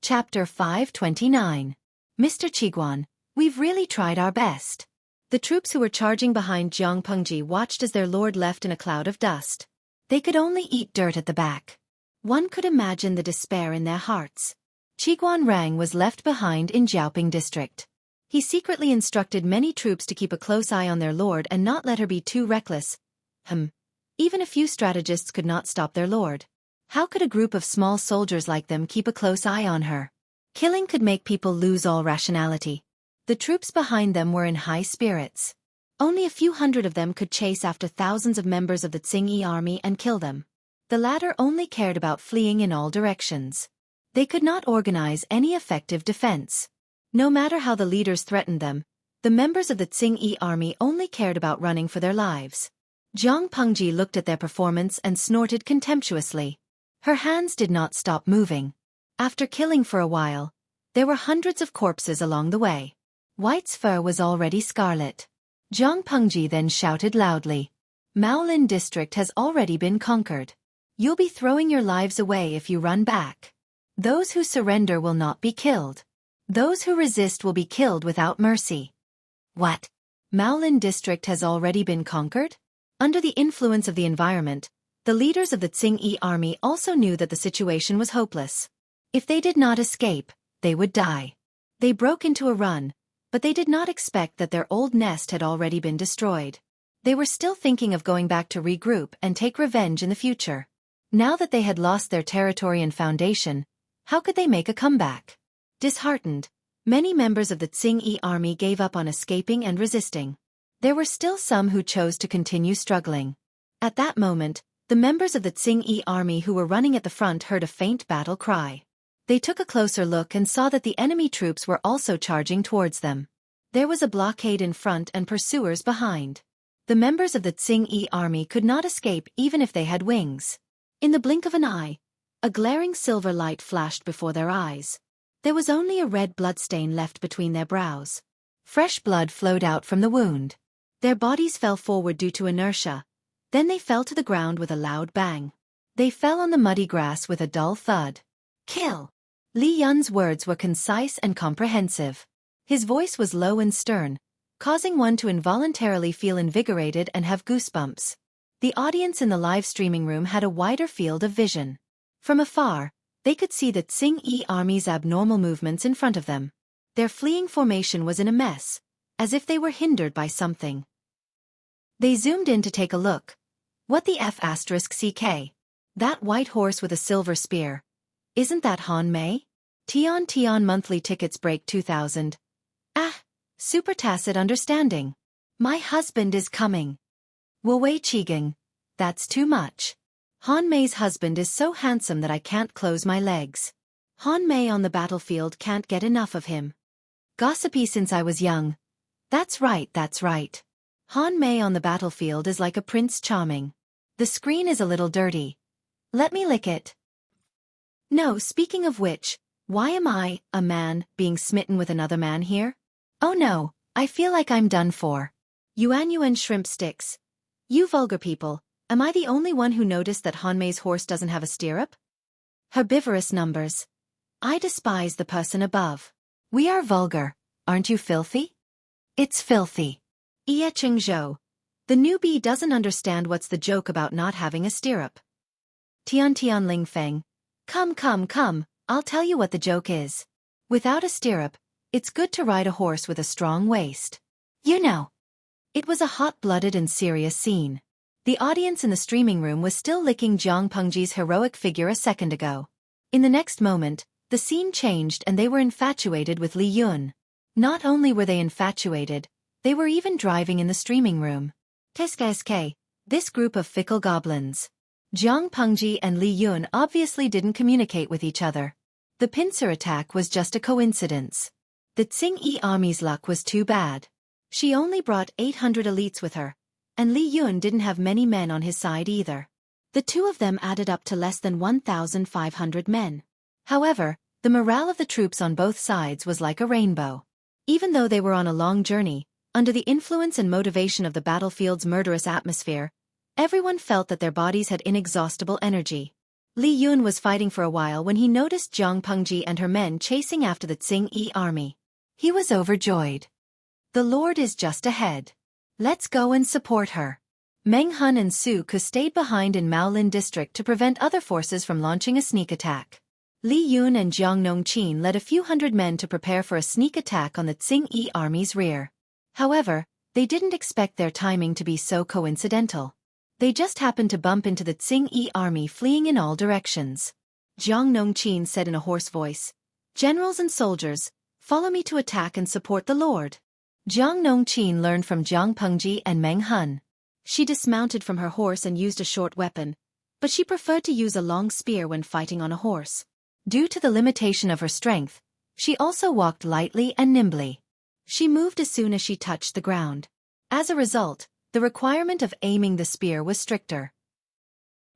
Chapter 529. Mr. Qiguan, we've really tried our best. The troops who were charging behind Jiang Pengji watched as their lord left in a cloud of dust. They could only eat dirt at the back. One could imagine the despair in their hearts. Qiguan Rang was left behind in Jiaoping district. He secretly instructed many troops to keep a close eye on their lord and not let her be too reckless. Even a few strategists could not stop their lord. How could a group of small soldiers like them keep a close eye on her? Killing could make people lose all rationality. The troops behind them were in high spirits. Only a few hundred of them could chase after thousands of members of the Xueqi army and kill them. The latter only cared about fleeing in all directions. They could not organize any effective defense. No matter how the leaders threatened them, the members of the Xueqi army only cared about running for their lives. Jiang Pengji looked at their performance and snorted contemptuously. Her hands did not stop moving. After killing for a while, there were hundreds of corpses along the way. White's fur was already scarlet. Jiang Pengji then shouted loudly. Maolin district has already been conquered. You'll be throwing your lives away if you run back. Those who surrender will not be killed. Those who resist will be killed without mercy. What? Maolin district has already been conquered? Under the influence of the environment, the leaders of the Xueqi army also knew that the situation was hopeless. If they did not escape, they would die. They broke into a run, but they did not expect that their old nest had already been destroyed. They were still thinking of going back to regroup and take revenge in the future. Now that they had lost their territory and foundation, how could they make a comeback? Disheartened, many members of the Xueqi army gave up on escaping and resisting. There were still some who chose to continue struggling. At that moment, the members of the Xueqi army who were running at the front heard a faint battle cry. They took a closer look and saw that the enemy troops were also charging towards them. There was a blockade in front and pursuers behind. The members of the Xueqi army could not escape even if they had wings. In the blink of an eye, a glaring silver light flashed before their eyes. There was only a red bloodstain left between their brows. Fresh blood flowed out from the wound. Their bodies fell forward due to inertia. Then they fell to the ground with a loud bang. They fell on the muddy grass with a dull thud. Kill! Li Yun's words were concise and comprehensive. His voice was low and stern, causing one to involuntarily feel invigorated and have goosebumps. The audience in the live streaming room had a wider field of vision. From afar, they could see the Xueqi army's abnormal movements in front of them. Their fleeing formation was in a mess, as if they were hindered by something. They zoomed in to take a look. What the F***CK? That white horse with a silver spear. Isn't that Han Mei? Tian monthly tickets break 2,000. Super tacit understanding. My husband is coming. Wu Wei Qigong. That's too much. Han Mei's husband is so handsome that I can't close my legs. Han Mei on the battlefield can't get enough of him. Gossipy since I was young. That's right, that's right. Han Mei on the battlefield is like a Prince Charming. The screen is a little dirty. Let me lick it. No, speaking of which, why am I, a man, being smitten with another man here? Oh no, I feel like I'm done for. Yuan shrimp sticks. You vulgar people, am I the only one who noticed that Han Mei's horse doesn't have a stirrup? Herbivorous numbers. I despise the person above. We are vulgar, aren't you filthy? It's filthy. Ye Cheng Zhou. The newbie doesn't understand what's the joke about not having a stirrup. Tian Ling Feng. Come, I'll tell you what the joke is. Without a stirrup, it's good to ride a horse with a strong waist. You know. It was a hot-blooded and serious scene. The audience in the streaming room was still licking Jiang Pengji's heroic figure a second ago. In the next moment, the scene changed and they were infatuated with Li Yun. Not only were they infatuated, they were even driving in the streaming room. Tesk, this group of fickle goblins. Jiang Pengji and Li Yun obviously didn't communicate with each other. The pincer attack was just a coincidence. The Xueqi army's luck was too bad. She only brought 800 elites with her, and Li Yun didn't have many men on his side either. The two of them added up to less than 1,500 men. However, the morale of the troops on both sides was like a rainbow. Even though they were on a long journey, under the influence and motivation of the battlefield's murderous atmosphere, everyone felt that their bodies had inexhaustible energy. Li Yun was fighting for a while when he noticed Jiang Pengji and her men chasing after the Xueqi army. He was overjoyed. The Lord is just ahead. Let's go and support her. Meng Hun and Xueqi stayed behind in Maolin district to prevent other forces from launching a sneak attack. Li Yun and Jiang Nongqin led a few hundred men to prepare for a sneak attack on the Xueqi army's rear. However, they didn't expect their timing to be so coincidental. They just happened to bump into the Xueqi army fleeing in all directions. Jiang Nongqin said in a hoarse voice, "Generals and soldiers, follow me to attack and support the Lord." Jiang Nongqin learned from Jiang Pengji and Meng Hun. She dismounted from her horse and used a short weapon, but she preferred to use a long spear when fighting on a horse. Due to the limitation of her strength, she also walked lightly and nimbly. She moved as soon as she touched the ground. As a result, the requirement of aiming the spear was stricter.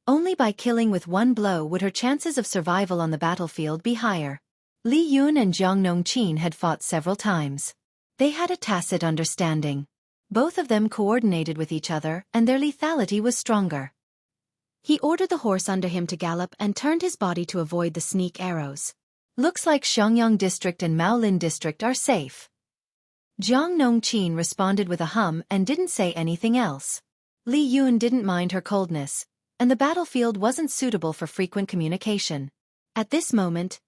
Only by killing with one blow would her chances of survival on the battlefield be higher. Li Yun and Jiang Nongqin had fought several times. They had a tacit understanding. Both of them coordinated with each other, and their lethality was stronger. He ordered the horse under him to gallop and turned his body to avoid the sneak arrows. Looks like Xiangyang district and Maolin district are safe. Jiang Nongqin responded with a hum and didn't say anything else. Li Yun didn't mind her coldness, and the battlefield wasn't suitable for frequent communication. At this moment,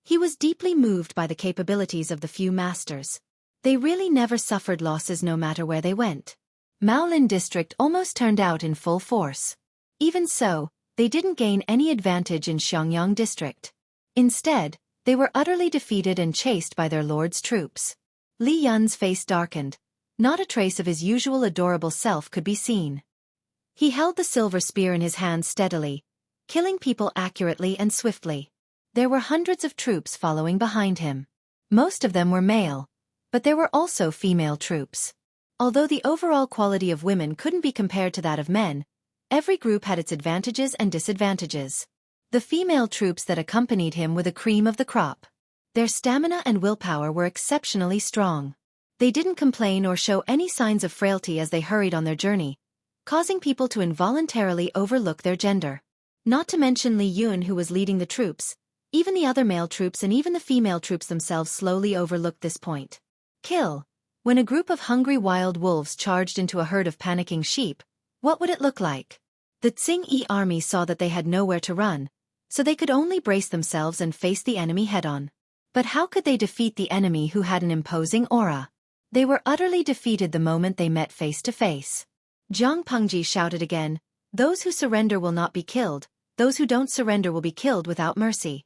he was deeply moved by the capabilities of the few masters. They really never suffered losses no matter where they went. Maolin district almost turned out in full force. Even so, they didn't gain any advantage in Xiangyang district. Instead, they were utterly defeated and chased by their lord's troops. Li Yun's face darkened. Not a trace of his usual adorable self could be seen. He held the silver spear in his hand steadily, killing people accurately and swiftly. There were hundreds of troops following behind him. Most of them were male, but there were also female troops. Although the overall quality of women couldn't be compared to that of men, every group had its advantages and disadvantages. The female troops that accompanied him were the cream of the crop. Their stamina and willpower were exceptionally strong. They didn't complain or show any signs of frailty as they hurried on their journey, causing people to involuntarily overlook their gender. Not to mention Li Yun, who was leading the troops. Even the other male troops and even the female troops themselves slowly overlooked this point. Kill. When a group of hungry wild wolves charged into a herd of panicking sheep, what would it look like? The Xueqi army saw that they had nowhere to run, so they could only brace themselves and face the enemy head-on. But how could they defeat the enemy who had an imposing aura? They were utterly defeated the moment they met face to face. Jiang Pengji shouted again, "Those who surrender will not be killed, those who don't surrender will be killed without mercy."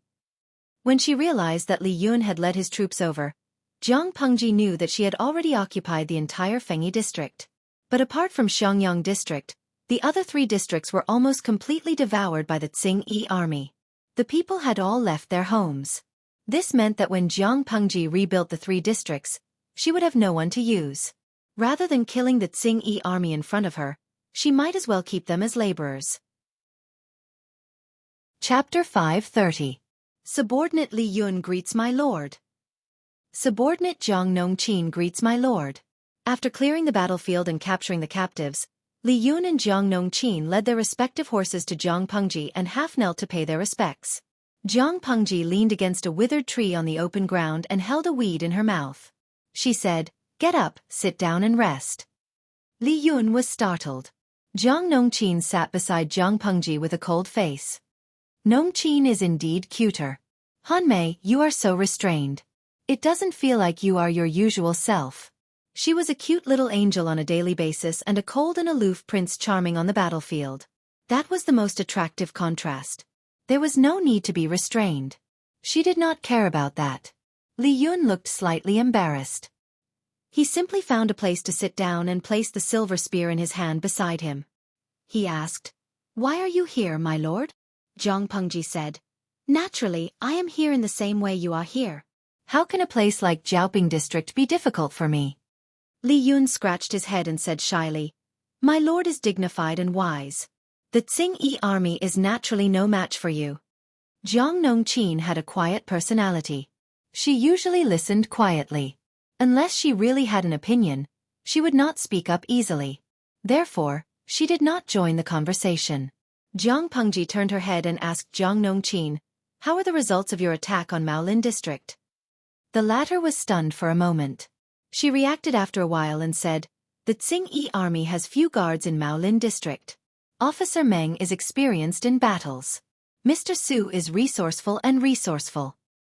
When she realized that Li Yun had led his troops over, Jiang Pengji knew that she had already occupied the entire Fengyi district. But apart from Xiangyang district, the other three districts were almost completely devoured by the Xueqi army. The people had all left their homes. This meant that when Jiang Pengji rebuilt the three districts, she would have no one to use. Rather than killing the Xueqi army in front of her, she might as well keep them as laborers. Chapter 530. Subordinate Li Yun greets my lord. Subordinate Jiang Nongqin greets my lord. After clearing the battlefield and capturing the captives, Li Yun and Jiang Nongqin led their respective horses to Jiang Pengji and half-knelt to pay their respects. Jiang Pengji leaned against a withered tree on the open ground and held a weed in her mouth. She said, "Get up, sit down and rest." Li Yun was startled. Jiang Nongqin sat beside Jiang Pengji with a cold face. "Nongqin is indeed cuter. Hanmei, you are so restrained. It doesn't feel like you are your usual self." She was a cute little angel on a daily basis and a cold and aloof Prince Charming on the battlefield. That was the most attractive contrast. There was no need to be restrained. She did not care about that. Li Yun looked slightly embarrassed. He simply found a place to sit down and placed the silver spear in his hand beside him. He asked, "Why are you here, my lord?" Jiang Pengji said, "Naturally, I am here in the same way you are here. How can a place like Jiaoping district be difficult for me?" Li Yun scratched his head and said shyly, "My lord is dignified and wise. The Xueqi army is naturally no match for you." Jiang Nongqin had a quiet personality. She usually listened quietly. Unless she really had an opinion, she would not speak up easily. Therefore, she did not join the conversation. Jiang Pengji turned her head and asked Jiang Nongqin, "How are the results of your attack on Maolin district?" The latter was stunned for a moment. She reacted after a while and said, "The Tsing-Yi army has few guards in Maolin district. Officer Meng is experienced in battles. Mr. Su is resourceful.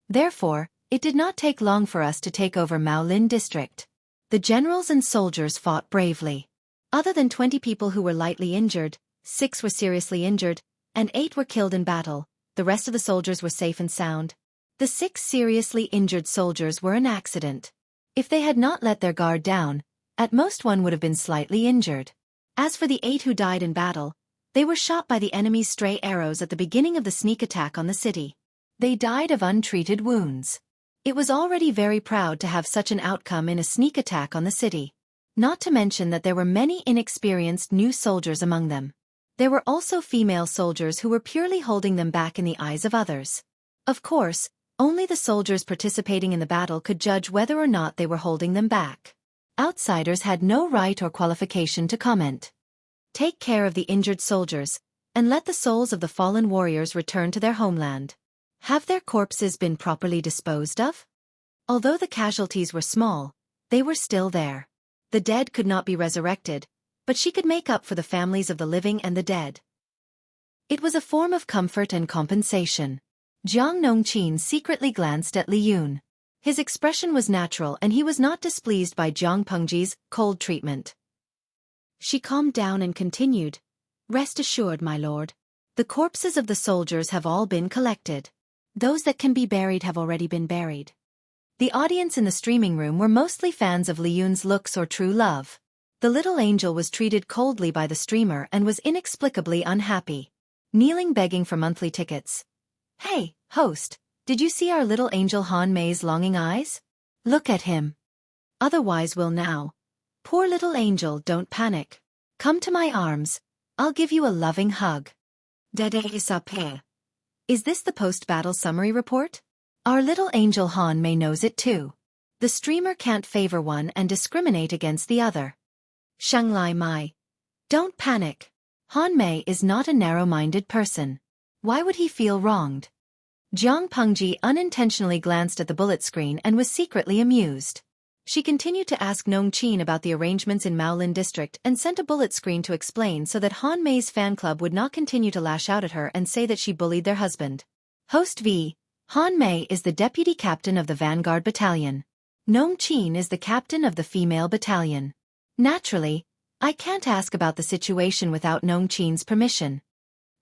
Therefore, it did not take long for us to take over Maolin district. The generals and soldiers fought bravely. Other than 20 people who were lightly injured, 6 were seriously injured, and 8 were killed in battle. The rest of the soldiers were safe and sound. The 6 seriously injured soldiers were an accident. If they had not let their guard down, at most one would have been slightly injured. As for the 8 who died in battle, they were shot by the enemy's stray arrows at the beginning of the sneak attack on the city. They died of untreated wounds. It was already very proud to have such an outcome in a sneak attack on the city. Not to mention that there were many inexperienced new soldiers among them. There were also female soldiers who were purely holding them back in the eyes of others. Of course, only the soldiers participating in the battle could judge whether or not they were holding them back. Outsiders had no right or qualification to comment. Take care of the injured soldiers, and let the souls of the fallen warriors return to their homeland. Have their corpses been properly disposed of? Although the casualties were small, they were still there. The dead could not be resurrected, but she could make up for the families of the living and the dead. It was a form of comfort and compensation. Jiang Nongqin secretly glanced at Li Yun. His expression was natural and he was not displeased by Jiang Pengji's cold treatment. She calmed down and continued, "Rest assured, my lord. The corpses of the soldiers have all been collected. Those that can be buried have already been buried." The audience in the streaming room were mostly fans of Li Yun's looks or true love. The little angel was treated coldly by the streamer and was inexplicably unhappy. Kneeling begging for monthly tickets. "Hey, host, did you see our little angel Han Mei's longing eyes? Look at him. Otherwise we'll now. Poor little angel, don't panic. Come to my arms. I'll give you a loving hug." Dede isape. Is this the post-battle summary report? Our little angel Han Mei knows it too. The streamer can't favor one and discriminate against the other. Shanglai Mai. Don't panic. Han Mei is not a narrow-minded person. Why would he feel wronged? Jiang Pengji unintentionally glanced at the bullet screen and was secretly amused. She continued to ask Nongqin about the arrangements in Maolin district and sent a bullet screen to explain so that Han Mei's fan club would not continue to lash out at her and say that she bullied their husband. Host V. Han Mei is the deputy captain of the Vanguard Battalion. Nongqin is the captain of the female battalion. Naturally, I can't ask about the situation without Nongqin's permission.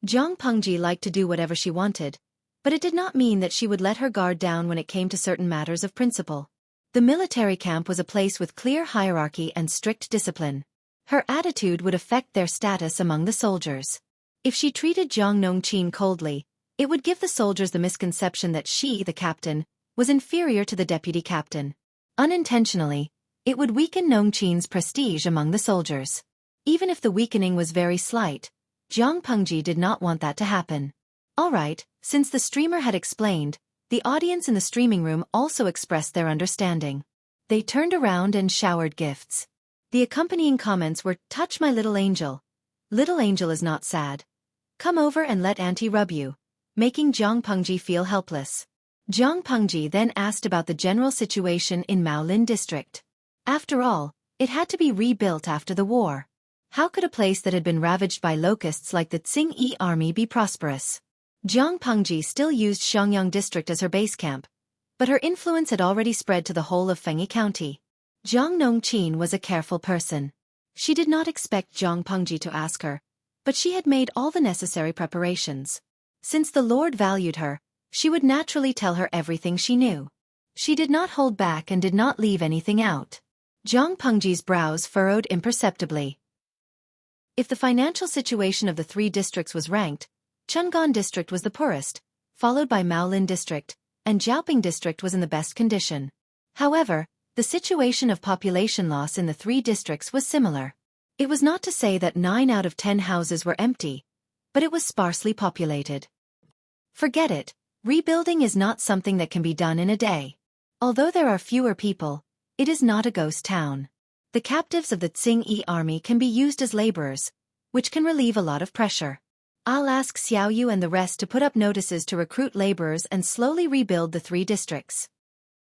Jiang Pengji liked to do whatever she wanted, but it did not mean that she would let her guard down when it came to certain matters of principle. The military camp was a place with clear hierarchy and strict discipline. Her attitude would affect their status among the soldiers. If she treated Jiang Nongqin coldly, it would give the soldiers the misconception that she, the captain, was inferior to the deputy captain. Unintentionally, it would weaken Nongqin's prestige among the soldiers. Even if the weakening was very slight, Jiang Pengji did not want that to happen. Alright, since the streamer had explained, the audience in the streaming room also expressed their understanding. They turned around and showered gifts. The accompanying comments were, "Touch my little angel. Little angel is not sad. Come over and let auntie rub you," making Jiang Pengji feel helpless. Jiang Pengji then asked about the general situation in Maolin district. After all, it had to be rebuilt after the war. How could a place that had been ravaged by locusts like the Tsing-Yi army be prosperous? Jiang Pengji still used Xiangyang district as her base camp, but her influence had already spread to the whole of Fengyi County. Jiang Nongqin was a careful person. She did not expect Jiang Pengji to ask her, but she had made all the necessary preparations. Since the Lord valued her, she would naturally tell her everything she knew. She did not hold back and did not leave anything out. Jiang Pengji's brows furrowed imperceptibly. If the financial situation of the 3 districts was ranked, Chungan district was the poorest, followed by Maolin district, and Jiaoping district was in the best condition. However, the situation of population loss in the 3 districts was similar. It was not to say that 9 out of 10 houses were empty, but it was sparsely populated. Forget it, rebuilding is not something that can be done in a day. Although there are fewer people, it is not a ghost town. The captives of the Tsing-Yi army can be used as laborers, which can relieve a lot of pressure. I'll ask Xiaoyu and the rest to put up notices to recruit laborers and slowly rebuild the 3 districts.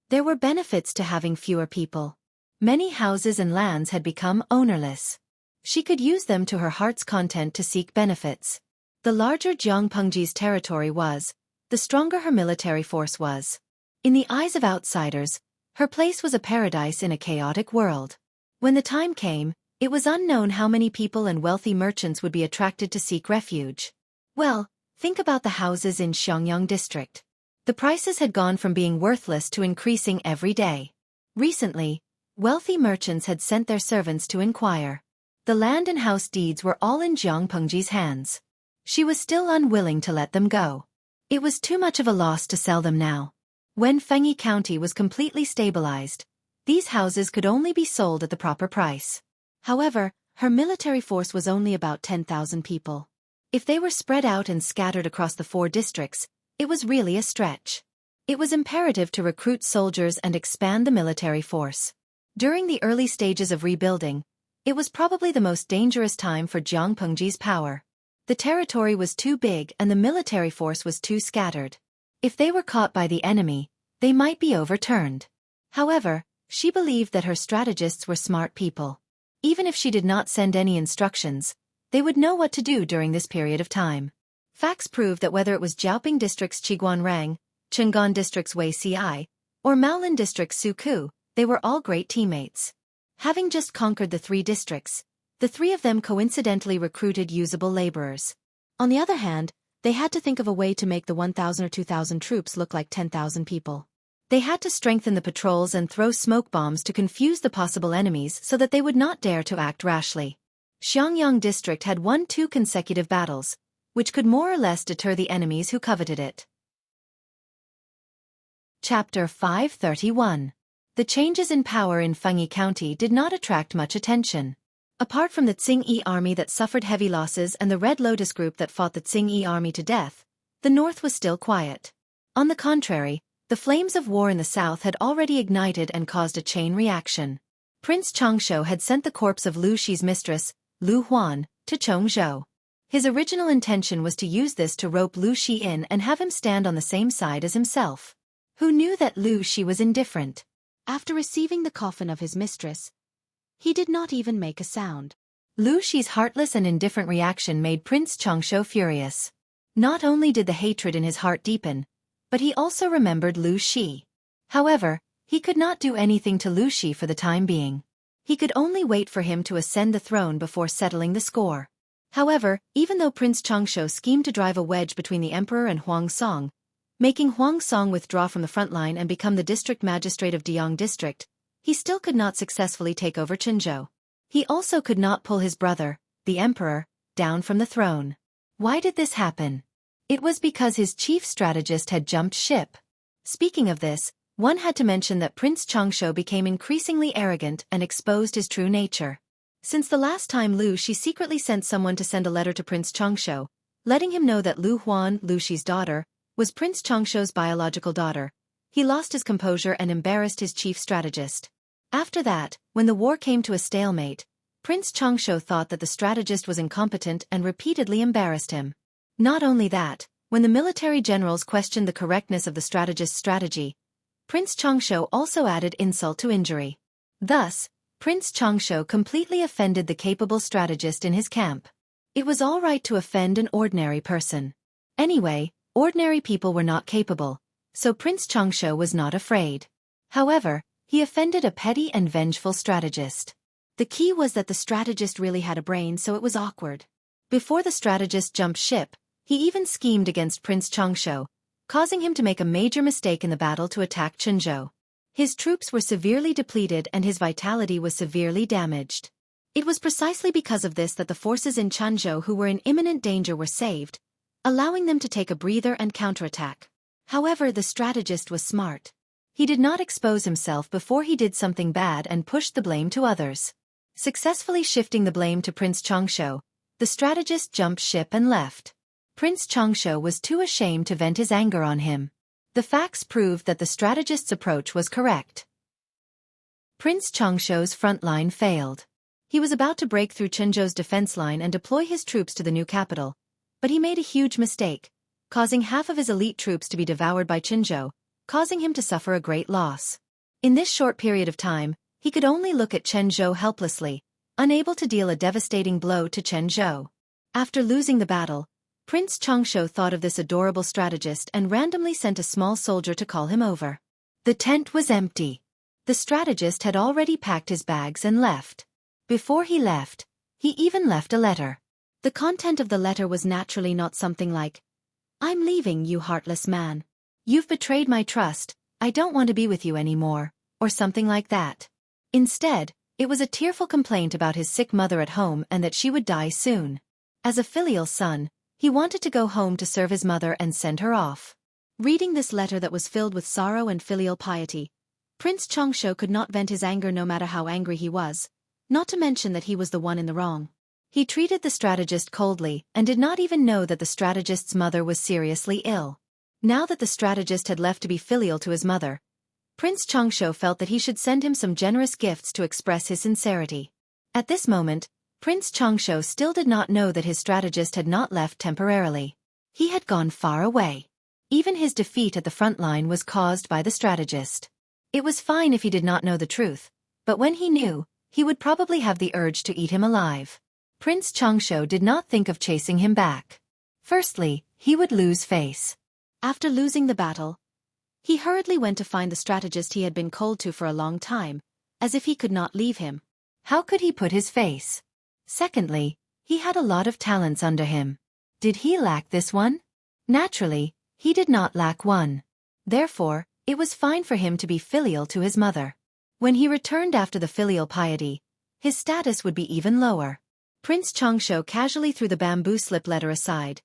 There were benefits to having fewer people. Many houses and lands had become ownerless. She could use them to her heart's content to seek benefits. The larger Jiang Pengji's territory was, the stronger her military force was. In the eyes of outsiders, her place was a paradise in a chaotic world. When the time came, it was unknown how many people and wealthy merchants would be attracted to seek refuge. Well, think about the houses in Xiangyang district. The prices had gone from being worthless to increasing every day. Recently, wealthy merchants had sent their servants to inquire. The land and house deeds were all in Jiang Pengji's hands. She was still unwilling to let them go. It was too much of a loss to sell them now. When Fengyi County was completely stabilized, these houses could only be sold at the proper price. However, her military force was only about 10,000 people. If they were spread out and scattered across the 4 districts, it was really a stretch. It was imperative to recruit soldiers and expand the military force. During the early stages of rebuilding, it was probably the most dangerous time for Jiang Pengji's power. The territory was too big and the military force was too scattered. If they were caught by the enemy, they might be overturned. However, she believed that her strategists were smart people. Even if she did not send any instructions, they would know what to do during this period of time. Facts prove that whether it was Jiaoping District's Qiguanrang, Chenggan District's Wei Ci, or Maolin District's Xueqi, they were all great teammates. Having just conquered the 3 districts, the 3 of them coincidentally recruited usable laborers. On the other hand, they had to think of a way to make the 1,000 or 2,000 troops look like 10,000 people. They had to strengthen the patrols and throw smoke bombs to confuse the possible enemies so that they would not dare to act rashly. Xiangyang District had won 2 consecutive battles, which could more or less deter the enemies who coveted it. Chapter 531. The changes in power in Fengyi County did not attract much attention. Apart from the Tsing-Yi army that suffered heavy losses and the Red Lotus group that fought the Tsing-Yi army to death, the north was still quiet. On the contrary, the flames of war in the south had already ignited and caused a chain reaction. Prince Changshu had sent the corpse of Lu Shi's mistress, Lu Huan, to Chongzhou. His original intention was to use this to rope Lu Shi in and have him stand on the same side as himself. Who knew that Lu Shi was indifferent? After receiving the coffin of his mistress, he did not even make a sound. Lu Shi's heartless and indifferent reaction made Prince Changshu furious. Not only did the hatred in his heart deepen, but he also remembered Lu Shi. However, he could not do anything to Lu Shi for the time being. He could only wait for him to ascend the throne before settling the score. However, even though Prince Changshu schemed to drive a wedge between the emperor and Huang Song, making Huang Song withdraw from the front line and become the district magistrate of Diang District, he still could not successfully take over Qinzhou. He also could not pull his brother, the emperor, down from the throne. Why did this happen? It was because his chief strategist had jumped ship. Speaking of this, one had to mention that Prince Changshu became increasingly arrogant and exposed his true nature. Since the last time Lu Shi secretly sent someone to send a letter to Prince Changshu, letting him know that Lu Huan, Lu Shi's daughter, was Prince Changshu's biological daughter, he lost his composure and embarrassed his chief strategist. After that, when the war came to a stalemate, Prince Changshu thought that the strategist was incompetent and repeatedly embarrassed him. Not only that, when the military generals questioned the correctness of the strategist's strategy, Prince Changshu also added insult to injury. Thus, Prince Changshu completely offended the capable strategist in his camp. It was all right to offend an ordinary person. Anyway, ordinary people were not capable, so Prince Changshu was not afraid. However, he offended a petty and vengeful strategist. The key was that the strategist really had a brain, so it was awkward. Before the strategist jumped ship, he even schemed against Prince Changshu, causing him to make a major mistake in the battle to attack Qinzhou. His troops were severely depleted and his vitality was severely damaged. It was precisely because of this that the forces in Qinzhou who were in imminent danger were saved, allowing them to take a breather and counterattack. However, the strategist was smart. He did not expose himself before he did something bad and pushed the blame to others. Successfully shifting the blame to Prince Changshu, the strategist jumped ship and left. Prince Changshu was too ashamed to vent his anger on him. The facts proved that the strategist's approach was correct. Prince Changshu's front line failed. He was about to break through Qinzhou's defense line and deploy his troops to the new capital, But he made a huge mistake, causing half of his elite troops to be devoured by Qinzhou, causing him to suffer a great loss. In this short period of time, he could only look at Qinzhou helplessly, unable to deal a devastating blow to Qinzhou. After losing the battle, Prince Changshu thought of this adorable strategist and randomly sent a small soldier to call him over. The tent was empty. The strategist had already packed his bags and left. Before he left, he even left a letter. The content of the letter was naturally not something like, "I'm leaving you, heartless man. You've betrayed my trust, I don't want to be with you anymore," or something like that. Instead, it was a tearful complaint about his sick mother at home and that she would die soon. As a filial son, he wanted to go home to serve his mother and send her off. Reading this letter that was filled with sorrow and filial piety, Prince Changshu could not vent his anger no matter how angry he was, not to mention that he was the one in the wrong. He treated the strategist coldly and did not even know that the strategist's mother was seriously ill. Now that the strategist had left to be filial to his mother, Prince Changshu felt that he should send him some generous gifts to express his sincerity. At this moment, Prince Changshu still did not know that his strategist had not left temporarily. He had gone far away. Even his defeat at the front line was caused by the strategist. It was fine if he did not know the truth, but when he knew, he would probably have the urge to eat him alive. Prince Changshu did not think of chasing him back. Firstly, he would lose face. After losing the battle, he hurriedly went to find the strategist he had been cold to for a long time, as if he could not leave him. How could he put his face? Secondly, he had a lot of talents under him. Did he lack this one? Naturally, he did not lack one. Therefore, it was fine for him to be filial to his mother. When he returned after the filial piety, his status would be even lower. Prince Changshu casually threw the bamboo slip letter aside,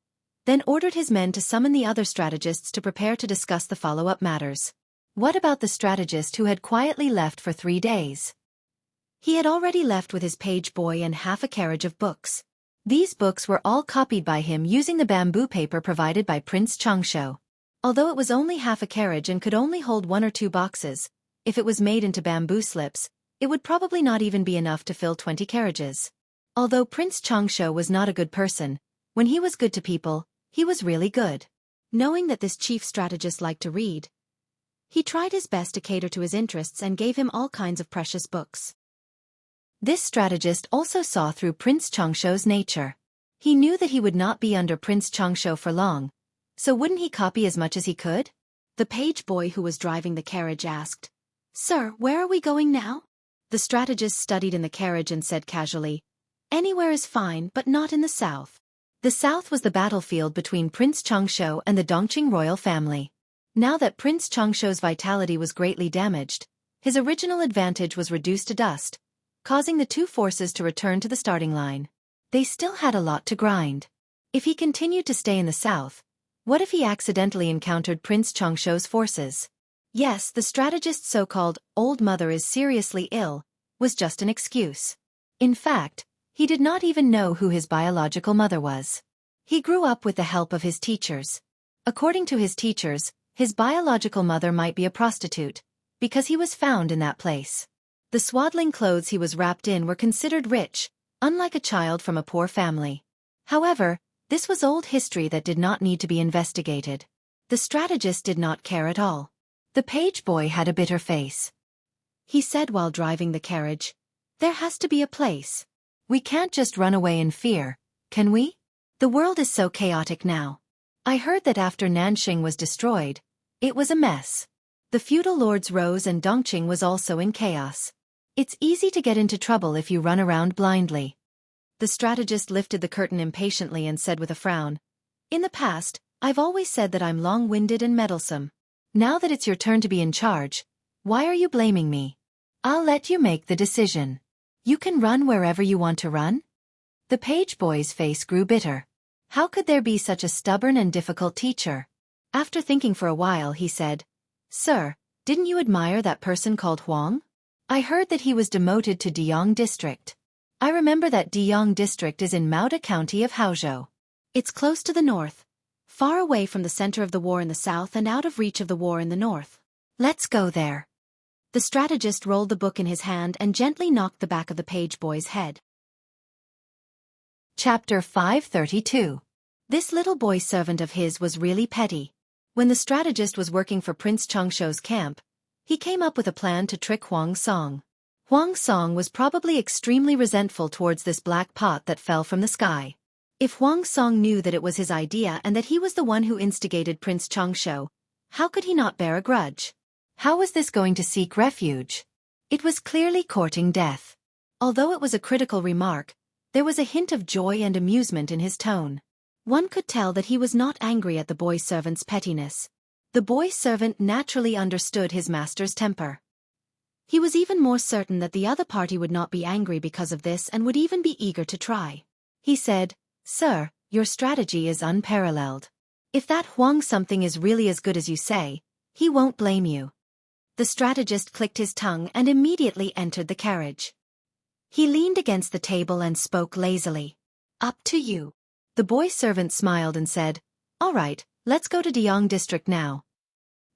then ordered his men to summon the other strategists to prepare to discuss the follow-up matters. What about the strategist who had quietly left for 3 days? He had already left with his page boy and half a carriage of books. These books were all copied by him using the bamboo paper provided by Prince Changshu. Although it was only half a carriage and could only hold 1 or 2 boxes, if it was made into bamboo slips, it would probably not even be enough to fill 20 carriages. Although Prince Changshu was not a good person, when he was good to people, he was really good. Knowing that this chief strategist liked to read, he tried his best to cater to his interests and gave him all kinds of precious books. This strategist also saw through Prince Changshu's nature. He knew that he would not be under Prince Changshu for long, so wouldn't he copy as much as he could? The page boy who was driving the carriage asked, "Sir, where are we going now?" The strategist studied in the carriage and said casually, "Anywhere is fine, but not in the south." The south was the battlefield between Prince Changshu and the Dongqing royal family. Now that Prince Changshu's vitality was greatly damaged, his original advantage was reduced to dust, causing the two forces to return to the starting line. They still had a lot to grind. If he continued to stay in the south, what if he accidentally encountered Prince Changshu's forces? Yes, the strategist's so-called old mother is seriously ill, was just an excuse. In fact, he did not even know who his biological mother was. He grew up with the help of his teachers. According to his teachers, his biological mother might be a prostitute, because he was found in that place. The swaddling clothes he was wrapped in were considered rich, unlike a child from a poor family. However, this was old history that did not need to be investigated. The strategist did not care at all. The page boy had a bitter face. He said while driving the carriage, "There has to be a place. We can't just run away in fear, can we? The world is so chaotic now. I heard that after Nanxing was destroyed, it was a mess. The feudal lords rose and Dongqing was also in chaos. It's easy to get into trouble if you run around blindly." The strategist lifted the curtain impatiently and said with a frown, "In the past, I've always said that I'm long-winded and meddlesome. Now that it's your turn to be in charge, why are you blaming me? I'll let you make the decision. You can run wherever you want to run?" The page boy's face grew bitter. How could there be such a stubborn and difficult teacher? After thinking for a while, he said, "Sir, didn't you admire that person called Huang? I heard that he was demoted to Deyong District. I remember that Deyong District is in Maoda County of Haozhou. It's close to the north, far away from the center of the war in the south and out of reach of the war in the north. Let's go there." The strategist rolled the book in his hand and gently knocked the back of the page boy's head. Chapter 532. This little boy servant of his was really petty. When the strategist was working for Prince Changsho's camp, he came up with a plan to trick Huang Song. Huang Song was probably extremely resentful towards this black pot that fell from the sky. If Huang Song knew that it was his idea and that he was the one who instigated Prince Changsho, how could he not bear a grudge? How was this going to seek refuge? It was clearly courting death. Although it was a critical remark, there was a hint of joy and amusement in his tone. One could tell that he was not angry at the boy servant's pettiness. The boy servant naturally understood his master's temper. He was even more certain that the other party would not be angry because of this and would even be eager to try. He said, "Sir, your strategy is unparalleled. If that Huang something is really as good as you say, he won't blame you." The strategist clicked his tongue and immediately entered the carriage. He leaned against the table and spoke lazily. "Up to you." The boy servant smiled and said, "All right, let's go to Deyong district now."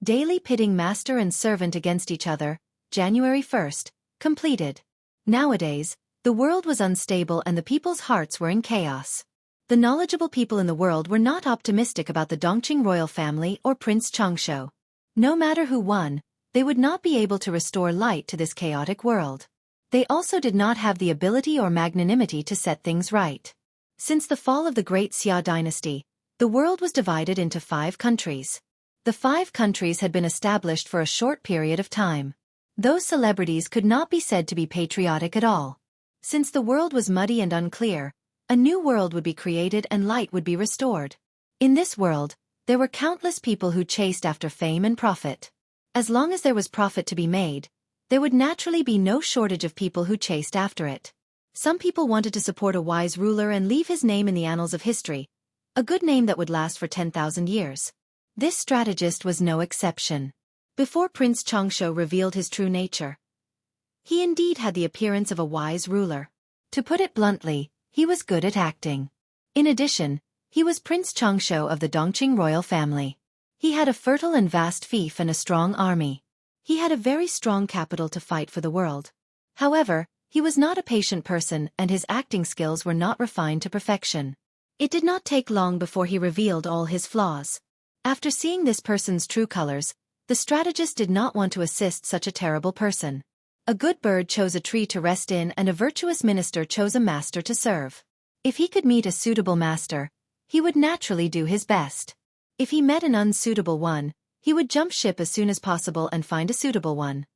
Daily pitting master and servant against each other, January 1st, completed. Nowadays, the world was unstable and the people's hearts were in chaos. The knowledgeable people in the world were not optimistic about the Dongqing royal family or Prince Changsho. No matter who won, they would not be able to restore light to this chaotic world. They also did not have the ability or magnanimity to set things right. Since the fall of the Great Xia dynasty, the world was divided into 5 countries. The 5 countries had been established for a short period of time. Those celebrities could not be said to be patriotic at all. Since the world was muddy and unclear, a new world would be created and light would be restored. In this world, there were countless people who chased after fame and profit. As long as there was profit to be made, there would naturally be no shortage of people who chased after it. Some people wanted to support a wise ruler and leave his name in the annals of history, a good name that would last for 10,000 years. This strategist was no exception. Before Prince Changsho revealed his true nature, he indeed had the appearance of a wise ruler. To put it bluntly, he was good at acting. In addition, he was Prince Changsho of the Dongqing royal family. He had a fertile and vast fief and a strong army. He had a very strong capital to fight for the world. However, he was not a patient person and his acting skills were not refined to perfection. It did not take long before he revealed all his flaws. After seeing this person's true colors, the strategist did not want to assist such a terrible person. A good bird chose a tree to rest in and a virtuous minister chose a master to serve. If he could meet a suitable master, he would naturally do his best. If he met an unsuitable one, he would jump ship as soon as possible and find a suitable one.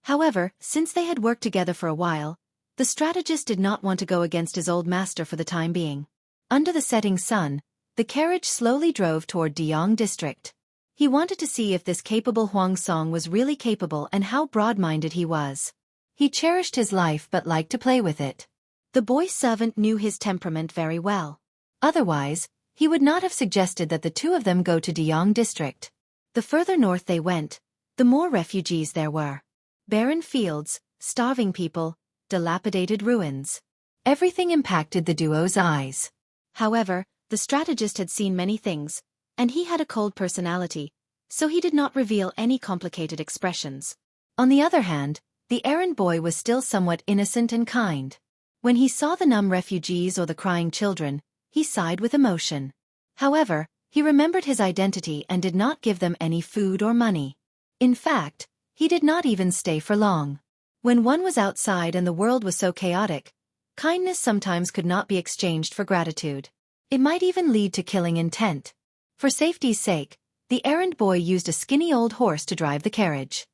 However, since they had worked together for a while, the strategist did not want to go against his old master for the time being. Under the setting sun, the carriage slowly drove toward Deyong district. He wanted to see if this capable Huang Song was really capable and how broad-minded he was. He cherished his life but liked to play with it. The boy servant knew his temperament very well. Otherwise, he would not have suggested that the two of them go to Deyong district. The further north they went, the more refugees there were. Barren fields, starving people, dilapidated ruins. Everything impacted the duo's eyes. However, the strategist had seen many things, and he had a cold personality, so he did not reveal any complicated expressions. On the other hand, the errand boy was still somewhat innocent and kind. When he saw the numb refugees or the crying children, he sighed with emotion. However, he remembered his identity and did not give them any food or money. In fact, he did not even stay for long. When one was outside and the world was so chaotic, kindness sometimes could not be exchanged for gratitude. It might even lead to killing intent. For safety's sake, the errand boy used a skinny old horse to drive the carriage.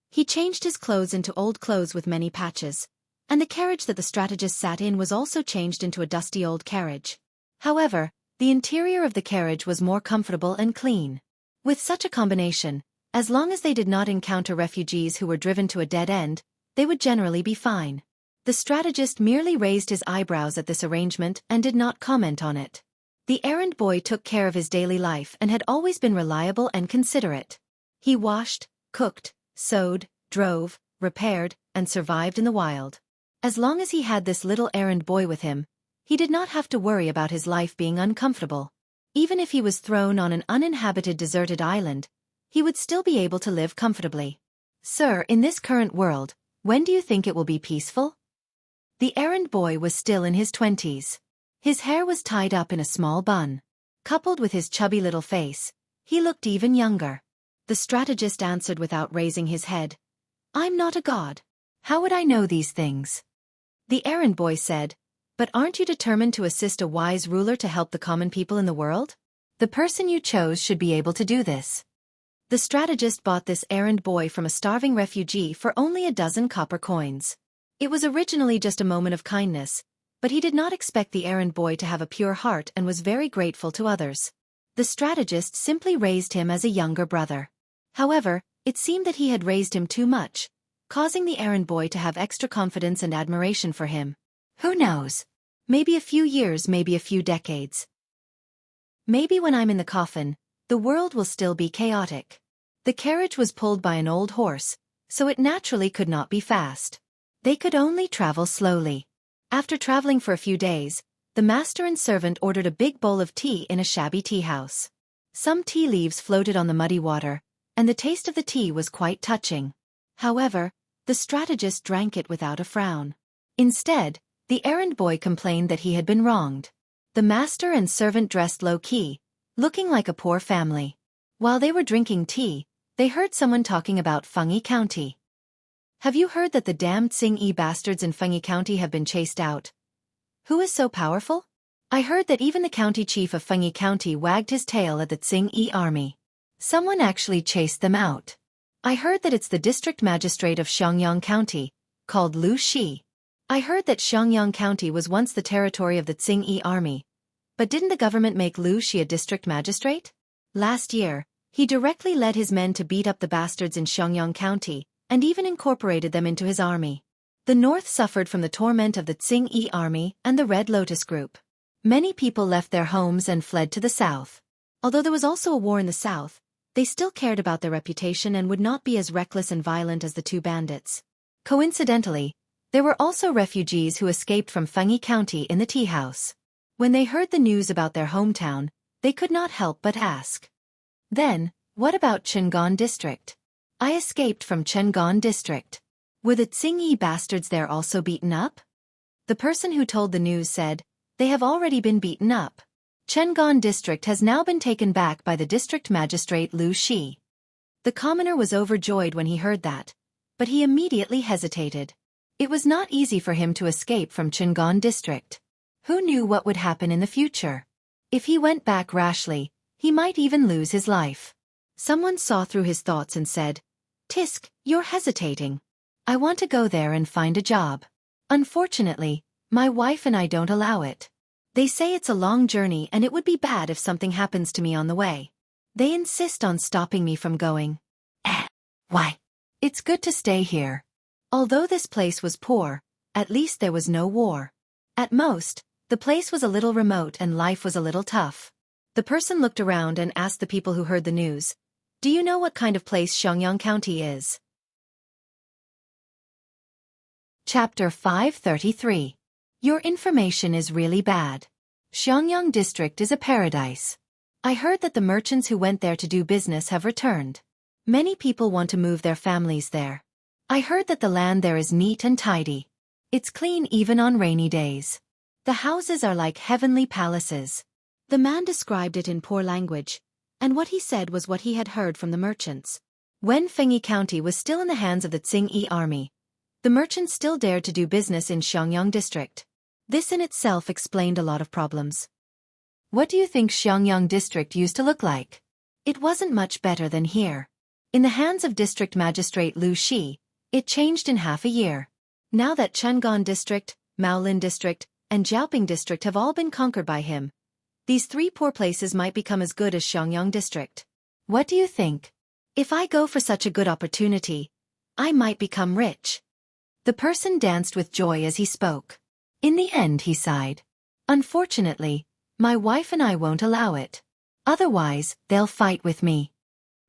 He changed his clothes into old clothes with many patches, and the carriage that the strategist sat in was also changed into a dusty old carriage. However, the interior of the carriage was more comfortable and clean. With such a combination, as long as they did not encounter refugees who were driven to a dead end, they would generally be fine. The strategist merely raised his eyebrows at this arrangement and did not comment on it. The errand boy took care of his daily life and had always been reliable and considerate. He washed, cooked, sewed, drove, repaired, and survived in the wild. As long as he had this little errand boy with him, he did not have to worry about his life being uncomfortable. Even if he was thrown on an uninhabited deserted island, he would still be able to live comfortably. "Sir, in this current world, when do you think it will be peaceful?" The errand boy was still in his 20s. His hair was tied up in a small bun. Coupled with his chubby little face, he looked even younger. The strategist answered without raising his head. I'm not a god. How would I know these things? The errand boy said, but aren't you determined to assist a wise ruler to help the common people in the world? The person you chose should be able to do this. The strategist bought this errand boy from a starving refugee for only a dozen copper coins. It was originally just a moment of kindness, but he did not expect the errand boy to have a pure heart and was very grateful to others. The strategist simply raised him as a younger brother. However, it seemed that he had raised him too much, causing the errand boy to have extra confidence and admiration for him. Who knows? Maybe a few years, maybe a few decades. Maybe when I'm in the coffin, the world will still be chaotic. The carriage was pulled by an old horse, so it naturally could not be fast. They could only travel slowly. After traveling for a few days, the master and servant ordered a big bowl of tea in a shabby tea house. Some tea leaves floated on the muddy water, and the taste of the tea was quite touching. However, the strategist drank it without a frown. Instead, the errand boy complained that he had been wronged. The master and servant dressed low-key, looking like a poor family. While they were drinking tea, they heard someone talking about Xueqi County. Have you heard that the damned Xueqi bastards in Xueqi County have been chased out? Who is so powerful? I heard that even the county chief of Xueqi County wagged his tail at the Xueqi army. Someone actually chased them out. I heard that it's the district magistrate of Xueqi County, called Lu Shi. I heard that Xueqi County was once the territory of the Xueqi army. But didn't the government make Lu Shi a district magistrate? Last year, he directly led his men to beat up the bastards in Xueqi County, and even incorporated them into his army. The North suffered from the torment of the Xueqi army and the Red Lotus group. Many people left their homes and fled to the south. Although there was also a war in the south, they still cared about their reputation and would not be as reckless and violent as the two bandits. Coincidentally, there were also refugees who escaped from Xueqi County in the tea house. When they heard the news about their hometown, they could not help but ask. Then, what about Xueqi district? I escaped from Xueqi district. Were the Xueqi bastards there also beaten up? The person who told the news said, they have already been beaten up. Xueqi district has now been taken back by the district magistrate Lu Shi. The commoner was overjoyed when he heard that, but he immediately hesitated. It was not easy for him to escape from Xueqi district. Who knew what would happen in the future? If he went back rashly, he might even lose his life. Someone saw through his thoughts and said, Tisk, you're hesitating. I want to go there and find a job. Unfortunately, my wife and I don't allow it. They say it's a long journey and it would be bad if something happens to me on the way. They insist on stopping me from going. Why? It's good to stay here. Although this place was poor, at least there was no war. At most, the place was a little remote and life was a little tough. The person looked around and asked the people who heard the news, do you know what kind of place Xueqi County is? Chapter 533. Your information is really bad. Xueqi district is a paradise. I heard that the merchants who went there to do business have returned. Many people want to move their families there. I heard that the land there is neat and tidy. It's clean even on rainy days. The houses are like heavenly palaces. The man described it in poor language, and what he said was what he had heard from the merchants. When Xueqi County was still in the hands of the Xueqi army, the merchants still dared to do business in Xueqi district. This in itself explained a lot of problems. What do you think Xueqi district used to look like? It wasn't much better than here. In the hands of district magistrate Lu Shi, it changed in half a year. Now that Xueqi district, Maolin district, and Jiaoping district have all been conquered by him, these three poor places might become as good as Xueqi district. What do you think? If I go for such a good opportunity, I might become rich. The person danced with joy as he spoke. In the end he sighed. Unfortunately, my wife and I won't allow it. Otherwise, they'll fight with me.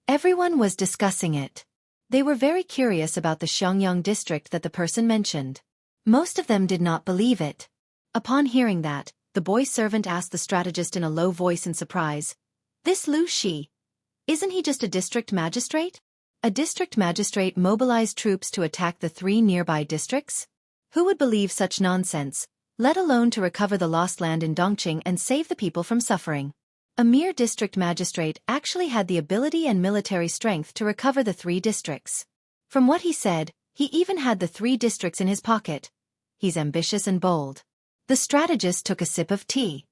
Everyone was discussing it. They were very curious about the Xueqi district that the person mentioned. Most of them did not believe it. Upon hearing that, the boy servant asked the strategist in a low voice in surprise, this Lu Shi, isn't he just a district magistrate? A district magistrate mobilized troops to attack the three nearby districts? Who would believe such nonsense? let alone to recover the lost land in Dongqing and save the people from suffering. A mere district magistrate actually had the ability and military strength to recover the 3 districts. From what he said, he even had the 3 districts in his pocket. He's ambitious and bold. The strategist took a sip of tea.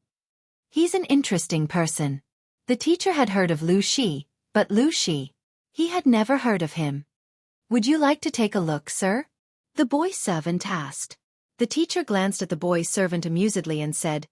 He's an interesting person. The teacher had heard of Lu Shi, but Lu Shi, he had never heard of him. Would you like to take a look, sir? The boy servant asked. The teacher glanced at the boy servant amusedly and said,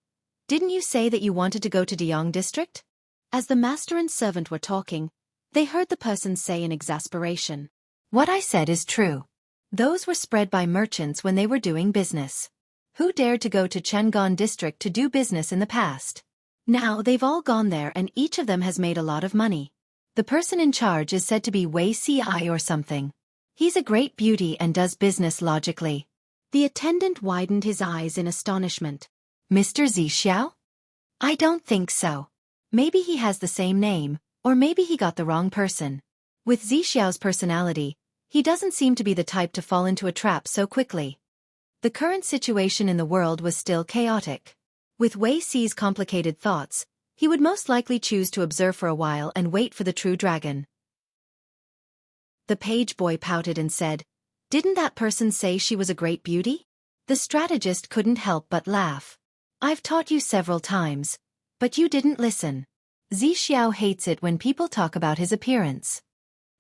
"Didn't you say that you wanted to go to Deyong district?" As the master and servant were talking, they heard the person say in exasperation, "What I said is true. Those were spread by merchants when they were doing business. Who dared to go to Chengan district to do business in the past? Now they've all gone there and each of them has made a lot of money. The person in charge is said to be Wei Ci or something. He's a great beauty and does business logically." The attendant widened his eyes in astonishment. "Mr. Zixiao? I don't think so. Maybe he has the same name, or maybe he got the wrong person. With Zixiao's personality, he doesn't seem to be the type to fall into a trap so quickly." The current situation in the world was still chaotic. With Wei Ci's complicated thoughts, he would most likely choose to observe for a while and wait for the true dragon. The page boy pouted and said, "Didn't that person say she was a great beauty?" The strategist couldn't help but laugh. "I've taught you several times, but you didn't listen. Zixiao hates it when people talk about his appearance."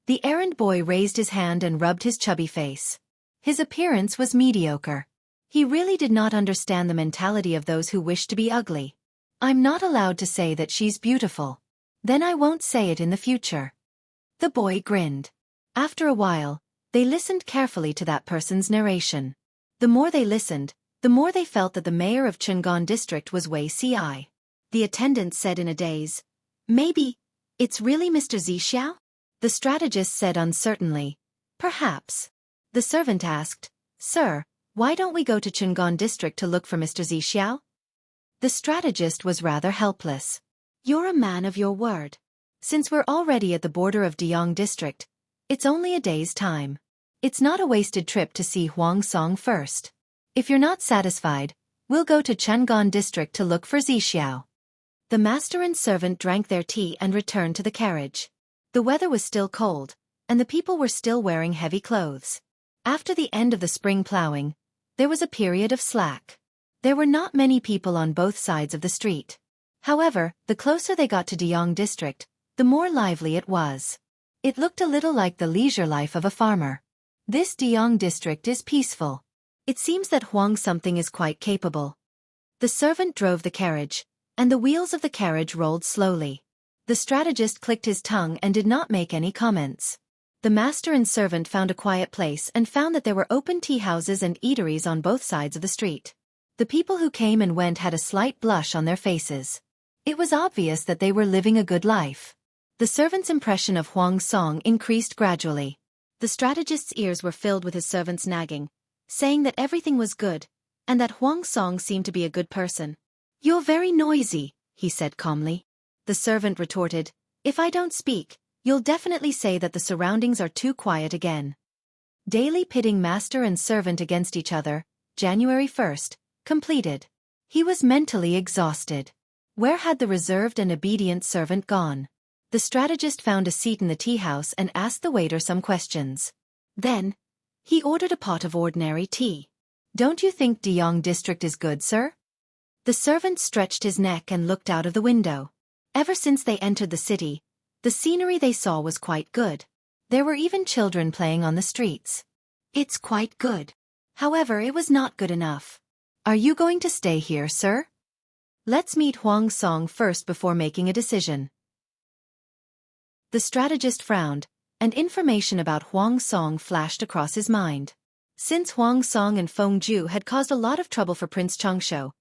The errand boy raised his hand and rubbed his chubby face. His appearance was mediocre. He really did not understand the mentality of those who wish to be ugly. "I'm not allowed to say that she's beautiful. Then I won't say it in the future." The boy grinned. After a while, they listened carefully to that person's narration. The more they listened, the more they felt that the mayor of Chengan district was Wei Ci. The attendant said in a daze, "Maybe it's really Mr. Zixiao?" The strategist said uncertainly, "Perhaps." The servant asked, "Sir, why don't we go to Chengan district to look for Mr. Zixiao?" The strategist was rather helpless. "You're a man of your word. Since we're already at the border of Deyong district, it's only a day's time. It's not a wasted trip to see Huang Song first. If you're not satisfied, we'll go to Chengan district to look for Zixiao." The master and servant drank their tea and returned to the carriage. The weather was still cold, and the people were still wearing heavy clothes. After the end of the spring plowing, there was a period of slack. There were not many people on both sides of the street. However, the closer they got to Deyong district, the more lively it was. It looked a little like the leisure life of a farmer. This Deyong district is peaceful. It seems that Huang something is quite capable. The servant drove the carriage, and the wheels of the carriage rolled slowly. The strategist clicked his tongue and did not make any comments. The master and servant found a quiet place and found that there were open tea houses and eateries on both sides of the street. The people who came and went had a slight blush on their faces. It was obvious that they were living a good life. The servant's impression of Huang Song increased gradually. The strategist's ears were filled with his servant's nagging, saying that everything was good, and that Huang Song seemed to be a good person. "You're very noisy," he said calmly. The servant retorted, "If I don't speak, you'll definitely say that the surroundings are too quiet again." Daily pitting master and servant against each other, January 1st, completed. He was mentally exhausted. Where had the reserved and obedient servant gone? The strategist found a seat in the tea house and asked the waiter some questions. Then, he ordered a pot of ordinary tea. "Don't you think Deyong district is good, sir?" The servant stretched his neck and looked out of the window. Ever since they entered the city, the scenery they saw was quite good. There were even children playing on the streets. "It's quite good. However, it was not good enough. Are you going to stay here, sir? Let's meet Huang Song first before making a decision." The strategist frowned, and information about Huang Song flashed across his mind. Since Huang Song and Feng Ju had caused a lot of trouble for Prince Changsho,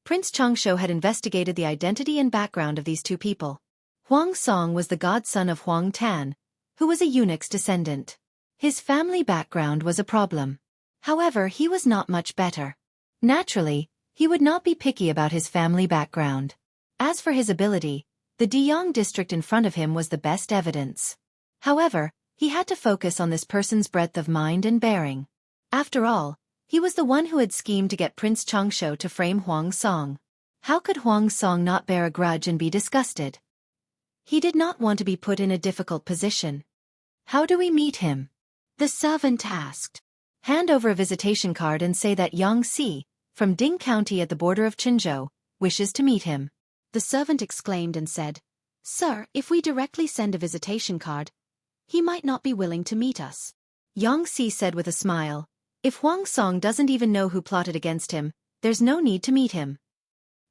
Prince Changsho had investigated the identity and background of these two people. Huang Song was the godson of Huang Tan, who was a eunuch's descendant. His family background was a problem. However, he was not much better. Naturally, he would not be picky about his family background. As for his ability, the Deyong district in front of him was the best evidence. However, he had to focus on this person's breadth of mind and bearing. After all, He was the one who had schemed to get Prince Changsho to frame Huang Song. How could Huang Song not bear a grudge and be disgusted? He did not want to be put in a difficult position. How do we meet him? The servant asked. Hand over a visitation card and say that Yang Si, from Ding County at the border of Qinzhou, wishes to meet him. The servant exclaimed and said, Sir, if we directly send a visitation card, he might not be willing to meet us. Yang Si said with a smile, if Huang Song doesn't even know who plotted against him, there's no need to meet him.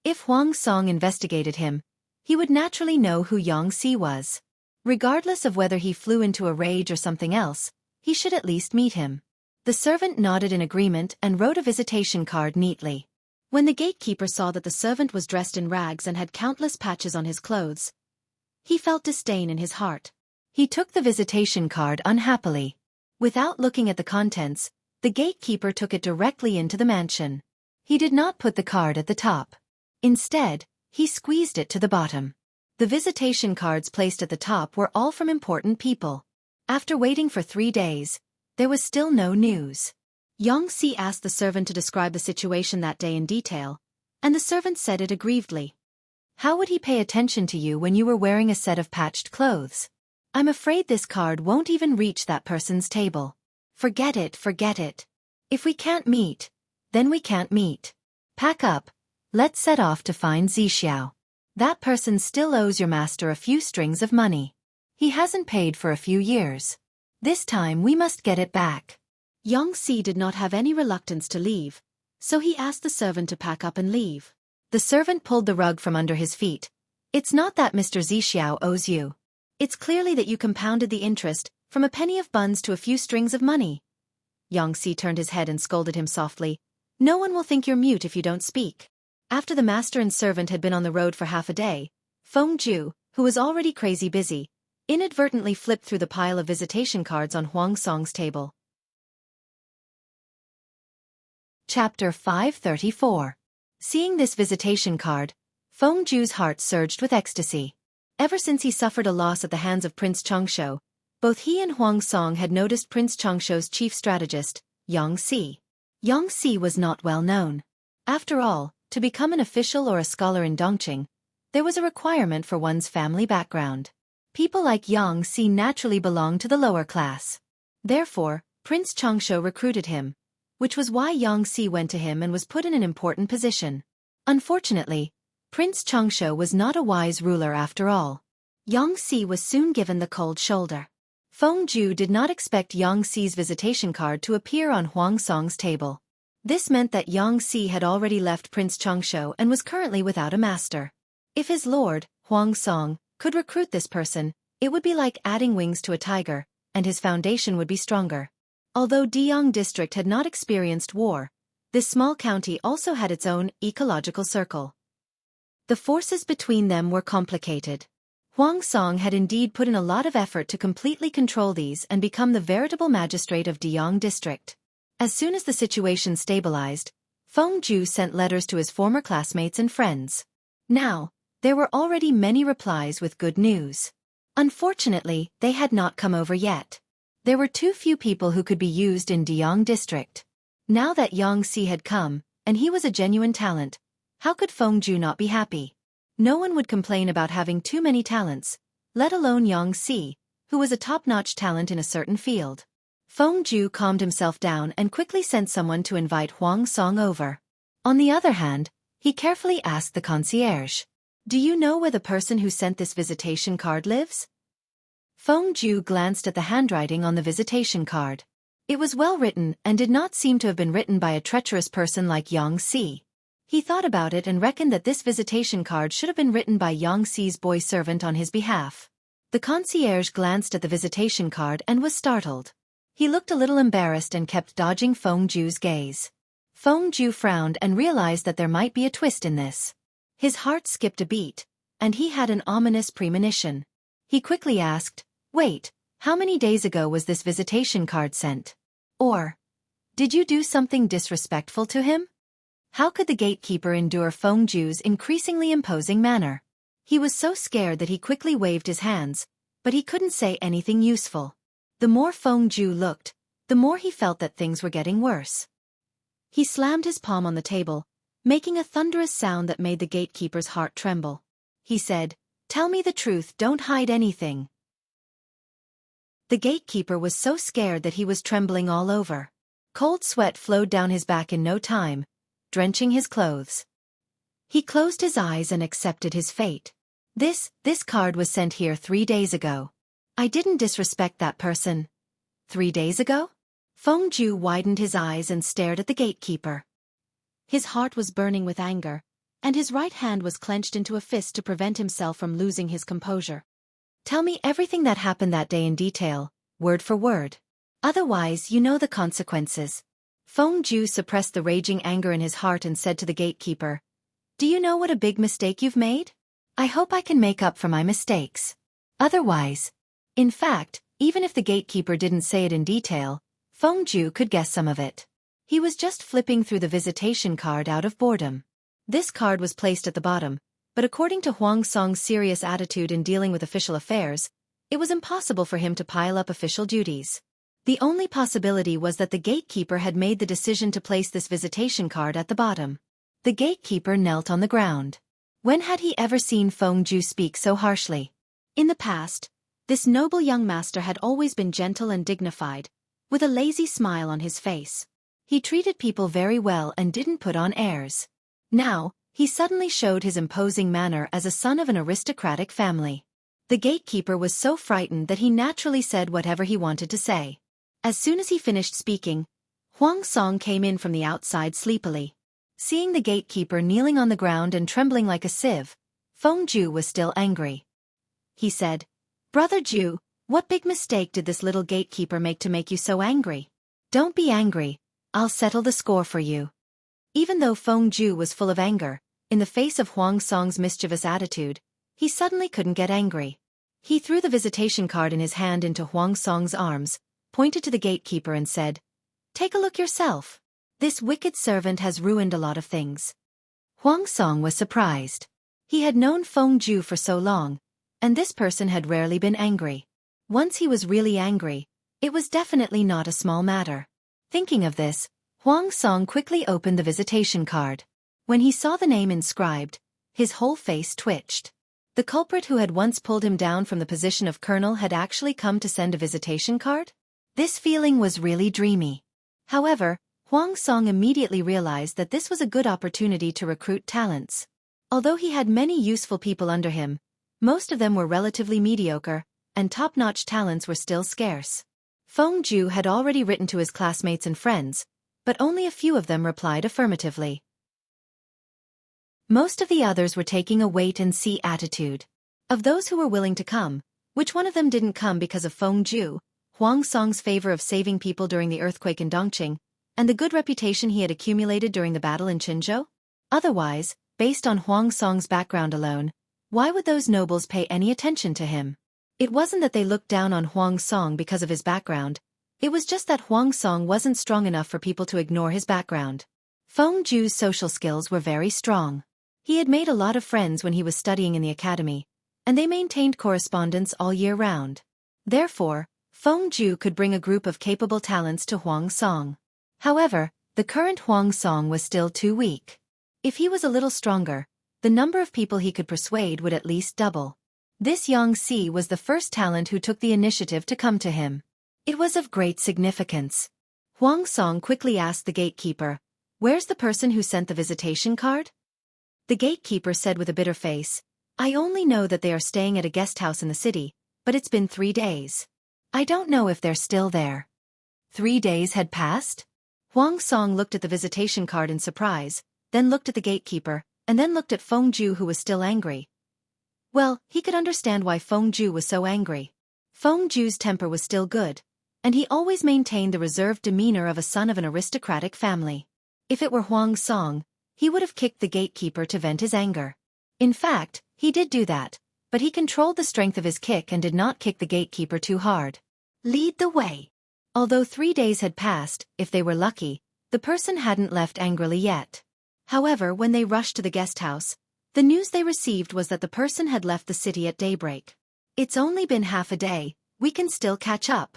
If Huang Song investigated him, he would naturally know who Yang Si was. Regardless of whether he flew into a rage or something else, he should at least meet him. The servant nodded in agreement and wrote a visitation card neatly. When the gatekeeper saw that the servant was dressed in rags and had countless patches on his clothes, he felt disdain in his heart. He took the visitation card unhappily. Without looking at the contents, the gatekeeper took it directly into the mansion. He did not put the card at the top. Instead, he squeezed it to the bottom. The visitation cards placed at the top were all from important people. After waiting for 3 days, there was still no news. Yang Si asked the servant to describe the situation that day in detail, and the servant said it aggrievedly. How would he pay attention to you when you were wearing a set of patched clothes? I'm afraid this card won't even reach that person's table. Forget it, forget it. If we can't meet, then we can't meet. Pack up. Let's set off to find Zixiao. That person still owes your master a few strings of money. He hasn't paid for a few years. This time we must get it back. Yang Si did not have any reluctance to leave, so he asked the servant to pack up and leave. The servant pulled the rug from under his feet. It's not that Mr. Zixiao owes you. It's clearly that you compounded the interest, from a penny of buns to a few strings of money. Yang Si turned his head and scolded him softly. No one will think you're mute if you don't speak. After the master and servant had been on the road for half a day, Feng Ju, who was already crazy busy, inadvertently flipped through the pile of visitation cards on Huang Song's table. Chapter 534. Seeing this visitation card, Feng Ju's heart surged with ecstasy. Ever since he suffered a loss at the hands of Prince Changsho, both he and Huang Song had noticed Prince Changsho's chief strategist, Yang Si. Yang Si was not well known. After all, to become an official or a scholar in Dongqing, there was a requirement for one's family background. People like Yang Si naturally belonged to the lower class. Therefore, Prince Changsho recruited him, which was why Yang Si went to him and was put in an important position. Unfortunately, Prince Changsho was not a wise ruler after all. Yang Si was soon given the cold shoulder. Feng Ju did not expect Yang Si's visitation card to appear on Huang Song's table. This meant that Yang Si had already left Prince Changsho and was currently without a master. If his lord, Huang Song, could recruit this person, it would be like adding wings to a tiger, and his foundation would be stronger. Although Deyang district had not experienced war, this small county also had its own ecological circle. The forces between them were complicated. Huang Song had indeed put in a lot of effort to completely control these and become the veritable magistrate of Deyang district. As soon as the situation stabilized, Feng Ju sent letters to his former classmates and friends. Now, there were already many replies with good news. Unfortunately, they had not come over yet. There were too few people who could be used in Deyang district. Now that Yang Si had come, and he was a genuine talent, how could Feng Ju not be happy? No one would complain about having too many talents, let alone Yang Si, who was a top-notch talent in a certain field. Feng Ju calmed himself down and quickly sent someone to invite Huang Song over. On the other hand, he carefully asked the concierge, "Do you know where the person who sent this visitation card lives?" Feng Ju glanced at the handwriting on the visitation card. It was well written and did not seem to have been written by a treacherous person like Yang Si. He thought about it and reckoned that this visitation card should have been written by Yang Si's boy servant on his behalf. The concierge glanced at the visitation card and was startled. He looked a little embarrassed and kept dodging Feng Ju's gaze. Feng Ju frowned and realized that there might be a twist in this. His heart skipped a beat, and he had an ominous premonition. He quickly asked, "Wait, how many days ago was this visitation card sent? Or, did you do something disrespectful to him?" How could the gatekeeper endure Feng Ju's increasingly imposing manner? He was so scared that he quickly waved his hands, but he couldn't say anything useful. The more Feng Ju looked, the more he felt that things were getting worse. He slammed his palm on the table, making a thunderous sound that made the gatekeeper's heart tremble. He said, "Tell me the truth, don't hide anything." The gatekeeper was so scared that he was trembling all over. Cold sweat flowed down his back in no time, drenching his clothes. He closed his eyes and accepted his fate. This card was sent here 3 days ago. I didn't disrespect that person. 3 days ago? Feng Ju widened his eyes and stared at the gatekeeper. His heart was burning with anger, and his right hand was clenched into a fist to prevent himself from losing his composure. "Tell me everything that happened that day in detail, word for word. Otherwise, you know the consequences." Feng Ju suppressed the raging anger in his heart and said to the gatekeeper, "Do you know what a big mistake you've made? I hope I can make up for my mistakes. Otherwise..." In fact, even if the gatekeeper didn't say it in detail, Feng Ju could guess some of it. He was just flipping through the visitation card out of boredom. This card was placed at the bottom, but according to Huang Song's serious attitude in dealing with official affairs, it was impossible for him to pile up official duties. The only possibility was that the gatekeeper had made the decision to place this visitation card at the bottom. The gatekeeper knelt on the ground. When had he ever seen Feng Ju speak so harshly? In the past, this noble young master had always been gentle and dignified, with a lazy smile on his face. He treated people very well and didn't put on airs. Now, he suddenly showed his imposing manner as a son of an aristocratic family. The gatekeeper was so frightened that he naturally said whatever he wanted to say. As soon as he finished speaking, Huang Song came in from the outside sleepily. Seeing the gatekeeper kneeling on the ground and trembling like a sieve, Feng Ju was still angry. He said, "Brother Ju, what big mistake did this little gatekeeper make to make you so angry? Don't be angry, I'll settle the score for you." Even though Feng Ju was full of anger, in the face of Huang Song's mischievous attitude, he suddenly couldn't get angry. He threw the visitation card in his hand into Huang Song's arms, pointed to the gatekeeper and said, "Take a look yourself. This wicked servant has ruined a lot of things." Huang Song was surprised. He had known Feng Ju for so long, and this person had rarely been angry. Once he was really angry, it was definitely not a small matter. Thinking of this, Huang Song quickly opened the visitation card. When he saw the name inscribed, his whole face twitched. The culprit who had once pulled him down from the position of colonel had actually come to send a visitation card? This feeling was really dreamy. However, Huang Song immediately realized that this was a good opportunity to recruit talents. Although he had many useful people under him, most of them were relatively mediocre, and top-notch talents were still scarce. Feng Ju had already written to his classmates and friends, but only a few of them replied affirmatively. Most of the others were taking a wait-and-see attitude. Of those who were willing to come, which one of them didn't come because of Feng Ju, Huang Song's favor of saving people during the earthquake in Dongqing, and the good reputation he had accumulated during the battle in Qinzhou? Otherwise, based on Huang Song's background alone, why would those nobles pay any attention to him? It wasn't that they looked down on Huang Song because of his background, it was just that Huang Song wasn't strong enough for people to ignore his background. Feng Ju's social skills were very strong. He had made a lot of friends when he was studying in the academy, and they maintained correspondence all year round. Therefore, Feng Ju could bring a group of capable talents to Huang Song. However, the current Huang Song was still too weak. If he was a little stronger, the number of people he could persuade would at least double. This Yang Si was the first talent who took the initiative to come to him. It was of great significance. Huang Song quickly asked the gatekeeper, "Where's the person who sent the visitation card?" The gatekeeper said with a bitter face, "I only know that they are staying at a guest house in the city, but it's been 3 days. I don't know if they're still there." 3 days had passed? Huang Song looked at the visitation card in surprise, then looked at the gatekeeper, and then looked at Feng Ju who was still angry. Well, he could understand why Feng Ju was so angry. Feng Ju's temper was still good, and he always maintained the reserved demeanor of a son of an aristocratic family. If it were Huang Song, he would have kicked the gatekeeper to vent his anger. In fact, he did do that, but he controlled the strength of his kick and did not kick the gatekeeper too hard. Lead the way. Although 3 days had passed, if they were lucky, the person hadn't left angrily yet. However, when they rushed to the guest house, the news they received was that the person had left the city at daybreak. "It's only been half a day, we can still catch up."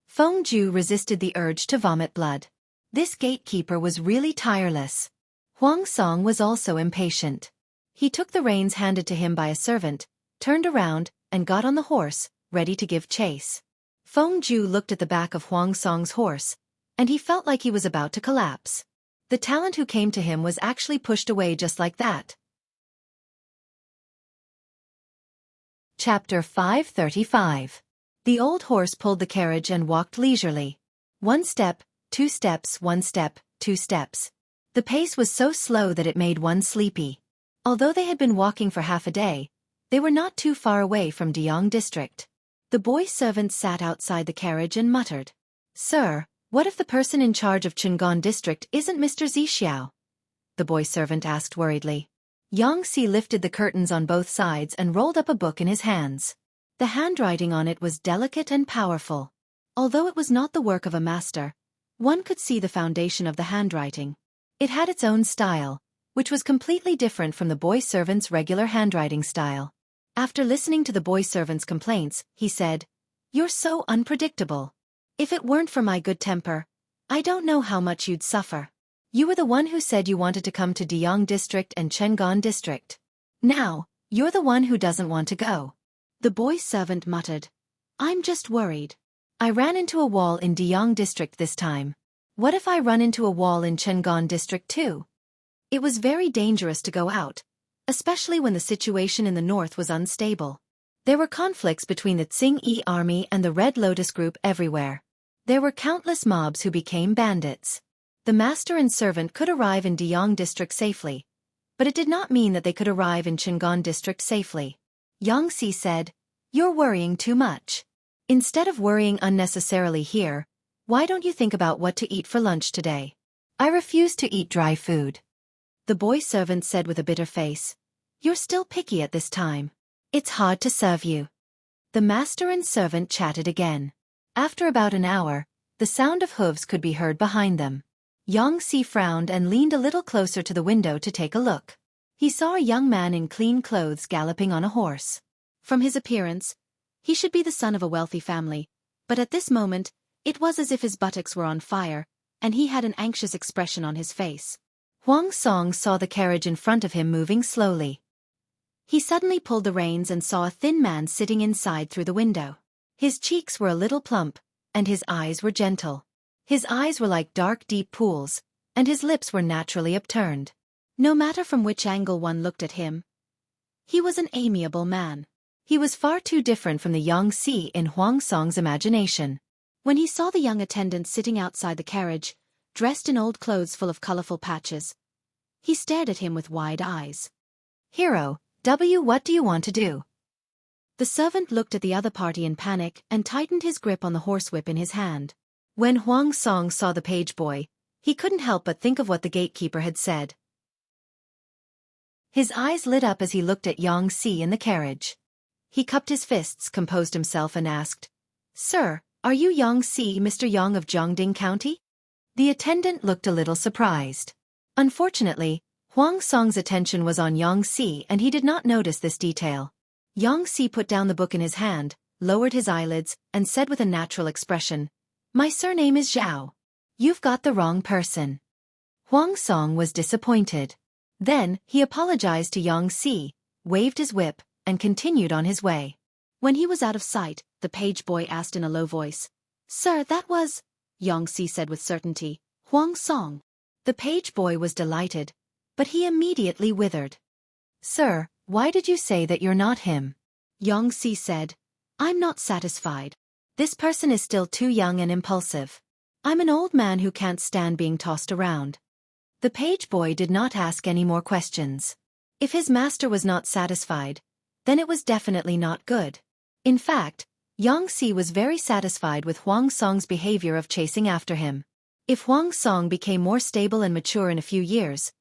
Feng Ju resisted the urge to vomit blood. This gatekeeper was really tireless. Huang Song was also impatient. He took the reins handed to him by a servant, turned around, and got on the horse, ready to give chase. Feng Ju looked at the back of Huang Song's horse, and he felt like he was about to collapse. The talent who came to him was actually pushed away just like that. Chapter 535. The old horse pulled the carriage and walked leisurely. 1 step, 2 steps, 1 step, 2 steps. The pace was so slow that it made one sleepy. Although they had been walking for half a day, they were not too far away from Deyong district. The boy servant sat outside the carriage and muttered, "Sir, what if the person in charge of Chang'an district isn't Mr. Zixiao?" The boy servant asked worriedly. Yang Si lifted the curtains on both sides and rolled up a book in his hands. The handwriting on it was delicate and powerful. Although it was not the work of a master, one could see the foundation of the handwriting. It had its own style, which was completely different from the boy servant's regular handwriting style. After listening to the boy servant's complaints, he said, "You're so unpredictable. If it weren't for my good temper, I don't know how much you'd suffer. You were the one who said you wanted to come to Deyong district and Chang'an district. Now, you're the one who doesn't want to go." The boy servant muttered, "I'm just worried. I ran into a wall in Deyong district this time. What if I run into a wall in Chang'an district too?" It was very dangerous to go out, especially when the situation in the north was unstable. There were conflicts between the Tsing-Yi army and the Red Lotus group everywhere. There were countless mobs who became bandits. The master and servant could arrive in Deyong district safely, but it did not mean that they could arrive in Chang'an district safely. Yang Si said, "You're worrying too much. Instead of worrying unnecessarily here, why don't you think about what to eat for lunch today?" "I refuse to eat dry food." The boy servant said with a bitter face, "You're still picky at this time. It's hard to serve you." The master and servant chatted again. After about an hour, the sound of hooves could be heard behind them. Yang Si frowned and leaned a little closer to the window to take a look. He saw a young man in clean clothes galloping on a horse. From his appearance, he should be the son of a wealthy family, but at this moment, it was as if his buttocks were on fire, and he had an anxious expression on his face. Huang Song saw the carriage in front of him moving slowly. He suddenly pulled the reins and saw a thin man sitting inside through the window. His cheeks were a little plump, and his eyes were gentle. His eyes were like dark deep pools, and his lips were naturally upturned. No matter from which angle one looked at him, he was an amiable man. He was far too different from the Yang Si in Huang Song's imagination. When he saw the young attendant sitting outside the carriage, dressed in old clothes full of colorful patches, he stared at him with wide eyes. "Hero, what do you want to do?" The servant looked at the other party in panic and tightened his grip on the horsewhip in his hand. When Huang Song saw the page boy, he couldn't help but think of what the gatekeeper had said. His eyes lit up as he looked at Yang Si in the carriage. He cupped his fists, composed himself and asked, "Sir, are you Yang Si, Mr. Yang of Jiangding County?" The attendant looked a little surprised. Unfortunately, Huang Song's attention was on Yang Si and he did not notice this detail. Yang Si put down the book in his hand, lowered his eyelids, and said with a natural expression, "My surname is Zhao. You've got the wrong person." Huang Song was disappointed. Then, he apologized to Yang Si, waved his whip, and continued on his way. When he was out of sight, the page boy asked in a low voice, "Sir, that was—" Yang Si said with certainty, "Huang Song." The page boy was delighted, but he immediately withered. "Sir, why did you say that you're not him?" Yang Si said, "I'm not satisfied. This person is still too young and impulsive. I'm an old man who can't stand being tossed around." The page boy did not ask any more questions. If his master was not satisfied, then it was definitely not good. In fact, Yang Si was very satisfied with Huang Song's behavior of chasing after him. If Huang Song became more stable and mature in a few years,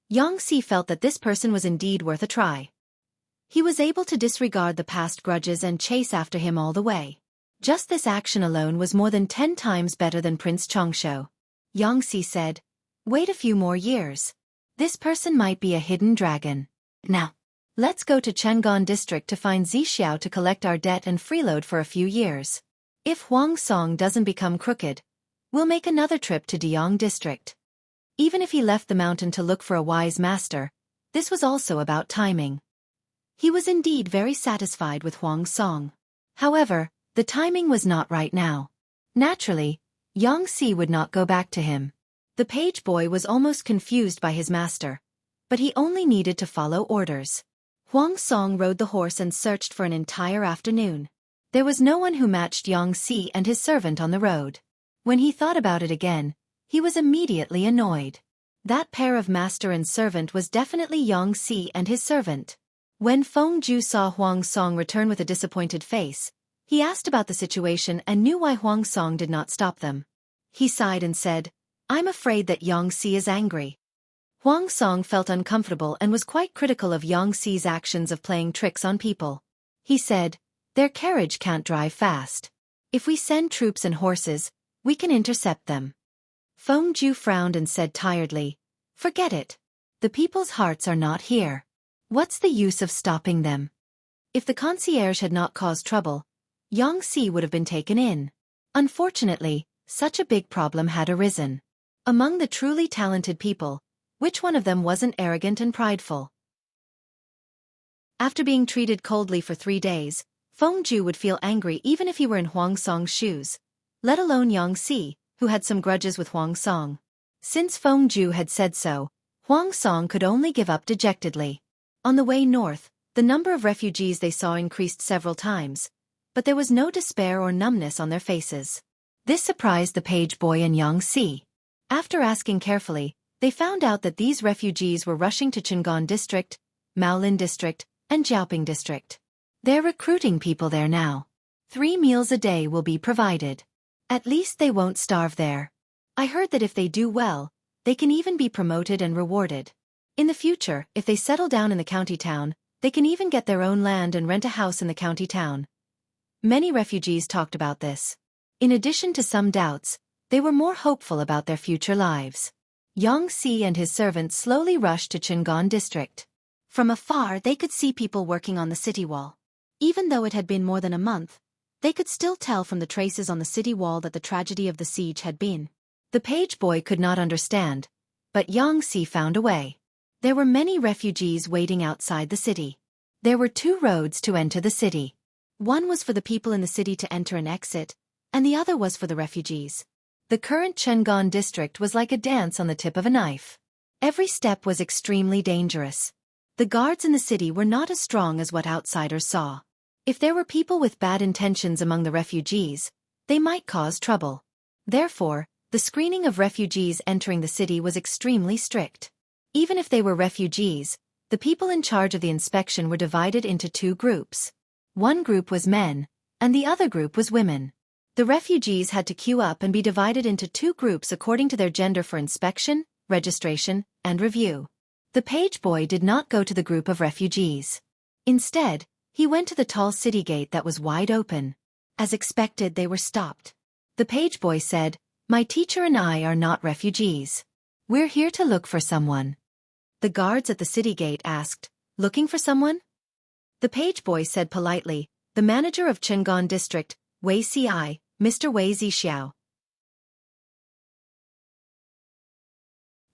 Yang Si felt that this person was indeed worth a try. He was able to disregard the past grudges and chase after him all the way. Just this action alone was more than 10 times better than Prince Chongshou. Yang Si said, "Wait a few more years. This person might be a hidden dragon. Now, let's go to Chang'an district to find Zixiao to collect our debt and freeload for a few years. If Huang Song doesn't become crooked, We'll make another trip to Deyong district. Even if he left the mountain to look for a wise master, this was also about timing. He was indeed very satisfied with Huang's song. However, the timing was not right now. Naturally, Yangxi would not go back to him. The page boy was almost confused by his master, but he only needed to follow orders. Huang Song rode the horse and searched for an entire afternoon. There was no one who matched Yangxi and his servant on the road. When he thought about it again, he was immediately annoyed. That pair of master and servant was definitely Yangxi and his servant. When Feng Ju saw Huang Song return with a disappointed face, he asked about the situation and knew why Huang Song did not stop them. He sighed and said, "I'm afraid that Yangxi is angry." Huang Song felt uncomfortable and was quite critical of Yangxi's actions of playing tricks on people. He said, "Their carriage can't drive fast. If we send troops and horses, we can intercept them." Feng Ju frowned and said tiredly, "Forget it. The people's hearts are not here. What's the use of stopping them?" If the concierge had not caused trouble, Yangxi would have been taken in. Unfortunately, such a big problem had arisen. Among the truly talented people, which one of them wasn't arrogant and prideful? After being treated coldly for 3 days, Feng Ju would feel angry even if he were in Huang Song's shoes, let alone Yangxi, who had some grudges with Huang Song. Since Feng Ju had said so, Huang Song could only give up dejectedly. On the way north, the number of refugees they saw increased several times, but there was no despair or numbness on their faces. This surprised the page boy and Yangxi. After asking carefully, they found out that these refugees were rushing to Chang'an district, Maolin district, and Jiaoping district. They're recruiting people there now. 3 meals a day will be provided. At least they won't starve there. I heard that if they do well, they can even be promoted and rewarded. In the future, if they settle down in the county town, they can even get their own land and rent a house in the county town. Many refugees talked about this. In addition to some doubts, they were more hopeful about their future lives. Yangxi and his servants slowly rushed to Chang'an district. From afar they could see people working on the city wall. Even though it had been more than a month, they could still tell from the traces on the city wall that the tragedy of the siege had been. The page boy could not understand, but Yangxi found a way. There were many refugees waiting outside the city. There were 2 roads to enter the city. One was for the people in the city to enter and exit, and the other was for the refugees. The current Chang'an district was like a dance on the tip of a knife. Every step was extremely dangerous. The guards in the city were not as strong as what outsiders saw. If there were people with bad intentions among the refugees, they might cause trouble. Therefore, the screening of refugees entering the city was extremely strict. Even if they were refugees, the people in charge of the inspection were divided into 2 groups. One group was men, and the other group was women. The refugees had to queue up and be divided into 2 groups according to their gender for inspection, registration, and review. The page boy did not go to the group of refugees. Instead, he went to the tall city gate that was wide open. As expected, they were stopped. The page boy said, "My teacher and I are not refugees. We're here to look for someone." The guards at the city gate asked, "Looking for someone?" The page boy said politely, "The manager of Chang'an district, Wei Ci, Mr. Wei Zixiao."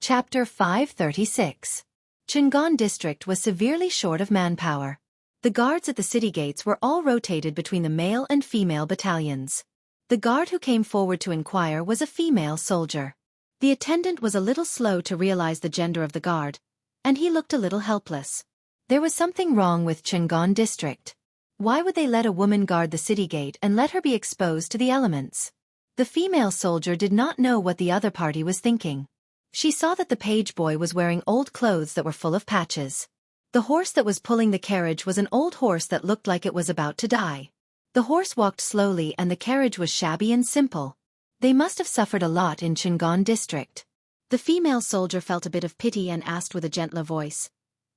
Chapter 536. Chang'an district was severely short of manpower. The guards at the city gates were all rotated between the male and female battalions. The guard who came forward to inquire was a female soldier. The attendant was a little slow to realize the gender of the guard, and he looked a little helpless. There was something wrong with Chang'an district. Why would they let a woman guard the city gate and let her be exposed to the elements? The female soldier did not know what the other party was thinking. She saw that the page boy was wearing old clothes that were full of patches. The horse that was pulling the carriage was an old horse that looked like it was about to die. The horse walked slowly and the carriage was shabby and simple. They must have suffered a lot in Chang'an district. The female soldier felt a bit of pity and asked with a gentler voice,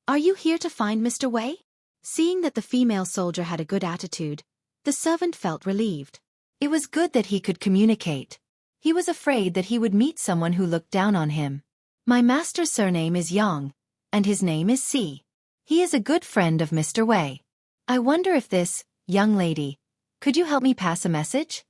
"Are you here to find Mr. Wei?" Seeing that the female soldier had a good attitude, the servant felt relieved. It was good that he could communicate. He was afraid that he would meet someone who looked down on him. "My master's surname is Yang, and his name is Si. He is a good friend of Mr. Wei. I wonder if this, young lady, could you help me pass a message?"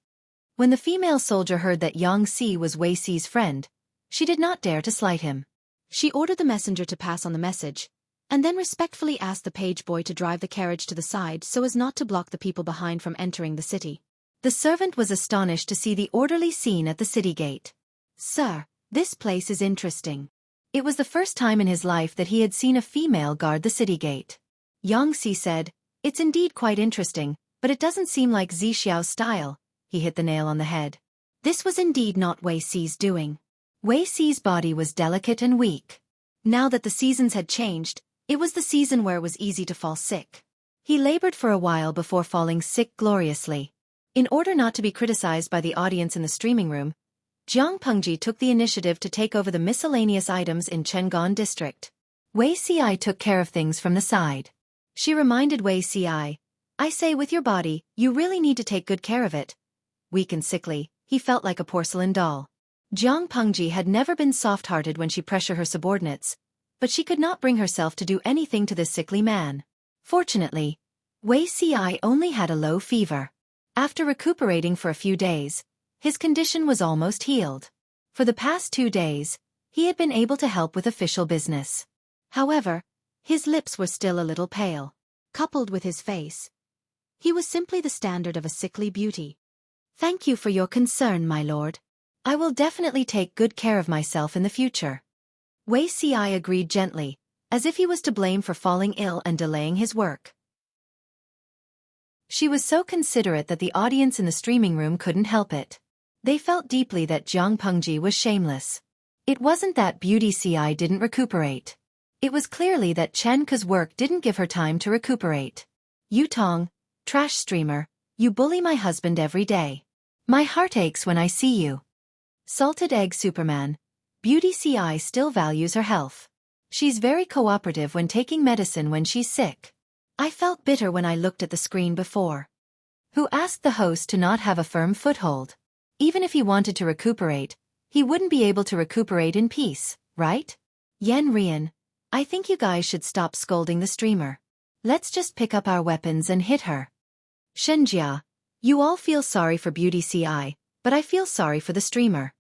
When the female soldier heard that Yang Si was Wei Si's friend, she did not dare to slight him. She ordered the messenger to pass on the message, and then respectfully asked the page boy to drive the carriage to the side so as not to block the people behind from entering the city. The servant was astonished to see the orderly scene at the city gate. "Sir, this place is interesting." It was the first time in his life that he had seen a female guard the city gate. Yang Si said, "It's indeed quite interesting, but it doesn't seem like Zixiao's style." He hit the nail on the head. This was indeed not Wei Si's doing. Wei Si's body was delicate and weak. Now that the seasons had changed, it was the season where it was easy to fall sick. He labored for a while before falling sick gloriously. In order not to be criticized by the audience in the streaming room, Jiang Pengji took the initiative to take over the miscellaneous items in Chenggan district. Wei Si took care of things from the side. She reminded Wei Si, "I say, with your body, you really need to take good care of it." Weak and sickly, he felt like a porcelain doll. Jiang Pengji had never been soft-hearted when she pressured her subordinates, but she could not bring herself to do anything to this sickly man. Fortunately, Wei Si only had a low fever. After recuperating for a few days, his condition was almost healed. For the past 2 days, he had been able to help with official business. However, his lips were still a little pale. Coupled with his face, he was simply the standard of a sickly beauty. "Thank you for your concern, my lord. I will definitely take good care of myself in the future." Wei Si agreed gently, as if he was to blame for falling ill and delaying his work. She was so considerate that the audience in the streaming room couldn't help it. They felt deeply that Jiang Pengji was shameless. It wasn't that Beauty Ci didn't recuperate. It was clearly that Chen Ke's work didn't give her time to recuperate. "You Tong, trash streamer, you bully my husband every day. My heart aches when I see you." Salted egg Superman, Beauty Ci still values her health. She's very cooperative when taking medicine when she's sick. I felt bitter when I looked at the screen before. Who asked the host to not have a firm foothold? Even if he wanted to recuperate, he wouldn't be able to recuperate in peace, right? Yan Rian, I think you guys should stop scolding the streamer. Let's just pick up our weapons and hit her. Shenjia, you all feel sorry for Beauty Ci, but I feel sorry for the streamer.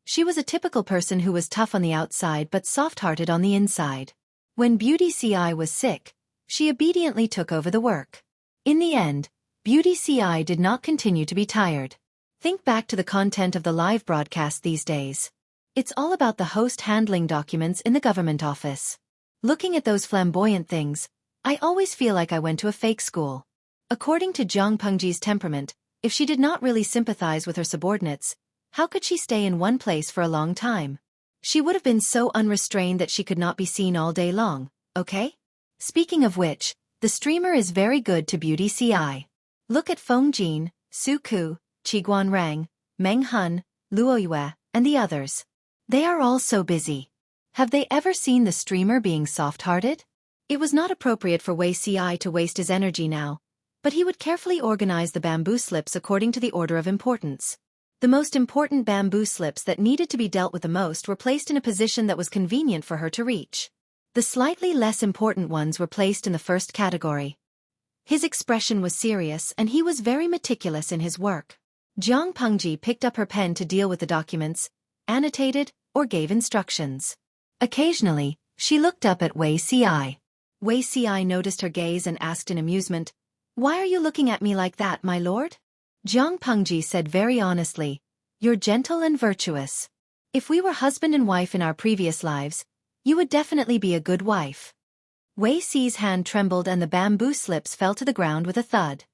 She was a typical person who was tough on the outside but soft-hearted on the inside. When Beauty Ci was sick, she obediently took over the work. In the end, Beauty Ci did not continue to be tired. Think back to the content of the live broadcast these days. It's all about the host handling documents in the government office. Looking at those flamboyant things, I always feel like I went to a fake school. According to Jiang Pengji's temperament, if she did not really sympathize with her subordinates, how could she stay in one place for a long time? She would have been so unrestrained that she could not be seen all day long, okay? Speaking of which, the streamer is very good to Beauty Ci. Look at Feng Jin, Su Ku, Qiguan Rang, Meng Hun, Luo Yue, and the others. They are all so busy. Have they ever seen the streamer being soft-hearted? It was not appropriate for Wei Si to waste his energy now, but he would carefully organize the bamboo slips according to the order of importance. The most important bamboo slips that needed to be dealt with the most were placed in a position that was convenient for her to reach. The slightly less important ones were placed in the first category. His expression was serious and he was very meticulous in his work. Jiang Pengji picked up her pen to deal with the documents, annotated, or gave instructions. Occasionally, she looked up at Wei Si. Wei Si noticed her gaze and asked in amusement, "Why are you looking at me like that, my lord?" Jiang Pengji said very honestly, "You're gentle and virtuous. If we were husband and wife in our previous lives, you would definitely be a good wife." Wei Si's hand trembled and the bamboo slips fell to the ground with a thud.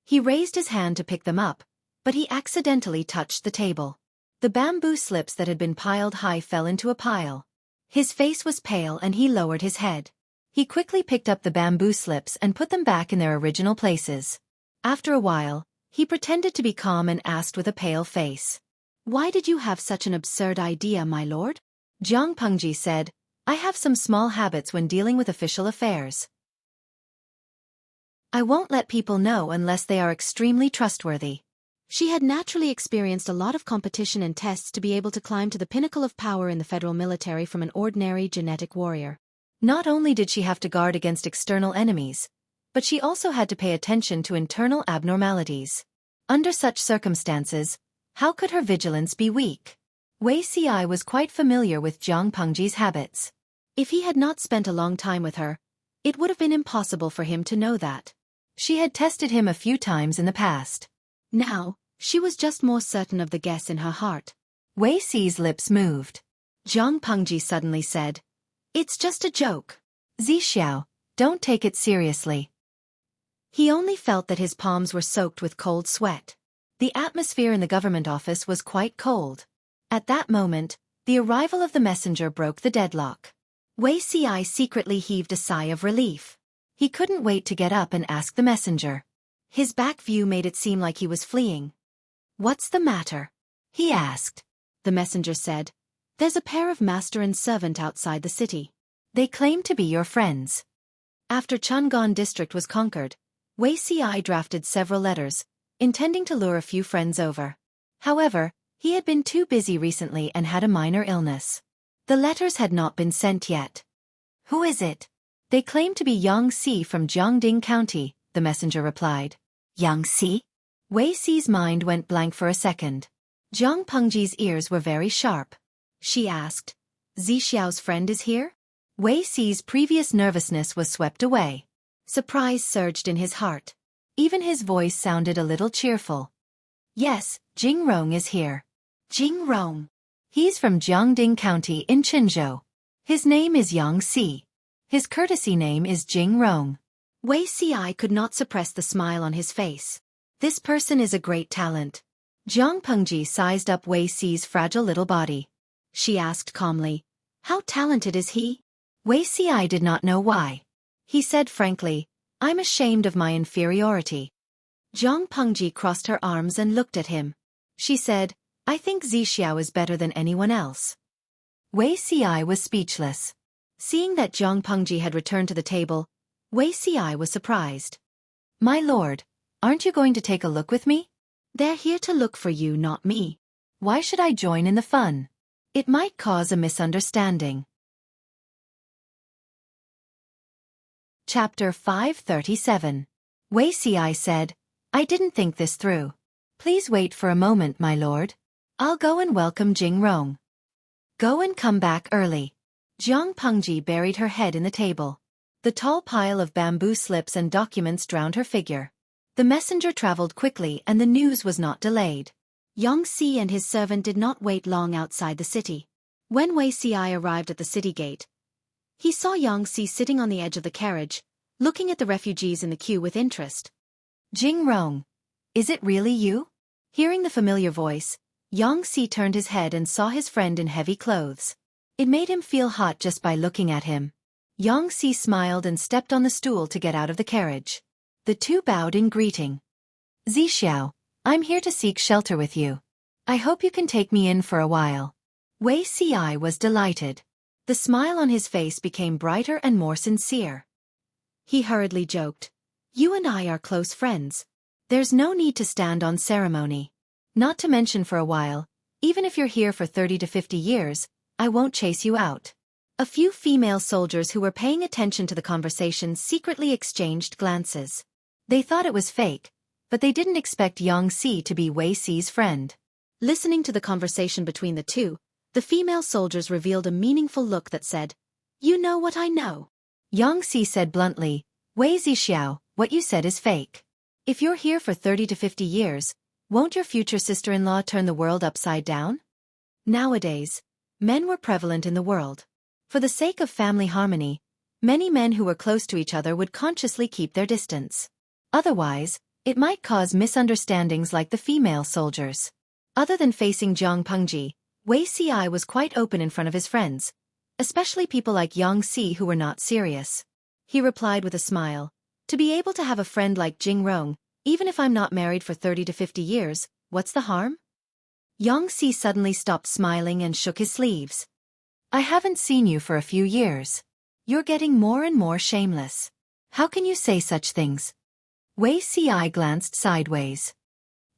He raised his hand to pick them up, but he accidentally touched the table. The bamboo slips that had been piled high fell into a pile. His face was pale and he lowered his head. He quickly picked up the bamboo slips and put them back in their original places. After a while, he pretended to be calm and asked with a pale face, "Why did you have such an absurd idea, my lord?" Jiang Pengji said, "I have some small habits when dealing with official affairs. I won't let people know unless they are extremely trustworthy." She had naturally experienced a lot of competition and tests to be able to climb to the pinnacle of power in the federal military from an ordinary genetic warrior. Not only did she have to guard against external enemies, but she also had to pay attention to internal abnormalities. Under such circumstances, how could her vigilance be weak? Wei Xi was quite familiar with Jiang Pengji's habits. If he had not spent a long time with her, it would have been impossible for him to know that. She had tested him a few times in the past. Now, she was just more certain of the guess in her heart. Wei Xi's lips moved. Jiang Pengji suddenly said, "It's just a joke. Zixiao, don't take it seriously." He only felt that his palms were soaked with cold sweat. The atmosphere in the government office was quite cold. At that moment, the arrival of the messenger broke the deadlock. Wei Xi secretly heaved a sigh of relief. He couldn't wait to get up and ask the messenger. His back view made it seem like he was fleeing. "What's the matter?" he asked. The messenger said, "There's a pair of master and servant outside the city. They claim to be your friends." After Chang'an district was conquered, Wei Xi drafted several letters, intending to lure a few friends over. However, he had been too busy recently and had a minor illness. The letters had not been sent yet. "Who is it?" "They claim to be Yang Si from Jiangding County," the messenger replied. "Yang Si?" Wei Xi's mind went blank for a second. Jiang Pengji's ears were very sharp. She asked, "Zixiao's friend is here?" Wei Xi's previous nervousness was swept away. Surprise surged in his heart. Even his voice sounded a little cheerful. "Yes, Jing Rong is here." "Jing Rong?" "He's from Jiangding County in Qinzhou. His name is Yang Si. His courtesy name is Jing Rong." Wei Xi could not suppress the smile on his face. This person is a great talent. Jiang Pengji sized up Wei Xi's fragile little body. She asked calmly, "How talented is he?" Wei Xi did not know why. He said frankly, "I'm ashamed of my inferiority." Jiang Pengji crossed her arms and looked at him. She said, "I think Zixiao is better than anyone else." Wei Xi was speechless. Seeing that Jiang Pengji had returned to the table, Wei Xi was surprised. "My lord, aren't you going to take a look with me?" "They're here to look for you, not me. Why should I join in the fun? It might cause a misunderstanding." Chapter 537. Wei Xi said, "I didn't think this through. Please wait for a moment, my lord. I'll go and welcome Jing Rong. Go and come back early." Jiang Pengji buried her head in the table. The tall pile of bamboo slips and documents drowned her figure. The messenger traveled quickly and the news was not delayed. Yang Si and his servant did not wait long outside the city. When Wei Xi arrived at the city gate, he saw Yang Si sitting on the edge of the carriage, looking at the refugees in the queue with interest. "Jing Rong, is it really you?" Hearing the familiar voice, Yang Si turned his head and saw his friend in heavy clothes. It made him feel hot just by looking at him. Yang Si smiled and stepped on the stool to get out of the carriage. The two bowed in greeting. "Zixiao, I'm here to seek shelter with you. I hope you can take me in for a while." Wei Xi was delighted. The smile on his face became brighter and more sincere. He hurriedly joked, "You and I are close friends. There's no need to stand on ceremony. Not to mention for a while, even if you're here for 30 to 50 years, I won't chase you out." A few female soldiers who were paying attention to the conversation secretly exchanged glances. They thought it was fake, but they didn't expect Yang Si to be Wei Xi's friend. Listening to the conversation between the two, the female soldiers revealed a meaningful look that said, "You know what I know." Yang Si said bluntly, "Wei Zixiao, what you said is fake. If you're here for 30 to 50 years, won't your future sister-in-law turn the world upside down?" Nowadays, men were prevalent in the world. For the sake of family harmony, many men who were close to each other would consciously keep their distance. Otherwise, it might cause misunderstandings like the female soldiers. Other than facing Jiang Pengji, Wei Xi was quite open in front of his friends, especially people like Yang Si who were not serious. He replied with a smile, "To be able to have a friend like Jing Rong, even if I'm not married for 30 to 50 years, what's the harm?" Yang Si suddenly stopped smiling and shook his sleeves. "I haven't seen you for a few years. You're getting more and more shameless. How can you say such things?" Wei Xi glanced sideways.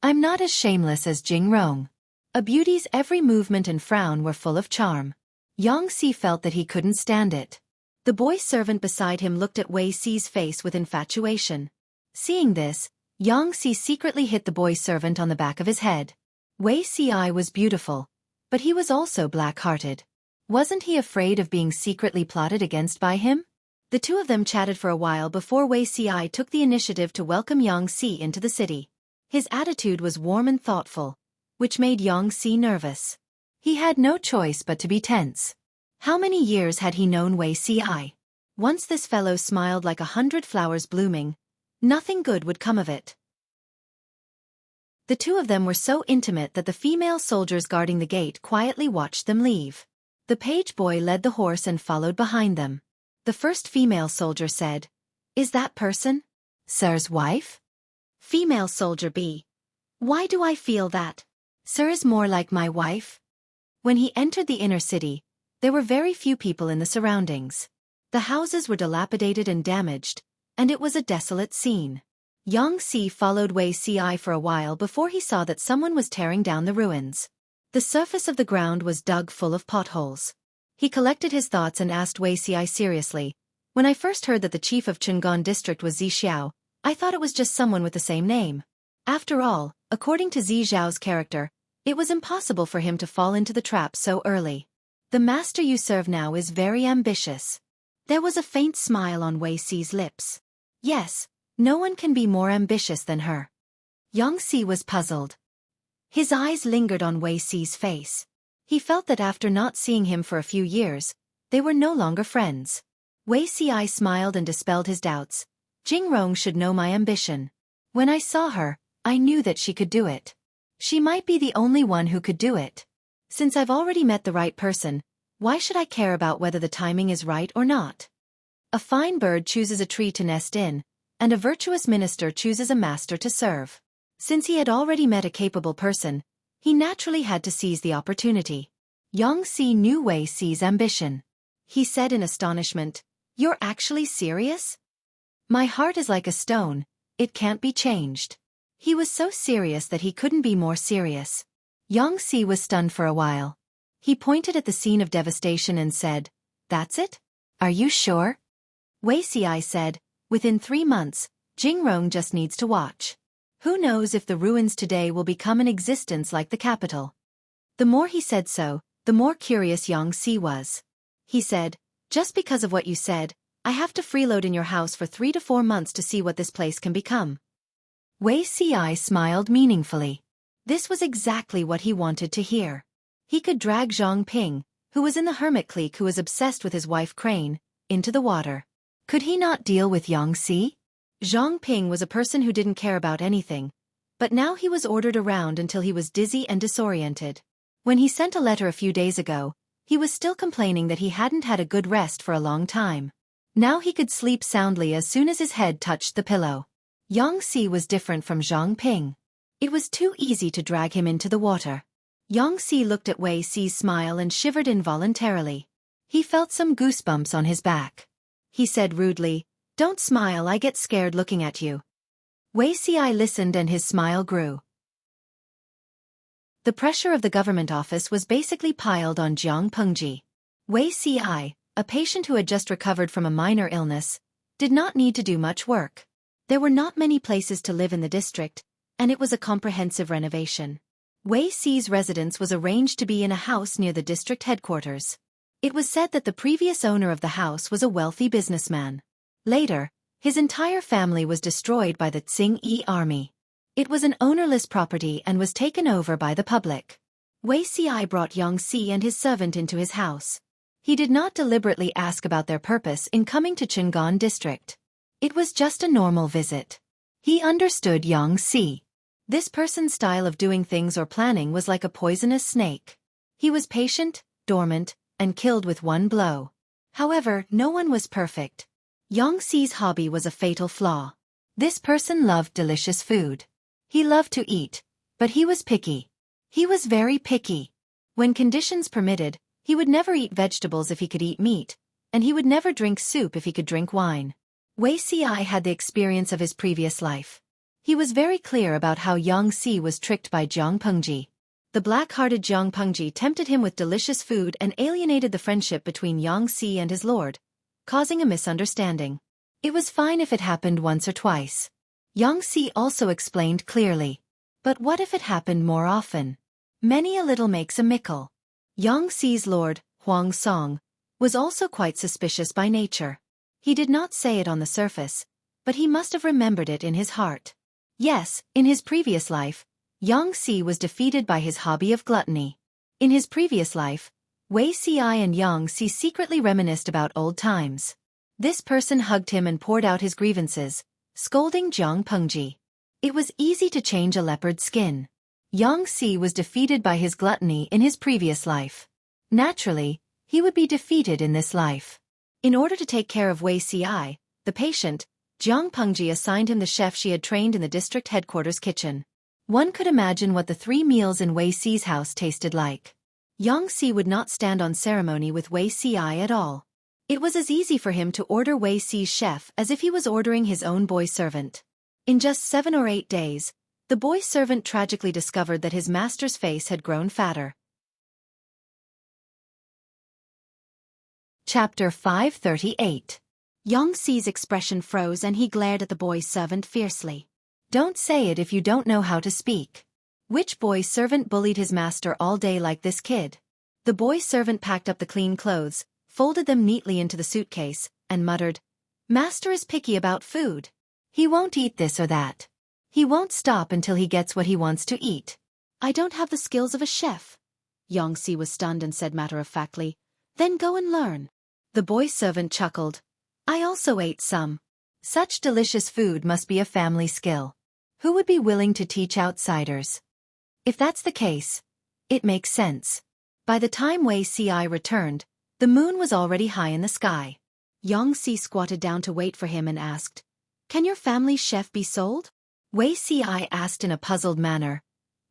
"I'm not as shameless as Jing Rong." A beauty's every movement and frown were full of charm. Yang Si felt that he couldn't stand it. The boy servant beside him looked at Wei Xi's face with infatuation. Seeing this, Yang Si secretly hit the boy's servant on the back of his head. Wei Si was beautiful, but he was also black-hearted. Wasn't he afraid of being secretly plotted against by him? The two of them chatted for a while before Wei Si took the initiative to welcome Yang Si into the city. His attitude was warm and thoughtful, which made Yang Si nervous. He had no choice but to be tense. How many years had he known Wei Si? Once this fellow smiled like 100 flowers blooming, nothing good would come of it. The two of them were so intimate that the female soldiers guarding the gate quietly watched them leave. The page boy led the horse and followed behind them. The first female soldier said, "Is that person Sir's wife?" Female soldier B, "Why do I feel that Sir is more like my wife?" When he entered the inner city, there were very few people in the surroundings. The houses were dilapidated and damaged, and it was a desolate scene. Yang Si followed Wei Si for a while before he saw that someone was tearing down the ruins. The surface of the ground was dug full of potholes. He collected his thoughts and asked Wei Si seriously, "When I first heard that the chief of Chungan district was Zi Xiao, I thought it was just someone with the same name. After all, according to Zi Xiao's character, it was impossible for him to fall into the trap so early. The master you serve now is very ambitious." There was a faint smile on Wei Si's lips. Yes, no one can be more ambitious than her. Yang Si was puzzled. His eyes lingered on Wei Si's face. He felt that after not seeing him for a few years, they were no longer friends. Wei Si smiled and dispelled his doubts. "Jingrong should know my ambition. When I saw her, I knew that she could do it. She might be the only one who could do it. Since I've already met the right person, why should I care about whether the timing is right or not? A fine bird chooses a tree to nest in, and a virtuous minister chooses a master to serve." Since he had already met a capable person, he naturally had to seize the opportunity. Yang Si knew Wei Si's ambition. He said in astonishment, "You're actually serious? My heart is like a stone, it can't be changed." He was so serious that he couldn't be more serious. Yang Si was stunned for a while. He pointed at the scene of devastation and said, "That's it? Are you sure?" Wei Si said, "Within 3 months, Jingrong just needs to watch. Who knows if the ruins today will become an existence like the capital." The more he said so, the more curious Yang Si was. He said, "Just because of what you said, I have to freeload in your house for 3 to 4 months to see what this place can become." Wei Si smiled meaningfully. This was exactly what he wanted to hear. He could drag Zhang Ping, who was in the hermit clique who was obsessed with his wife Crane, into the water. Could he not deal with Yang Si? Zhang Ping was a person who didn't care about anything, but now he was ordered around until he was dizzy and disoriented. When he sent a letter a few days ago, he was still complaining that he hadn't had a good rest for a long time. Now he could sleep soundly as soon as his head touched the pillow. Yang Si was different from Zhang Ping. It was too easy to drag him into the water. Yang Si looked at Wei Si's smile and shivered involuntarily. He felt some goosebumps on his back. He said rudely, "Don't smile, I get scared looking at you." Wei Si listened and his smile grew. The pressure of the government office was basically piled on Jiang Pengji. Wei Si, a patient who had just recovered from a minor illness, did not need to do much work. There were not many places to live in the district, and it was a comprehensive renovation. Wei Si's residence was arranged to be in a house near the district headquarters. It was said that the previous owner of the house was a wealthy businessman. Later, his entire family was destroyed by the Tsing-Yi army. It was an ownerless property and was taken over by the public. Wei Si brought Yang Si and his servant into his house. He did not deliberately ask about their purpose in coming to Chungan district. It was just a normal visit. He understood Yang Si. This person's style of doing things or planning was like a poisonous snake. He was patient, dormant, and killed with one blow. However, no one was perfect. Yang Si's hobby was a fatal flaw. This person loved delicious food. He loved to eat, but he was picky. He was very picky. When conditions permitted, he would never eat vegetables if he could eat meat, and he would never drink soup if he could drink wine. Wei Si had the experience of his previous life. He was very clear about how Yang Si was tricked by Jiang Pengji. The black-hearted Jiang Pengji tempted him with delicious food and alienated the friendship between Yang Si and his lord, causing a misunderstanding. It was fine if it happened once or twice. Yangtze also explained clearly. But what if it happened more often? Many a little makes a mickle. Yangtze's lord, Huang Song, was also quite suspicious by nature. He did not say it on the surface, but he must have remembered it in his heart. Yes, in his previous life, Yangtze was defeated by his hobby of gluttony. In his previous life, Wei Ci and Yangtze secretly reminisced about old times. This person hugged him and poured out his grievances, scolding Jiang Pengji. It was easy to change a leopard's skin. Yangtze was defeated by his gluttony in his previous life. Naturally, he would be defeated in this life. In order to take care of Wei Ci, the patient, Jiang Pengji assigned him the chef she had trained in the district headquarters kitchen. One could imagine what the 3 meals in Wei Ci's house tasted like. Yangtze would not stand on ceremony with Wei Ci at all. It was as easy for him to order Wei Ci's chef as if he was ordering his own boy servant. In just 7 or 8 days, the boy servant tragically discovered that his master's face had grown fatter. Chapter 538. Yangtze's expression froze and he glared at the boy servant fiercely. Don't say it if you don't know how to speak. Which boy servant bullied his master all day like this kid? The boy servant packed up the clean clothes, folded them neatly into the suitcase, and muttered, "Master is picky about food. He won't eat this or that. He won't stop until he gets what he wants to eat." "I don't have the skills of a chef." Yangtze was stunned and said matter-of-factly, "Then go and learn." The boy servant chuckled. "I also ate some. Such delicious food must be a family skill. Who would be willing to teach outsiders?" If that's the case, it makes sense. By the time Wei Ci returned, the moon was already high in the sky. Yangtze squatted down to wait for him and asked, "Can your family's chef be sold?" Wei Ci asked in a puzzled manner,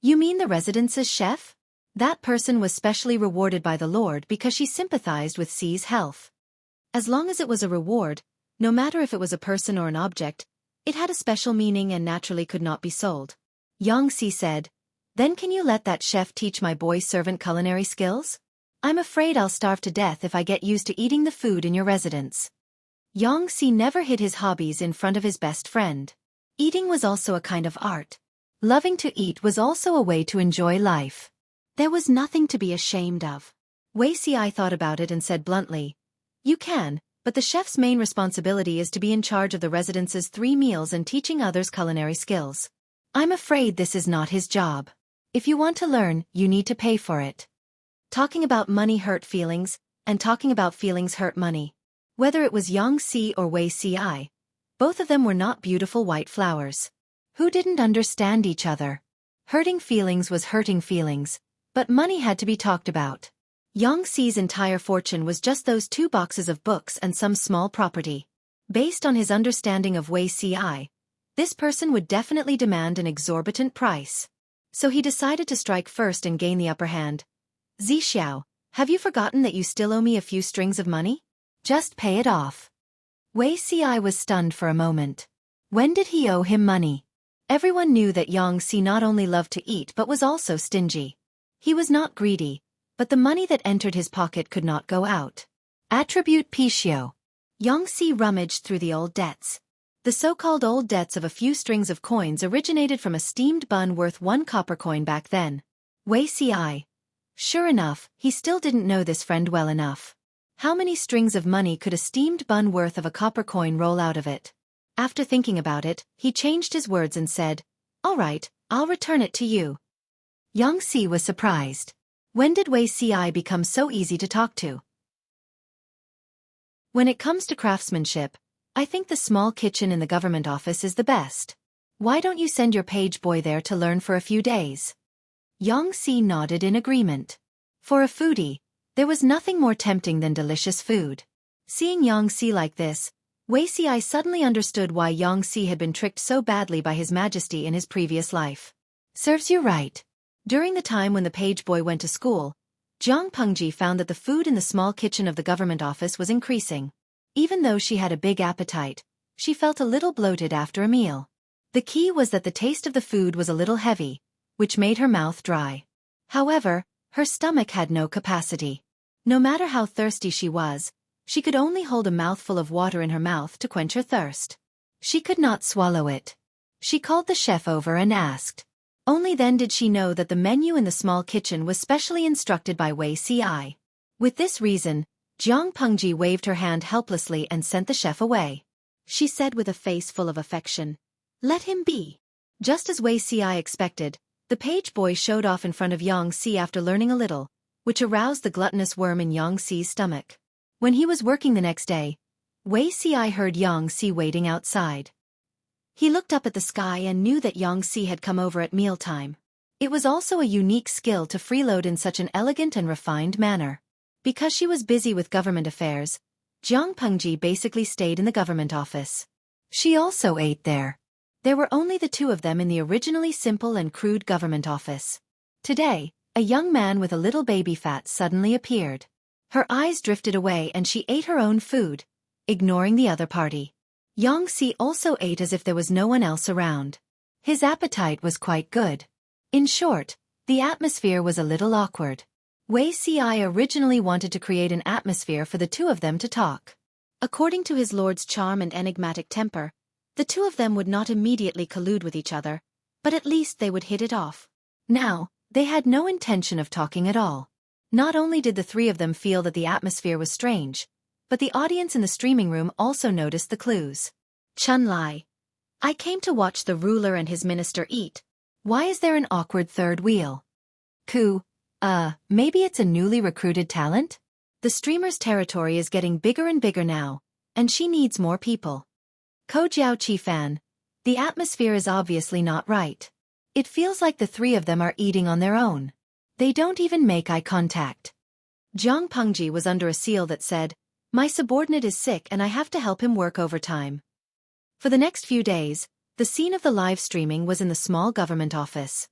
"You mean the residence's chef?" That person was specially rewarded by the Lord because she sympathized with Ci's health. As long as it was a reward, no matter if it was a person or an object, it had a special meaning and naturally could not be sold. Yangtze said, "Then can you let that chef teach my boy servant culinary skills? I'm afraid I'll starve to death if I get used to eating the food in your residence." Yangtze never hid his hobbies in front of his best friend. Eating was also a kind of art. Loving to eat was also a way to enjoy life. There was nothing to be ashamed of. Wei Ci thought about it and said bluntly, "You can, but the chef's main responsibility is to be in charge of the residence's 3 meals and teaching others culinary skills. I'm afraid this is not his job. If you want to learn, you need to pay for it." Talking about money hurt feelings, and talking about feelings hurt money. Whether it was Yangtze or Wei Ci, both of them were not beautiful white flowers. Who didn't understand each other? Hurting feelings was hurting feelings, but money had to be talked about. Yangtze's entire fortune was just those 2 boxes of books and some small property. Based on his understanding of Wei Ci, this person would definitely demand an exorbitant price. So he decided to strike first and gain the upper hand. "Zixiao, have you forgotten that you still owe me a few strings of money? Just pay it off." Wei Ci was stunned for a moment. When did he owe him money? Everyone knew that Yangtze not only loved to eat but was also stingy. He was not greedy, but the money that entered his pocket could not go out. Attribute Pichio. Yangtze rummaged through the old debts. The so-called old debts of a few strings of coins originated from a steamed bun worth 1 copper coin back then. Wei Ci. Sure enough, he still didn't know this friend well enough. How many strings of money could a steamed bun worth of a copper coin roll out of it? After thinking about it, he changed his words and said, "All right, I'll return it to you." Yangtze was surprised. When did Wei Ci become so easy to talk to? When it comes to craftsmanship, I think the small kitchen in the government office is the best. Why don't you send your page boy there to learn for a few days? Yangtze nodded in agreement. For a foodie, there was nothing more tempting than delicious food. Seeing Yangtze like this, Wei Ci suddenly understood why Yangtze had been tricked so badly by His Majesty in his previous life. Serves you right. During the time when the page boy went to school, Jiang Pengji found that the food in the small kitchen of the government office was increasing. Even though she had a big appetite, she felt a little bloated after a meal. The key was that the taste of the food was a little heavy, which made her mouth dry. However, her stomach had no capacity. No matter how thirsty she was, she could only hold a mouthful of water in her mouth to quench her thirst. She could not swallow it. She called the chef over and asked. Only then did she know that the menu in the small kitchen was specially instructed by Xueqi. With this reason, Jiang Pengji waved her hand helplessly and sent the chef away. She said with a face full of affection, "Let him be." Just as Xueqi expected, the page boy showed off in front of Yang Si after learning a little, which aroused the gluttonous worm in Yang Si's stomach. When he was working the next day, Xueqi heard Yang Si waiting outside. He looked up at the sky and knew that Yang Si had come over at mealtime. It was also a unique skill to freeload in such an elegant and refined manner. Because she was busy with government affairs, Jiang Pengji basically stayed in the government office. She also ate there. There were only the two of them in the originally simple and crude government office. Today, a young man with a little baby fat suddenly appeared. Her eyes drifted away and she ate her own food, ignoring the other party. Yang Si also ate as if there was no one else around. His appetite was quite good. In short, the atmosphere was a little awkward. Xueqi originally wanted to create an atmosphere for the two of them to talk. According to his lord's charm and enigmatic temper, the two of them would not immediately collude with each other, but at least they would hit it off. Now, they had no intention of talking at all. Not only did the three of them feel that the atmosphere was strange, but the audience in the streaming room also noticed the clues. Chun Lai. I came to watch the ruler and his minister eat. Why is there an awkward third wheel? Ku, maybe it's a newly recruited talent? The streamer's territory is getting bigger and bigger now, and she needs more people. Ko Jiao Chi fan. The atmosphere is obviously not right. It feels like the three of them are eating on their own. They don't even make eye contact. Jiang Pengji was under a seal that said, "My subordinate is sick and I have to help him work overtime." For the next few days, the scene of the live streaming was in the small government office.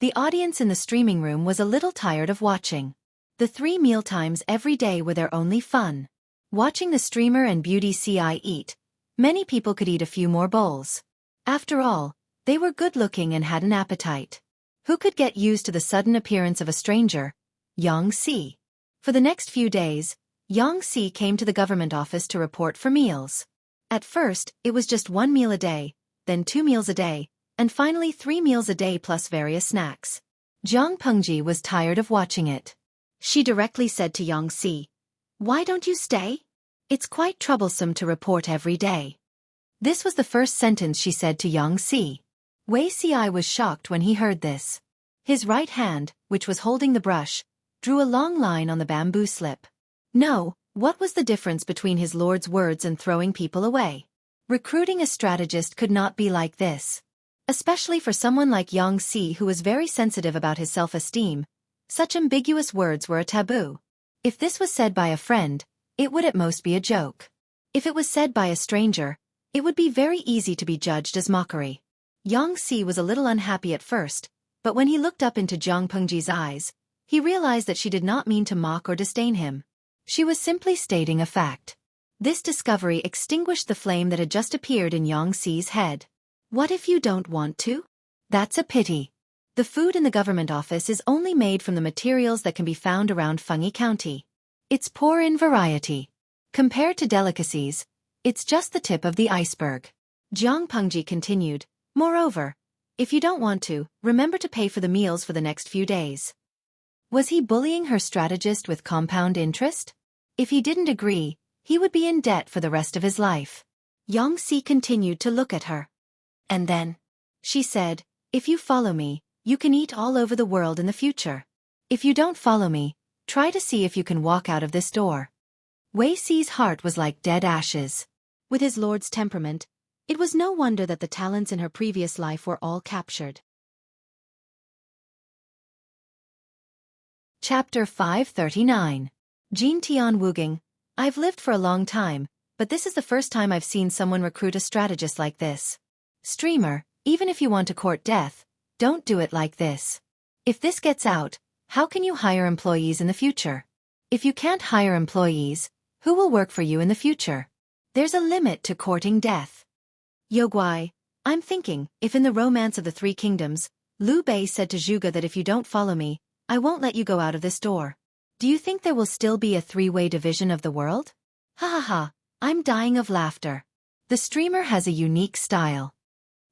The audience in the streaming room was a little tired of watching. The 3 mealtimes every day were their only fun. Watching the streamer and beauty CI eat, many people could eat a few more bowls. After all, they were good-looking and had an appetite. Who could get used to the sudden appearance of a stranger? Yang Si. For the next few days, Yang Si came to the government office to report for meals. At first, it was just 1 meal a day, then 2 meals a day, and finally 3 meals a day plus various snacks. Jiang Pengji was tired of watching it. She directly said to Yang Si, "Why don't you stay? It's quite troublesome to report every day." This was the first sentence she said to Yang Si. Xueqi was shocked when he heard this. His right hand, which was holding the brush, drew a long line on the bamboo slip. No, what was the difference between his lord's words and throwing people away? Recruiting a strategist could not be like this. Especially for someone like Yang Si who was very sensitive about his self-esteem, such ambiguous words were a taboo. If this was said by a friend, it would at most be a joke. If it was said by a stranger, it would be very easy to be judged as mockery. Yang Si was a little unhappy at first, but when he looked up into Jiang Pengji's eyes, he realized that she did not mean to mock or disdain him. She was simply stating a fact. This discovery extinguished the flame that had just appeared in Yang Si's head. What if you don't want to? That's a pity. The food in the government office is only made from the materials that can be found around Fengyi County. It's poor in variety. Compared to delicacies, it's just the tip of the iceberg. Jiang Pengji continued, "Moreover, if you don't want to, remember to pay for the meals for the next few days." Was he bullying her strategist with compound interest? If he didn't agree, he would be in debt for the rest of his life. Yang Si continued to look at her. "And then," she said, "if you follow me, you can eat all over the world in the future. If you don't follow me, try to see if you can walk out of this door." Xueqi's heart was like dead ashes. With his lord's temperament, it was no wonder that the talents in her previous life were all captured. Chapter 539. Jin Tian Wuging. I've lived for a long time, but this is the first time I've seen someone recruit a strategist like this. Streamer, even if you want to court death, don't do it like this. If this gets out, how can you hire employees in the future? If you can't hire employees, who will work for you in the future? There's a limit to courting death. Yoguai, I'm thinking, if in the Romance of the Three Kingdoms, Liu Bei said to Zhuge that if you don't follow me, I won't let you go out of this door. Do you think there will still be a 3-way division of the world? Ha ha ha, I'm dying of laughter. The streamer has a unique style.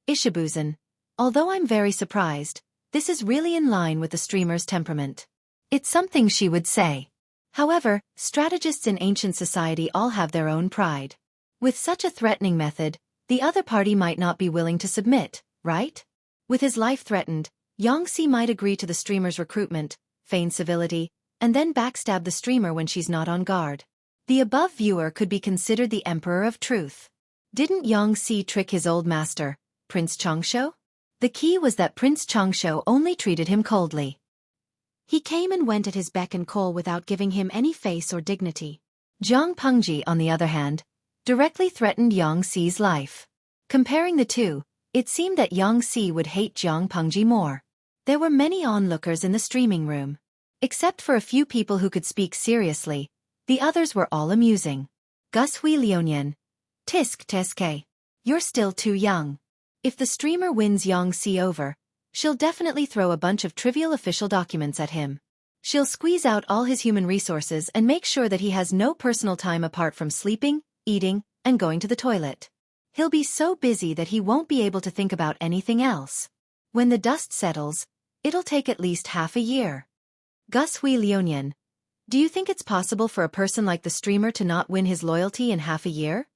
Ishibuzen. Although I'm very surprised, this is really in line with the streamer's temperament. It's something she would say. However, strategists in ancient society all have their own pride. With such a threatening method, the other party might not be willing to submit, right? With his life threatened, Yangxi might agree to the streamer's recruitment, feign civility, and then backstab the streamer when she's not on guard. The above viewer could be considered the emperor of truth. Didn't Yangxi trick his old master, Prince Changsho? The key was that Prince Changsho only treated him coldly. He came and went at his beck and call without giving him any face or dignity. Jiang Pengji, on the other hand, directly threatened Yangxi's life. Comparing the two, it seemed that Yangxi would hate Jiang Pengji more. There were many onlookers in the streaming room. Except for a few people who could speak seriously, the others were all amusing. Gus Hui Lionian. Tisk Teske. You're still too young. If the streamer wins Yangxi over, she'll definitely throw a bunch of trivial official documents at him. She'll squeeze out all his human resources and make sure that he has no personal time apart from sleeping, eating, and going to the toilet. He'll be so busy that he won't be able to think about anything else. When the dust settles, it'll take at least half a year. Gus Hui Lionian. Do you think it's possible for a person like the streamer to not win his loyalty in half a year?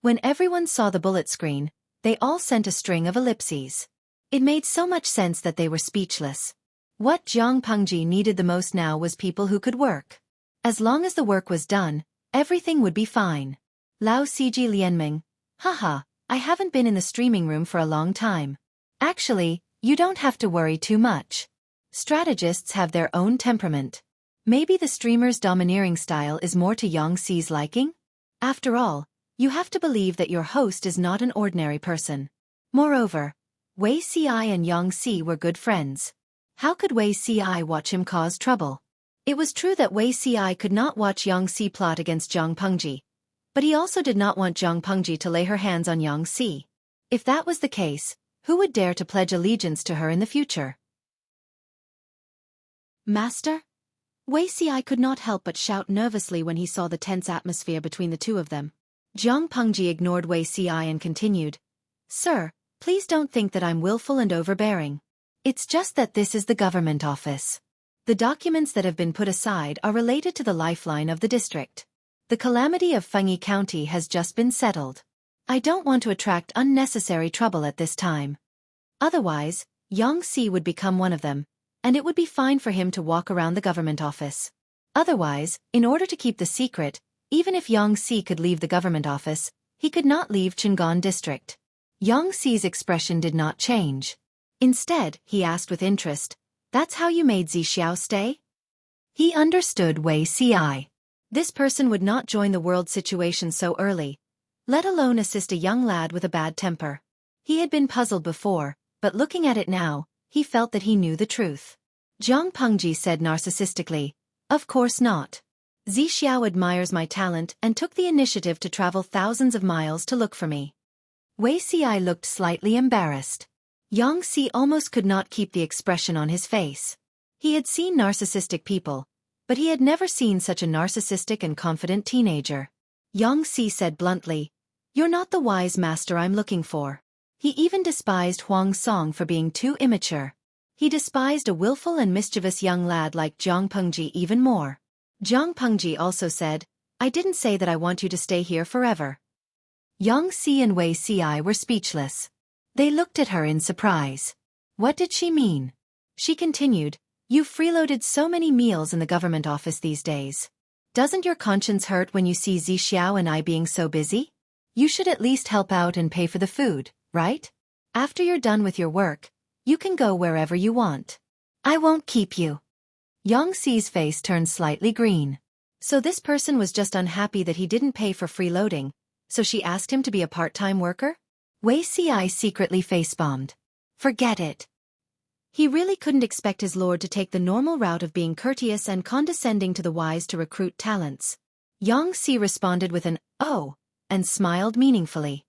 When everyone saw the bullet screen, they all sent a string of ellipses. It made so much sense that they were speechless. What Jiang Pengji needed the most now was people who could work. As long as the work was done, everything would be fine. Lao Ciji Lianming. Haha, I haven't been in the streaming room for a long time. Actually, you don't have to worry too much. Strategists have their own temperament. Maybe the streamer's domineering style is more to Yangxi's liking? After all, you have to believe that your host is not an ordinary person. Moreover, Wei Ci and Yangxi were good friends. How could Wei Ci watch him cause trouble? It was true that Wei Ci could not watch Yangxi plot against Jiang Pengji, but he also did not want Jiang Pengji to lay her hands on Yangxi. If that was the case, who would dare to pledge allegiance to her in the future? Master? Wei Ci could not help but shout nervously when he saw the tense atmosphere between the two of them. Jiang Pengji ignored Wei Ci and continued, Sir, please don't think that I'm willful and overbearing. It's just that this is the government office. The documents that have been put aside are related to the lifeline of the district. The calamity of Fengyi County has just been settled. I don't want to attract unnecessary trouble at this time. Otherwise, Yangxi would become one of them, and it would be fine for him to walk around the government office. Otherwise, in order to keep the secret, even if Yangxi could leave the government office, he could not leave Qingan district. Yangxi's expression did not change. Instead, he asked with interest, That's how you made Zixiao stay? He understood Wei Ci. This person would not join the world situation so early, let alone assist a young lad with a bad temper. He had been puzzled before, but looking at it now, he felt that he knew the truth. Jiang Pengji said narcissistically, Of course not. Zixiao admires my talent and took the initiative to travel thousands of miles to look for me. Wei Ci looked slightly embarrassed. Yangxi almost could not keep the expression on his face. He had seen narcissistic people, but he had never seen such a narcissistic and confident teenager. Yangxi said bluntly, You're not the wise master I'm looking for. He even despised Huang Song for being too immature. He despised a willful and mischievous young lad like Jiang Pengji even more. Jiang Pengji also said, I didn't say that I want you to stay here forever. Yangxi and Wei Ci were speechless. They looked at her in surprise. What did she mean? She continued, You've freeloaded so many meals in the government office these days. Doesn't your conscience hurt when you see Zixiao and I being so busy? You should at least help out and pay for the food, right? After you're done with your work, you can go wherever you want. I won't keep you. Yangxi's face turned slightly green. So this person was just unhappy that he didn't pay for freeloading, so she asked him to be a part-time worker? Wei Ci secretly face-bombed. Forget it. He really couldn't expect his lord to take the normal route of being courteous and condescending to the wise to recruit talents. Yangxi responded with an, oh, and smiled meaningfully.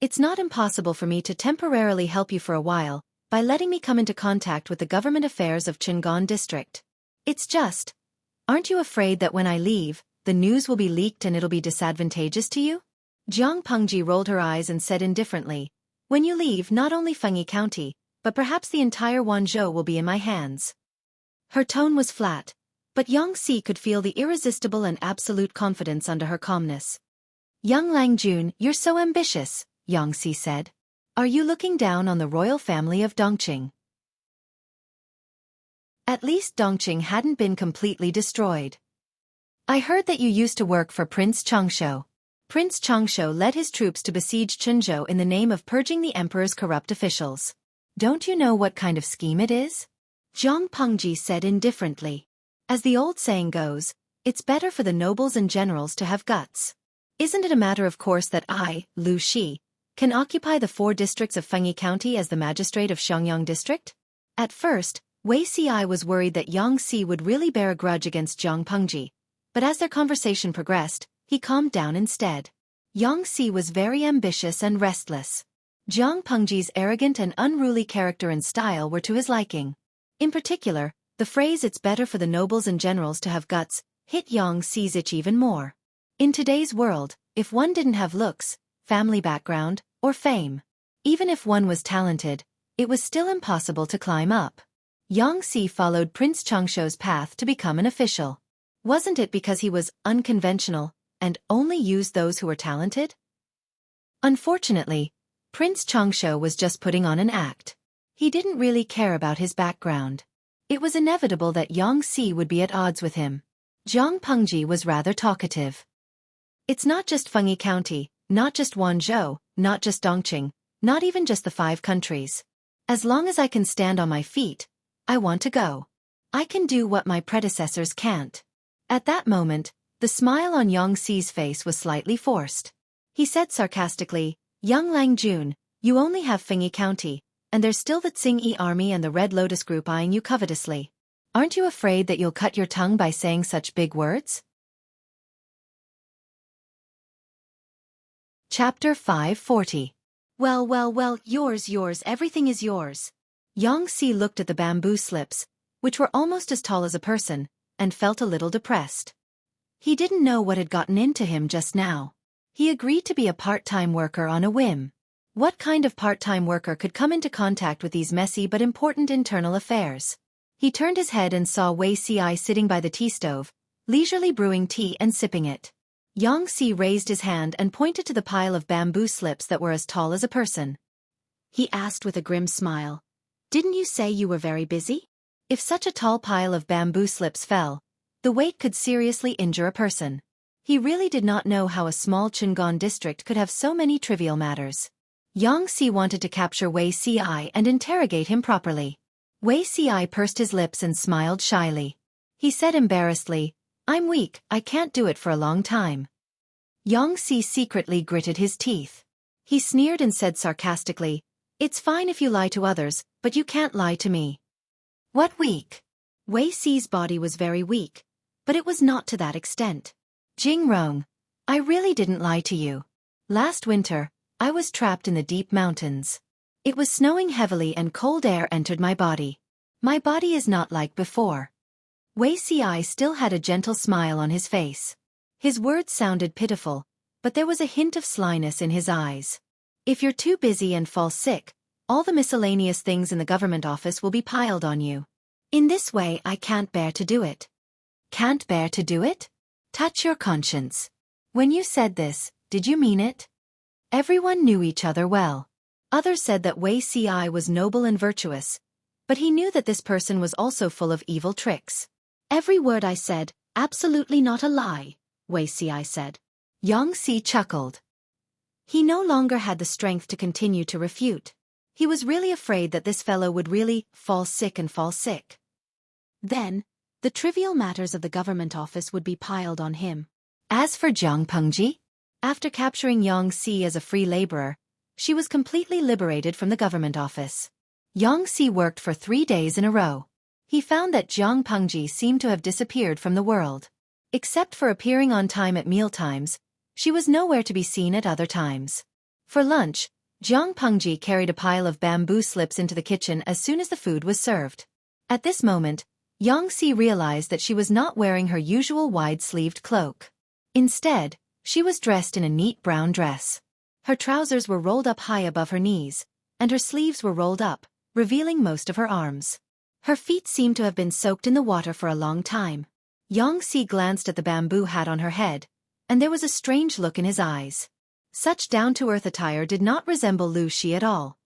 It's not impossible for me to temporarily help you for a while, by letting me come into contact with the government affairs of Qingan district. It's just, aren't you afraid that when I leave, the news will be leaked and it'll be disadvantageous to you? Jiang Pengji rolled her eyes and said indifferently, "When you leave, not only Fengyi County, but perhaps the entire Wanzhou will be in my hands." Her tone was flat, but Yang Si could feel the irresistible and absolute confidence under her calmness. "Young Lang Jun, you're so ambitious," Yang Si said. "Are you looking down on the royal family of Dongqing?" At least Dongqing hadn't been completely destroyed. "I heard that you used to work for Prince Changsho." Prince Changsho led his troops to besiege Chenzhou in the name of purging the emperor's corrupt officials. "Don't you know what kind of scheme it is?" Jiang Pengji said indifferently. "As the old saying goes, it's better for the nobles and generals to have guts. Isn't it a matter of course that I, Lu Shi, can occupy the 4 districts of Fengyi County as the magistrate of Xiangyang district?" At first, Wei Ci was worried that Yang Si would really bear a grudge against Jiang Pengji, but as their conversation progressed, he calmed down instead. Yang Si was very ambitious and restless. Jiang Pengji's arrogant and unruly character and style were to his liking. In particular, the phrase "it's better for the nobles and generals to have guts" hit Yang Si's itch even more. In today's world, if one didn't have looks, family background, or fame, even if one was talented, it was still impossible to climb up. Yang Si followed Prince Changsho's path to become an official. Wasn't it because he was unconventional and only used those who were talented? Unfortunately, Prince Changsho was just putting on an act. He didn't really care about his background. It was inevitable that Yang Si would be at odds with him. Jiang Pengji was rather talkative. "It's not just Fengyi County, not just Wanzhou, not just Dongqing, not even just the 5 countries. As long as I can stand on my feet, I want to go. I can do what my predecessors can't." At that moment, the smile on Yang Si's face was slightly forced. He said sarcastically, "Young Lang Jun, you only have Fengyi County, and there's still the Tsingyi army and the Red Lotus group eyeing you covetously. Aren't you afraid that you'll cut your tongue by saying such big words?" Chapter 540. Well, yours, everything is yours." Yang Si looked at the bamboo slips, which were almost as tall as a person, and felt a little depressed. He didn't know what had gotten into him just now. He agreed to be a part-time worker on a whim. What kind of part-time worker could come into contact with these messy but important internal affairs? He turned his head and saw Wei Ci sitting by the tea stove, leisurely brewing tea and sipping it. Yang Si raised his hand and pointed to the pile of bamboo slips that were as tall as a person. He asked with a grim smile, "Didn't you say you were very busy?" If such a tall pile of bamboo slips fell, the weight could seriously injure a person. He really did not know how a small Chungan district could have so many trivial matters. Yang Si wanted to capture Wei Ci and interrogate him properly. Wei Ci pursed his lips and smiled shyly. He said embarrassedly, "I'm weak, I can't do it for a long time." Yang Si secretly gritted his teeth. He sneered and said sarcastically, "It's fine if you lie to others, but you can't lie to me." "What weak?" Wei Ci's body was very weak, but it was not to that extent. "Jing Rong, I really didn't lie to you. Last winter, I was trapped in the deep mountains. It was snowing heavily and cold air entered my body. My body is not like before." Wei Ci still had a gentle smile on his face. His words sounded pitiful, but there was a hint of slyness in his eyes. "If you're too busy and fall sick, all the miscellaneous things in the government office will be piled on you. In this way I can't bear to do it." "Can't bear to do it? Touch your conscience. When you said this, did you mean it?" Everyone knew each other well. Others said that Wei Ci was noble and virtuous, but he knew that this person was also full of evil tricks. "Every word I said, absolutely not a lie," Wei Ci said. Yang Si chuckled. He no longer had the strength to continue to refute. He was really afraid that this fellow would really fall sick. Then, the trivial matters of the government office would be piled on him. As for Jiang Pengji, after capturing Yang Si as a free laborer, she was completely liberated from the government office. Yang Si worked for 3 days in a row. He found that Jiang Pengji seemed to have disappeared from the world. Except for appearing on time at mealtimes, she was nowhere to be seen at other times. For lunch, Jiang Pengji carried a pile of bamboo slips into the kitchen as soon as the food was served. At this moment, Yang Si realized that she was not wearing her usual wide-sleeved cloak. Instead, She was dressed in a neat brown dress. Her trousers were rolled up high above her knees, and her sleeves were rolled up, revealing most of her arms. Her feet seemed to have been soaked in the water for a long time. Xueqi glanced at the bamboo hat on her head, and there was a strange look in his eyes. Such down-to-earth attire did not resemble Lu Shi at all.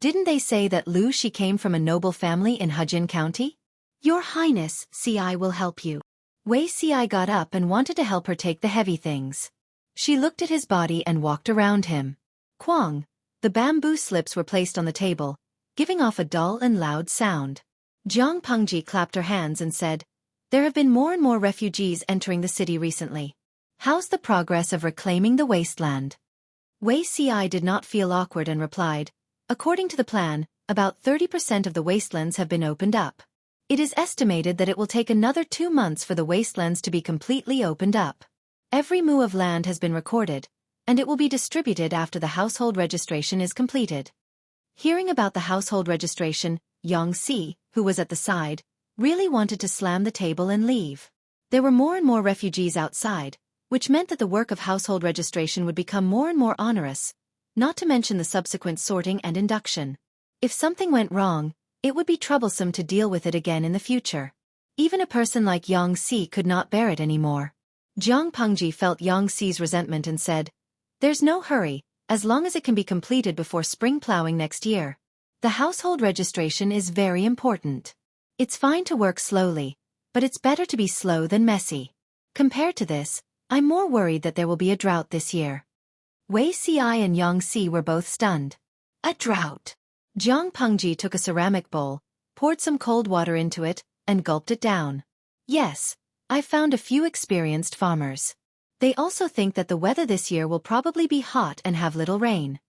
Didn't they say that Lu Shi came from a noble family in Hejin County? Your Highness, Ci will help you. Wei Ci got up and wanted to help her take the heavy things. She looked at his body and walked around him. Quang! The bamboo slips were placed on the table, giving off a dull and loud sound. Jiang Pengji clapped her hands and said, "There have been more and more refugees entering the city recently. How's the progress of reclaiming the wasteland?" Wei Ci did not feel awkward and replied, "According to the plan, about 30% of the wastelands have been opened up. It is estimated that it will take another 2 months for the wastelands to be completely opened up. Every mu of land has been recorded, and it will be distributed after the household registration is completed." Hearing about the household registration, Xueqi, who was at the side, really wanted to slam the table and leave. There were more and more refugees outside, which meant that the work of household registration would become more and more onerous, not to mention the subsequent sorting and induction. If something went wrong, it would be troublesome to deal with it again in the future. Even a person like Xueqi could not bear it anymore. Jiang Pengji felt Xueqi's resentment and said, "There's no hurry, as long as it can be completed before spring plowing next year. The household registration is very important. It's fine to work slowly, but it's better to be slow than messy. Compared to this, I'm more worried that there will be a drought this year." Wei Ci and Xueqi were both stunned. A drought? Jiang Pengji took a ceramic bowl, poured some cold water into it, and gulped it down. "Yes, I've found a few experienced farmers. They also think that the weather this year will probably be hot and have little rain."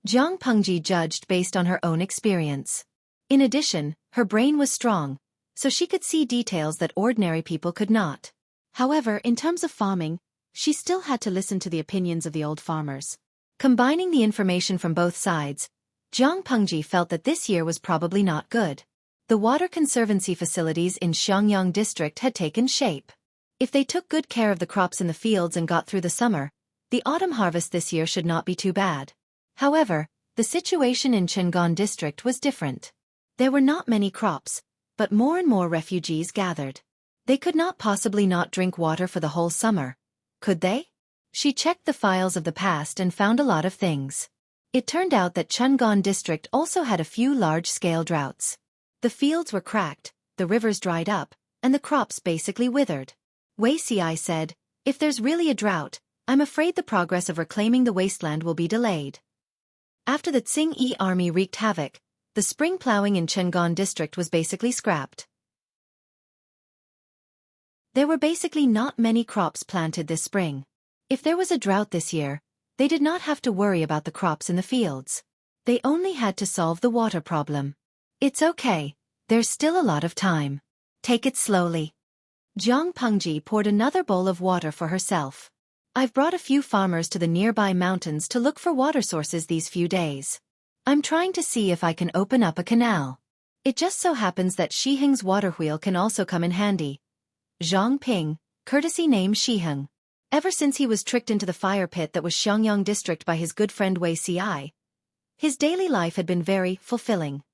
Jiang Pengji judged based on her own experience. In addition, her brain was strong, so she could see details that ordinary people could not. However, in terms of farming, she still had to listen to the opinions of the old farmers. Combining the information from both sides, Jiang Pengji felt that this year was probably not good. The water conservancy facilities in Xiangyang district had taken shape. If they took good care of the crops in the fields and got through the summer, the autumn harvest this year should not be too bad. However, the situation in Chengan district was different. There were not many crops, but more and more refugees gathered. They could not possibly not drink water for the whole summer, could they? She checked the files of the past and found a lot of things. It turned out that Chengan district also had a few large-scale droughts. The fields were cracked, the rivers dried up, and the crops basically withered. Wei Ci said, "If there's really a drought, I'm afraid the progress of reclaiming the wasteland will be delayed." After the Tsing-Yi army wreaked havoc, the spring plowing in Chengan district was basically scrapped. There were basically not many crops planted this spring. If there was a drought this year, they did not have to worry about the crops in the fields. They only had to solve the water problem. "It's okay, there's still a lot of time. Take it slowly." Jiang Pengji poured another bowl of water for herself. "I've brought a few farmers to the nearby mountains to look for water sources these few days. I'm trying to see if I can open up a canal. It just so happens that Shiheng's water wheel can also come in handy." Zhang Ping, courtesy name Shiheng. Ever since he was tricked into the fire pit that was Xiangyang district by his good friend Wei Ci, his daily life had been very fulfilling.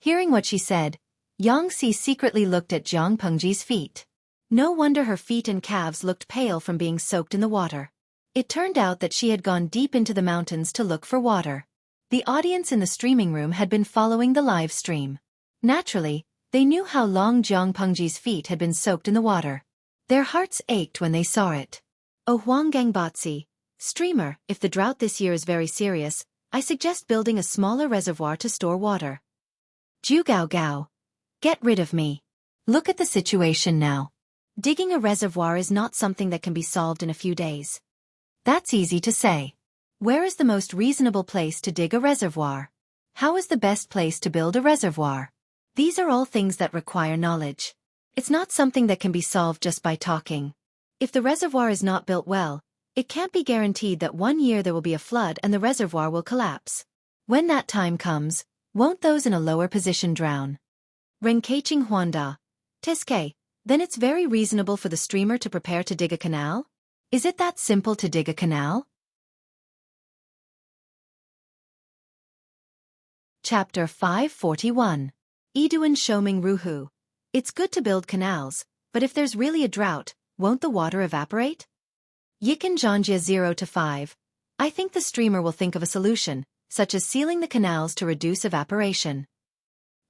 Hearing what she said, Xueqi secretly looked at Jiang Pengji's feet. No wonder her feet and calves looked pale from being soaked in the water. It turned out that she had gone deep into the mountains to look for water. The audience in the streaming room had been following the live stream. Naturally, they knew how long Jiang Pengji's feet had been soaked in the water. Their hearts ached when they saw it. "Oh Huanggang streamer, if the drought this year is very serious, I suggest building a smaller reservoir to store water." "Ju Gao Gao. Get rid of me. Look at the situation now. Digging a reservoir is not something that can be solved in a few days." "That's easy to say. Where is the most reasonable place to dig a reservoir? How is the best place to build a reservoir? These are all things that require knowledge. It's not something that can be solved just by talking. If the reservoir is not built well, it can't be guaranteed that one year there will be a flood and the reservoir will collapse. When that time comes, won't those in a lower position drown?" Renkaiching Huanda. Tiske, Then it's very reasonable for the streamer to prepare to dig a canal? Is it that simple to dig a canal? Chapter 541. Iduan Shoming Ruhu. It's good to build canals, but if there's really a drought, won't the water evaporate? Yikan Janjia 0 to 5. I think the streamer will think of a solution, such as sealing the canals to reduce evaporation.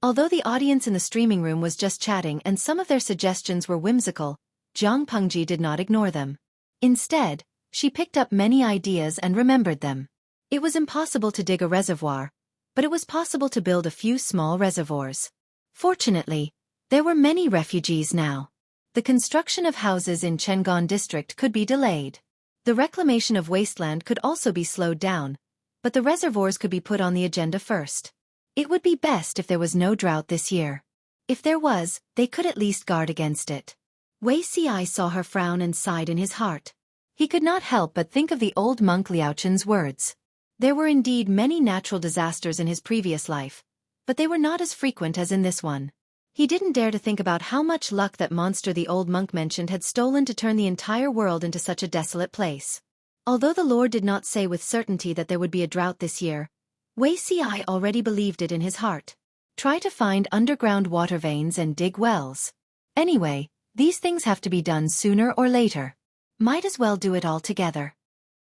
Although the audience in the streaming room was just chatting and some of their suggestions were whimsical, Jiang Pengji did not ignore them. Instead, she picked up many ideas and remembered them. It was impossible to dig a reservoir, but it was possible to build a few small reservoirs. Fortunately, there were many refugees now. The construction of houses in Chengan district could be delayed. The reclamation of wasteland could also be slowed down, but the reservoirs could be put on the agenda first. It would be best if there was no drought this year. If there was, they could at least guard against it. Wei Ci saw her frown and sighed in his heart. He could not help but think of the old monk Liaochen's words. There were indeed many natural disasters in his previous life, but they were not as frequent as in this one. He didn't dare to think about how much luck that monster the old monk mentioned had stolen to turn the entire world into such a desolate place. Although the Lord did not say with certainty that there would be a drought this year, Wei Ci already believed it in his heart. Try to find underground water veins and dig wells. Anyway, these things have to be done sooner or later. Might as well do it all together.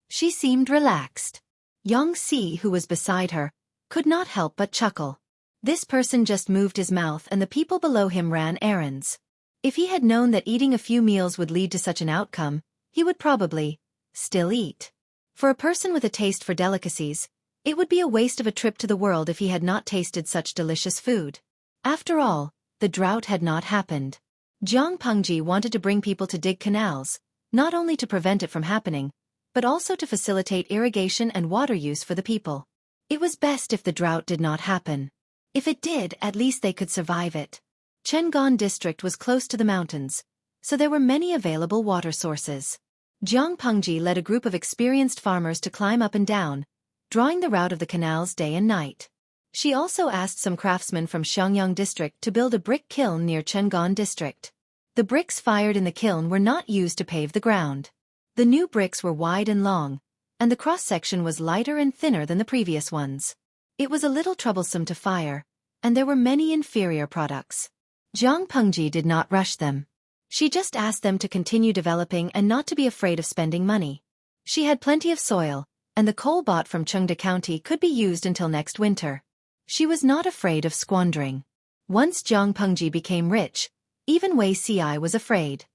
She seemed relaxed. Yang Si, who was beside her, could not help but chuckle. This person just moved his mouth and the people below him ran errands. If he had known that eating a few meals would lead to such an outcome, he would probably still eat. For a person with a taste for delicacies, it would be a waste of a trip to the world if he had not tasted such delicious food. After all, the drought had not happened. Jiang Pengji wanted to bring people to dig canals, not only to prevent it from happening, but also to facilitate irrigation and water use for the people. It was best if the drought did not happen. If it did, at least they could survive it. Chengan district was close to the mountains, so there were many available water sources. Jiang Pengji led a group of experienced farmers to climb up and down, drawing the route of the canals day and night. She also asked some craftsmen from Xiangyang district to build a brick kiln near Chengan district. The bricks fired in the kiln were not used to pave the ground. The new bricks were wide and long, and the cross-section was lighter and thinner than the previous ones. It was a little troublesome to fire, and there were many inferior products. Jiang Pengji did not rush them. She just asked them to continue developing and not to be afraid of spending money. She had plenty of soil, and the coal bought from Chengde County could be used until next winter. She was not afraid of squandering. Once Jiang Pengji became rich, even Wei Ci was afraid.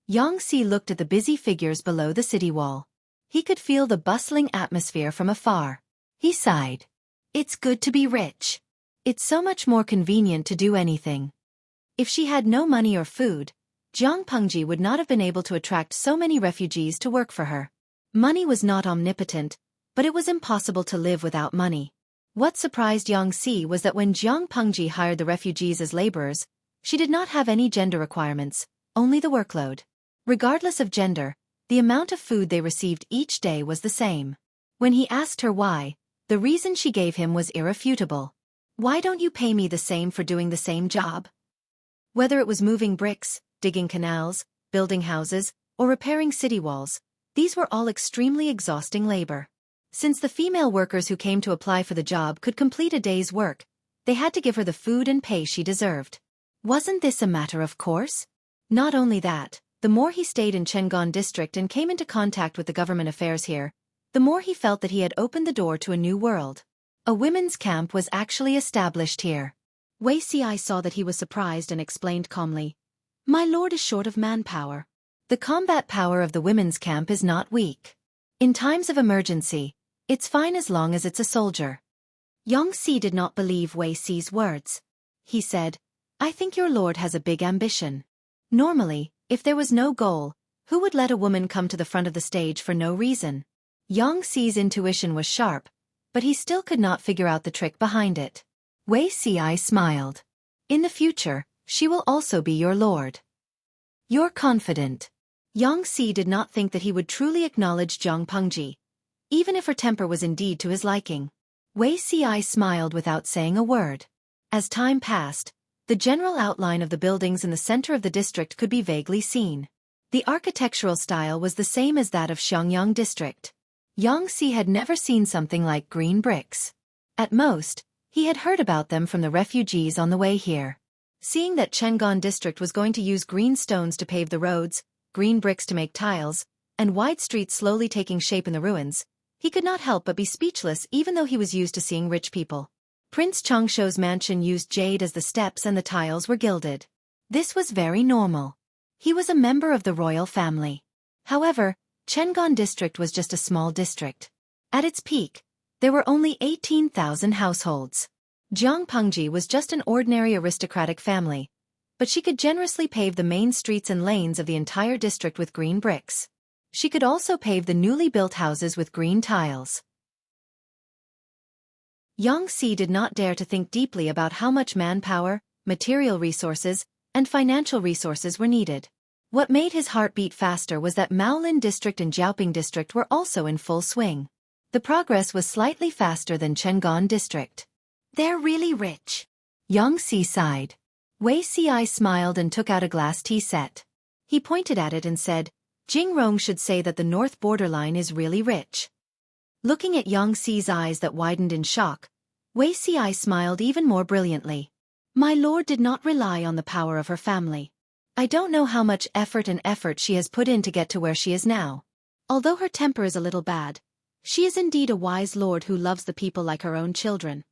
Yang Si looked at the busy figures below the city wall. He could feel the bustling atmosphere from afar. He sighed. It's good to be rich. It's so much more convenient to do anything. If she had no money or food, Jiang Pengji would not have been able to attract so many refugees to work for her. Money was not omnipotent, but it was impossible to live without money. What surprised Yang Si was that when Jiang Pengji hired the refugees as laborers, she did not have any gender requirements, only the workload. Regardless of gender, the amount of food they received each day was the same. When he asked her why, the reason she gave him was irrefutable. Why don't you pay me the same for doing the same job? Whether it was moving bricks, digging canals, building houses, or repairing city walls, these were all extremely exhausting labor. Since the female workers who came to apply for the job could complete a day's work, they had to give her the food and pay she deserved. Wasn't this a matter of course? Not only that, the more he stayed in Chengan district and came into contact with the government affairs here, the more he felt that he had opened the door to a new world. A women's camp was actually established here. Wei Ci saw that he was surprised and explained calmly, "My lord is short of manpower. The combat power of the women's camp is not weak. In times of emergency, it's fine as long as it's a soldier." Yang Si did not believe Wei Ci's words. He said, "I think your lord has a big ambition. Normally, if there was no goal, who would let a woman come to the front of the stage for no reason?" Yang Si's intuition was sharp, but he still could not figure out the trick behind it. Wei Ci smiled. "In the future, she will also be your lord. You're confident." Yang Si did not think that he would truly acknowledge Jiang Pengji, even if her temper was indeed to his liking. Wei Ci smiled without saying a word. As time passed, The general outline of the buildings in the center of the district could be vaguely seen. The architectural style was the same as that of Xiangyang district. Yangtze had never seen something like green bricks. At most, he had heard about them from the refugees on the way here. Seeing that Cheng'an district was going to use green stones to pave the roads, green bricks to make tiles, and wide streets slowly taking shape in the ruins, he could not help but be speechless even though he was used to seeing rich people. Prince Changshuo's mansion used jade as the steps and the tiles were gilded. This was very normal. He was a member of the royal family. However, Cheng'an district was just a small district. At its peak, there were only 18,000 households. Jiang Pengji was just an ordinary aristocratic family, but she could generously pave the main streets and lanes of the entire district with green bricks. She could also pave the newly built houses with green tiles. Yangtze did not dare to think deeply about how much manpower, material resources, and financial resources were needed. What made his heart beat faster was that Maolin district and Jiaoping district were also in full swing. The progress was slightly faster than Cheng'an district. They're really rich. Yangtze sighed. Wei Ci smiled and took out a glass tea set. He pointed at it and said, Jingrong should say that the north borderline is really rich. Looking at Yangtze's eyes that widened in shock, Wei Ci smiled even more brilliantly. My lord did not rely on the power of her family. I don't know how much effort she has put in to get to where she is now. Although her temper is a little bad, she is indeed a wise lord who loves the people like her own children.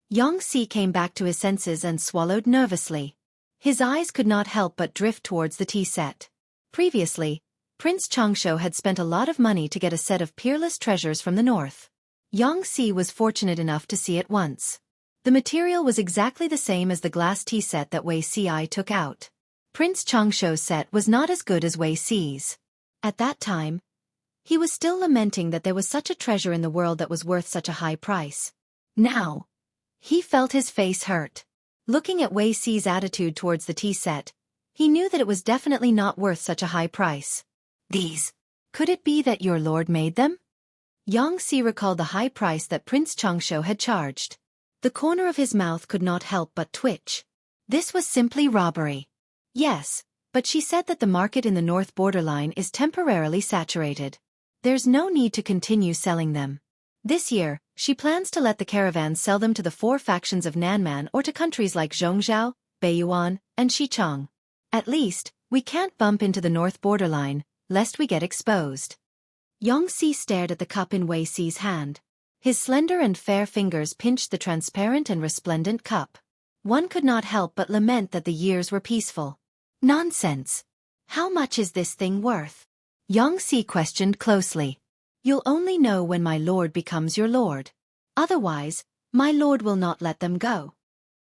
Yangtze came back to his senses and swallowed nervously. His eyes could not help but drift towards the tea set. Previously, Prince Changshuo had spent a lot of money to get a set of peerless treasures from the north. Yangtze was fortunate enough to see it once. The material was exactly the same as the glass tea set that Wei Ci took out. Prince Changshuo's set was not as good as Wei Ci's. At that time, he was still lamenting that there was such a treasure in the world that was worth such a high price. Now, he felt his face hurt. Looking at Wei Ci's attitude towards the tea set, he knew that it was definitely not worth such a high price. These. Could it be that your lord made them? Yangtze recalled the high price that Prince Changshuo had charged. The corner of his mouth could not help but twitch. This was simply robbery. Yes, but she said that the market in the north borderline is temporarily saturated. There's no need to continue selling them. This year, she plans to let the caravans sell them to the 4 factions of Nanman or to countries like Zhongzhou, Beiyuan, and Xichang. At least, we can't bump into the north borderline, lest we get exposed. Yangtze stared at the cup in Wei Ci's hand. His slender and fair fingers pinched the transparent and resplendent cup. One could not help but lament that the years were peaceful. Nonsense! How much is this thing worth? Yangtze questioned closely. You'll only know when my lord becomes your lord. Otherwise, my lord will not let them go.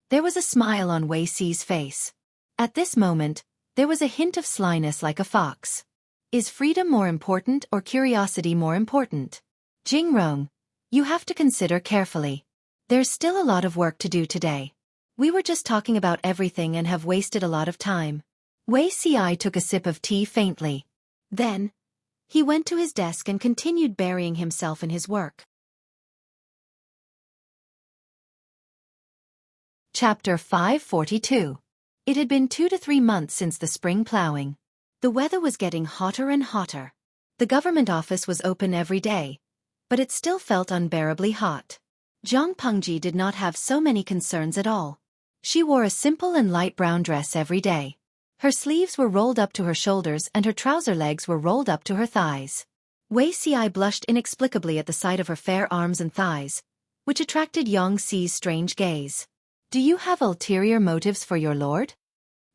There was a smile on Wei Ci's face. At this moment, there was a hint of slyness like a fox. Is freedom more important or curiosity more important? Jingrong, you have to consider carefully. There's still a lot of work to do today. We were just talking about everything and have wasted a lot of time. Wei Ci took a sip of tea faintly. Then, he went to his desk and continued burying himself in his work. Chapter 542. It had been 2 to 3 months since the spring plowing. The weather was getting hotter and hotter. The government office was open every day, but it still felt unbearably hot. Jiang Pengji did not have so many concerns at all. She wore a simple and light brown dress every day. Her sleeves were rolled up to her shoulders and her trouser legs were rolled up to her thighs. Wei Ci blushed inexplicably at the sight of her fair arms and thighs, which attracted Yangtze's strange gaze. Do you have ulterior motives for your lord?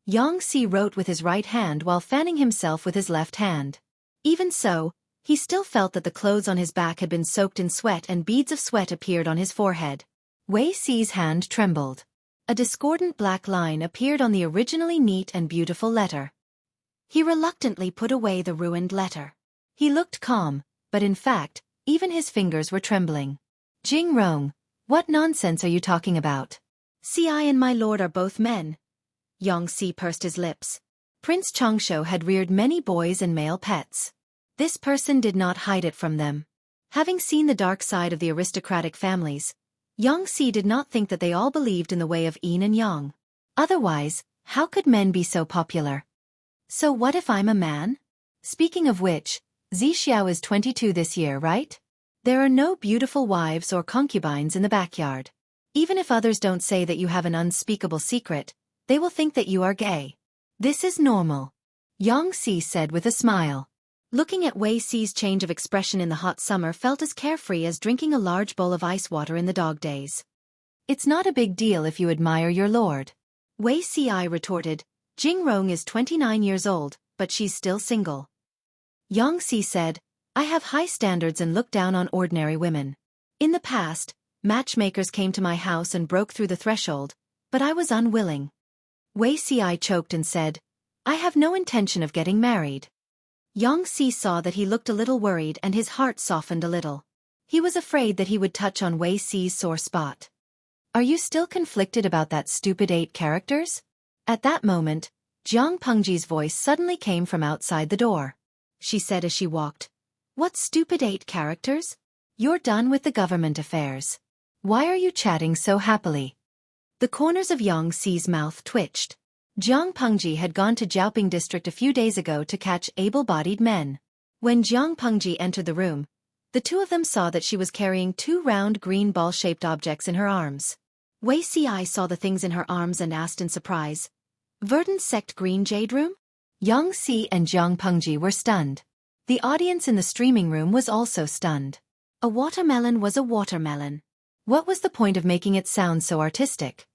Yangtze wrote with his right hand while fanning himself with his left hand. Even so, he still felt that the clothes on his back had been soaked in sweat and beads of sweat appeared on his forehead. Wei Ci's hand trembled. A discordant black line appeared on the originally neat and beautiful letter. He reluctantly put away the ruined letter. He looked calm, but in fact, even his fingers were trembling. Jingrong, what nonsense are you talking about? Ci and my lord are both men. Yangtze pursed his lips. Prince Changshuo had reared many boys and male pets. This person did not hide it from them. Having seen the dark side of the aristocratic families, Yangtze did not think that they all believed in the way of yin and yang. Otherwise, how could men be so popular? So what if I'm a man? Speaking of which, Zixiao is 22 this year, right? There are no beautiful wives or concubines in the backyard. Even if others don't say that you have an unspeakable secret, they will think that you are gay. This is normal. Yang Si said with a smile. Looking at Wei Si's change of expression in the hot summer felt as carefree as drinking a large bowl of ice water in the dog days. It's not a big deal if you admire your lord. Wei Si retorted, Jing Rong is 29 years old, but she's still single. Yang Si said, I have high standards and look down on ordinary women. In the past, matchmakers came to my house and broke through the threshold, but I was unwilling. Wei Si choked and said, I have no intention of getting married. Yang Si saw that he looked a little worried and his heart softened a little. He was afraid that he would touch on Wei Si's sore spot. Are you still conflicted about that stupid 8 characters? At that moment, Jiang Pengji's voice suddenly came from outside the door. She said as she walked, What stupid 8 characters? You're done with the government affairs. Why are you chatting so happily? The corners of Yang Si's mouth twitched. Jiang Pengji had gone to Jiaoping district a few days ago to catch able-bodied men. When Jiang Pengji entered the room, the two of them saw that she was carrying 2 round green ball-shaped objects in her arms. Wei Si saw the things in her arms and asked in surprise, Verdant Sect Green Jade Room? Yang Si and Jiang Pengji were stunned. The audience in the streaming room was also stunned. A watermelon was a watermelon. What was the point of making it sound so artistic?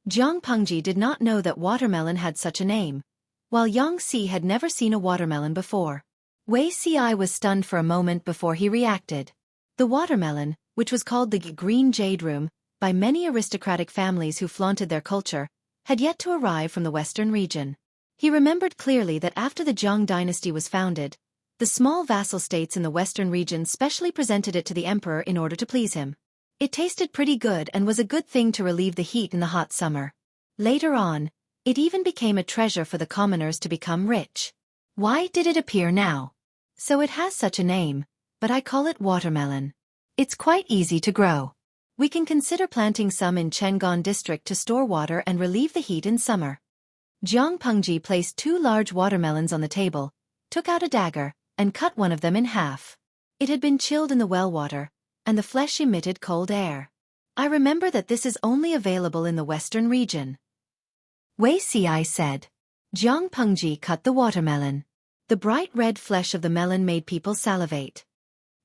Jiang Pengji did not know that watermelon had such a name, while Yang Si had never seen a watermelon before. Wei Si was stunned for a moment before he reacted. The watermelon, which was called the Green Jade Room by many aristocratic families who flaunted their culture, had yet to arrive from the western region. He remembered clearly that after the Zhang dynasty was founded, the small vassal states in the western region specially presented it to the emperor in order to please him. It tasted pretty good and was a good thing to relieve the heat in the hot summer. Later on, it even became a treasure for the commoners to become rich. Why did it appear now? So it has such a name, but I call it watermelon. It's quite easy to grow. We can consider planting some in Cheng'an district to store water and relieve the heat in summer. Jiang Pengji placed 2 large watermelons on the table, took out a dagger, and cut one of them in half. It had been chilled in the well water, and the flesh emitted cold air. I remember that this is only available in the western region. Wei Si said. Jiang Pengji cut the watermelon. The bright red flesh of the melon made people salivate.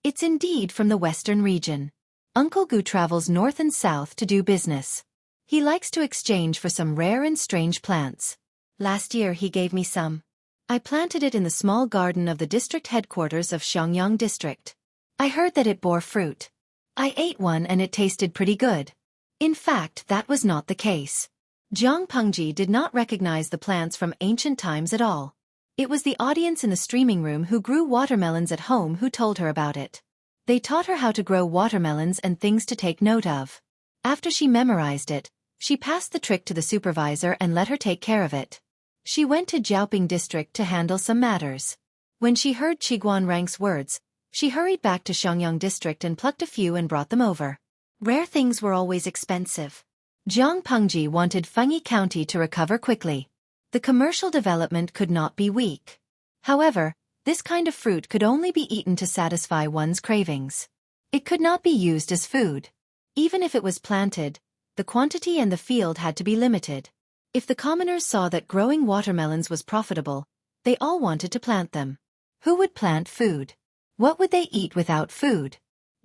It's indeed from the western region. Uncle Gu travels north and south to do business. He likes to exchange for some rare and strange plants. Last year he gave me some. I planted it in the small garden of the district headquarters of Xiangyang district. I heard that it bore fruit. I ate one and it tasted pretty good. In fact, that was not the case. Jiang Pengji did not recognize the plants from ancient times at all. It was the audience in the streaming room who grew watermelons at home who told her about it. They taught her how to grow watermelons and things to take note of. After she memorized it, she passed the trick to the supervisor and let her take care of it. She went to Jiaoping district to handle some matters. When she heard Qiguan Rank's words, she hurried back to Xiangyang district and plucked a few and brought them over. Rare things were always expensive. Jiang Pengji wanted Fengyi County to recover quickly. The commercial development could not be weak. However, this kind of fruit could only be eaten to satisfy one's cravings. It could not be used as food. Even if it was planted, the quantity and the field had to be limited. If the commoners saw that growing watermelons was profitable, they all wanted to plant them. Who would plant food? What would they eat without food?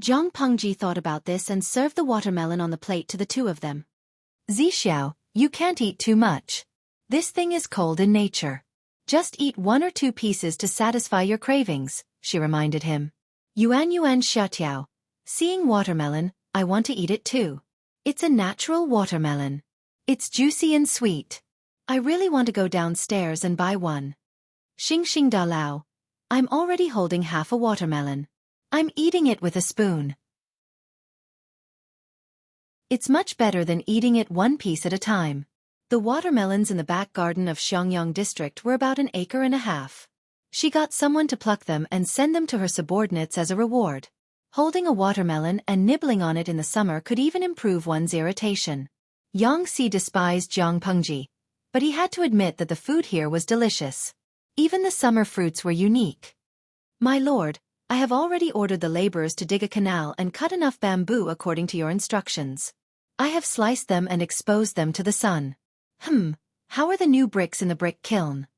Jiang Pengji thought about this and served the watermelon on the plate to the two of them. Zixiao, you can't eat too much. This thing is cold in nature. Just eat 1 or 2 pieces to satisfy your cravings, she reminded him. Yuan Xiatiao. Seeing watermelon, I want to eat it too. It's a natural watermelon. It's juicy and sweet. I really want to go downstairs and buy one. Xing Da Lao. I'm already holding half a watermelon. I'm eating it with a spoon. It's much better than eating it 1 piece at a time. The watermelons in the back garden of Xiangyang district were about 1.5 acres. She got someone to pluck them and send them to her subordinates as a reward. Holding a watermelon and nibbling on it in the summer could even improve one's irritation. Yangxi despised Jiangpengji, but he had to admit that the food here was delicious. Even the summer fruits were unique. My lord, I have already ordered the laborers to dig a canal and cut enough bamboo according to your instructions. I have sliced them and exposed them to the sun. How are the new bricks in the brick kiln?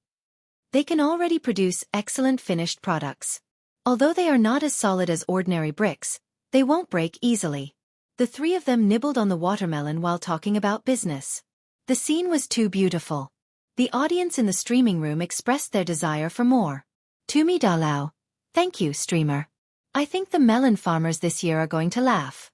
They can already produce excellent finished products. Although they are not as solid as ordinary bricks, they won't break easily. The three of them nibbled on the watermelon while talking about business. The scene was too beautiful. The audience in the streaming room expressed their desire for more. Tumi Dalao. Thank you, streamer. I think the melon farmers this year are going to laugh.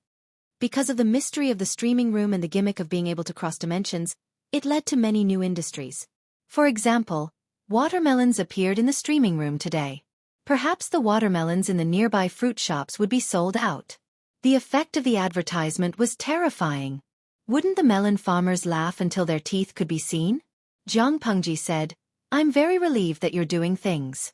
Because of the mystery of the streaming room and the gimmick of being able to cross dimensions, it led to many new industries. For example, watermelons appeared in the streaming room today. Perhaps the watermelons in the nearby fruit shops would be sold out. The effect of the advertisement was terrifying. Wouldn't the melon farmers laugh until their teeth could be seen? Jiang Pengji said, I'm very relieved that you're doing things.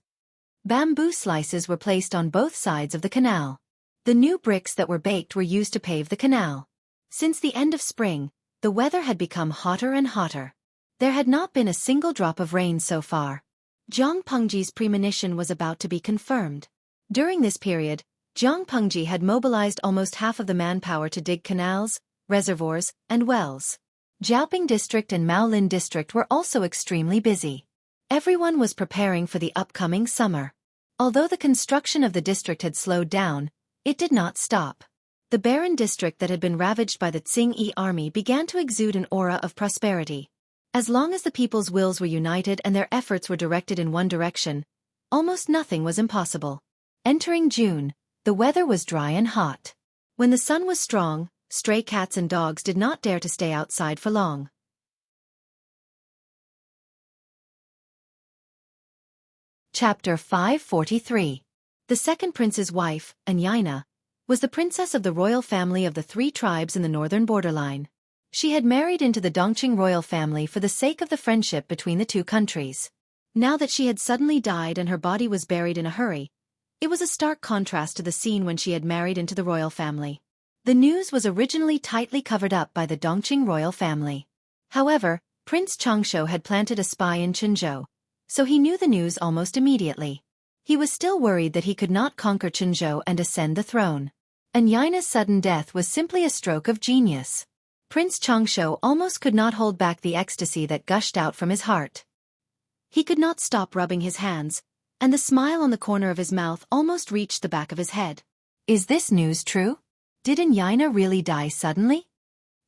Bamboo slices were placed on both sides of the canal. The new bricks that were baked were used to pave the canal. Since the end of spring, the weather had become hotter and hotter. There had not been a single drop of rain so far. Jiang Pengji's premonition was about to be confirmed. During this period, Jiang Pengji had mobilized almost half of the manpower to dig canals, reservoirs, and wells. Jiaoping District and Maolin District were also extremely busy. Everyone was preparing for the upcoming summer. Although the construction of the district had slowed down, it did not stop. The barren district that had been ravaged by the Tsing-Yi army began to exude an aura of prosperity. As long as the people's wills were united and their efforts were directed in one direction, almost nothing was impossible. Entering June, the weather was dry and hot. When the sun was strong, stray cats and dogs did not dare to stay outside for long. Chapter 543. The second prince's wife, Anyina, was the princess of the royal family of the three tribes in the northern borderline. She had married into the Dongqing royal family for the sake of the friendship between the two countries. Now that she had suddenly died and her body was buried in a hurry, it was a stark contrast to the scene when she had married into the royal family. The news was originally tightly covered up by the Dongqing royal family. However, Prince Changshu had planted a spy in Qinzhou, so he knew the news almost immediately. He was still worried that he could not conquer Qinzhou and ascend the throne. Anyina's sudden death was simply a stroke of genius. Prince Changshu almost could not hold back the ecstasy that gushed out from his heart. He could not stop rubbing his hands, and the smile on the corner of his mouth almost reached the back of his head. Is this news true? Did Anyina really die suddenly?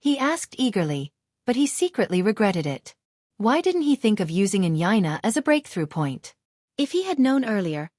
He asked eagerly, but he secretly regretted it. Why didn't he think of using Anyina as a breakthrough point? If he had known earlier,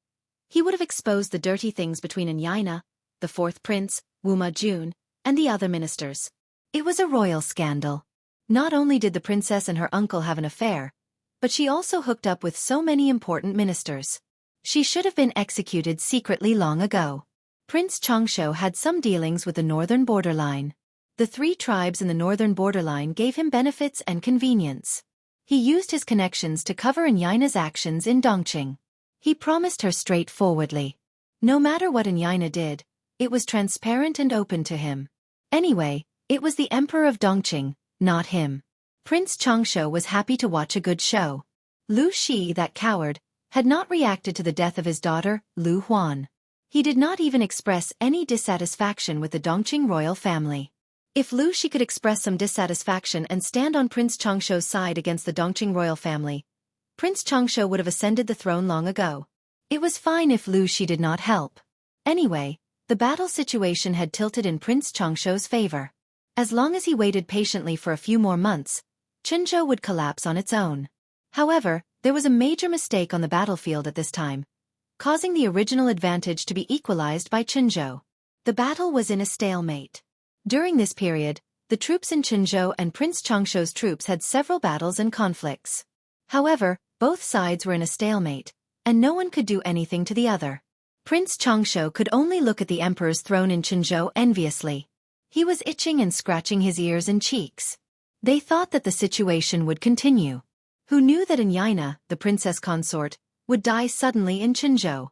he would have exposed the dirty things between Anyina, the fourth prince, Wuma Jun, and the other ministers. It was a royal scandal. Not only did the princess and her uncle have an affair, but she also hooked up with so many important ministers. She should have been executed secretly long ago. Prince Changshu had some dealings with the northern borderline. The three tribes in the northern borderline gave him benefits and convenience. He used his connections to cover Anyina's actions in Dongqing. He promised her straightforwardly. No matter what Anyina did, it was transparent and open to him. Anyway, it was the emperor of Dongqing, not him. Prince Changshu was happy to watch a good show. Lu Shi, that coward, had not reacted to the death of his daughter, Lu Huan. He did not even express any dissatisfaction with the Dongqing royal family. If Lu Shi could express some dissatisfaction and stand on Prince Changshu's side against the Dongqing royal family, Prince Changshu would have ascended the throne long ago. It was fine if Lu Shi did not help. Anyway, the battle situation had tilted in Prince Changshu's favor. As long as he waited patiently for a few more months, Qinzhou would collapse on its own. However, there was a major mistake on the battlefield at this time, causing the original advantage to be equalized by Qinzhou. The battle was in a stalemate. During this period, the troops in Qinzhou and Prince Changshu's troops had several battles and conflicts. However, both sides were in a stalemate, and no one could do anything to the other. Prince Changshu could only look at the emperor's throne in Qinzhou enviously. He was itching and scratching his ears and cheeks. They thought that the situation would continue. Who knew that Anyina, the princess consort, would die suddenly in Qinzhou?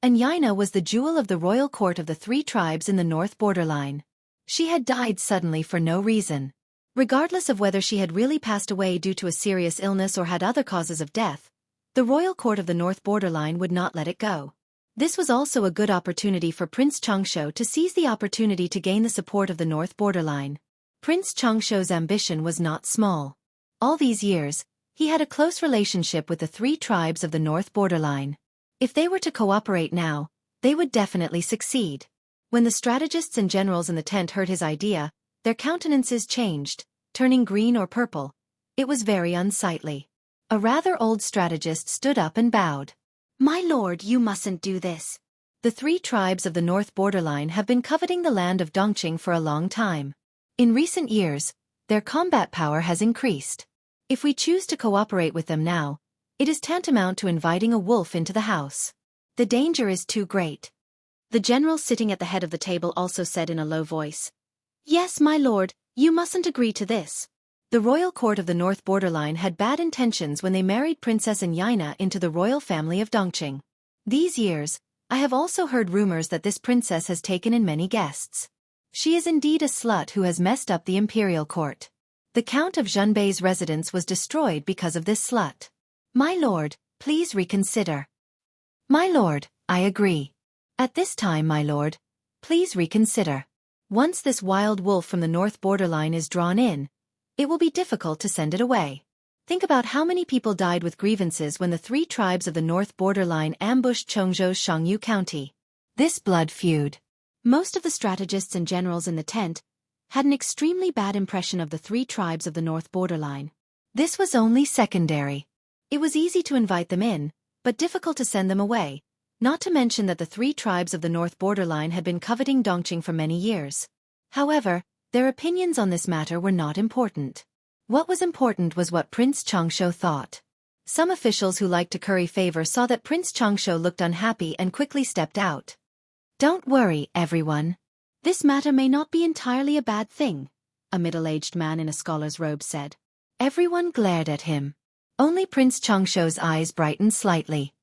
Anyina was the jewel of the royal court of the three tribes in the north borderline. She had died suddenly for no reason. Regardless of whether she had really passed away due to a serious illness or had other causes of death, the royal court of the North Borderline would not let it go. This was also a good opportunity for Prince Changsho to seize the opportunity to gain the support of the North Borderline. Prince Changsho's ambition was not small. All these years, he had a close relationship with the 3 tribes of the North Borderline. If they were to cooperate now, they would definitely succeed. When the strategists and generals in the tent heard his idea, their countenances changed, turning green or purple. It was very unsightly. A rather old strategist stood up and bowed. "My lord, you mustn't do this. The 3 tribes of the North Borderline have been coveting the land of Dongqing for a long time. In recent years, their combat power has increased. If we choose to cooperate with them now, it is tantamount to inviting a wolf into the house. The danger is too great." The general sitting at the head of the table also said in a low voice, "Yes, my lord, you mustn't agree to this." The royal court of the North Borderline had bad intentions when they married Princess Yaina into the royal family of Dongqing. These years, I have also heard rumors that this princess has taken in many guests. She is indeed a slut who has messed up the imperial court. The Count of Zhenbei's residence was destroyed because of this slut. My lord, please reconsider. My lord, I agree. At this time, my lord, please reconsider. Once this wild wolf from the North Borderline is drawn in, it will be difficult to send it away. Think about how many people died with grievances when the 3 tribes of the North Borderline ambushed Chongzhou's Shangyu County. This blood feud. Most of the strategists and generals in the tent had an extremely bad impression of the 3 tribes of the North Borderline. This was only secondary. It was easy to invite them in, but difficult to send them away, not to mention that the 3 tribes of the North Borderline had been coveting Dongqing for many years. However, their opinions on this matter were not important. What was important was what Prince Changsho thought. Some officials who liked to curry favor saw that Prince Changsho looked unhappy and quickly stepped out. "Don't worry, everyone. This matter may not be entirely a bad thing," a middle-aged man in a scholar's robe said. Everyone glared at him. Only Prince Changsho's eyes brightened slightly.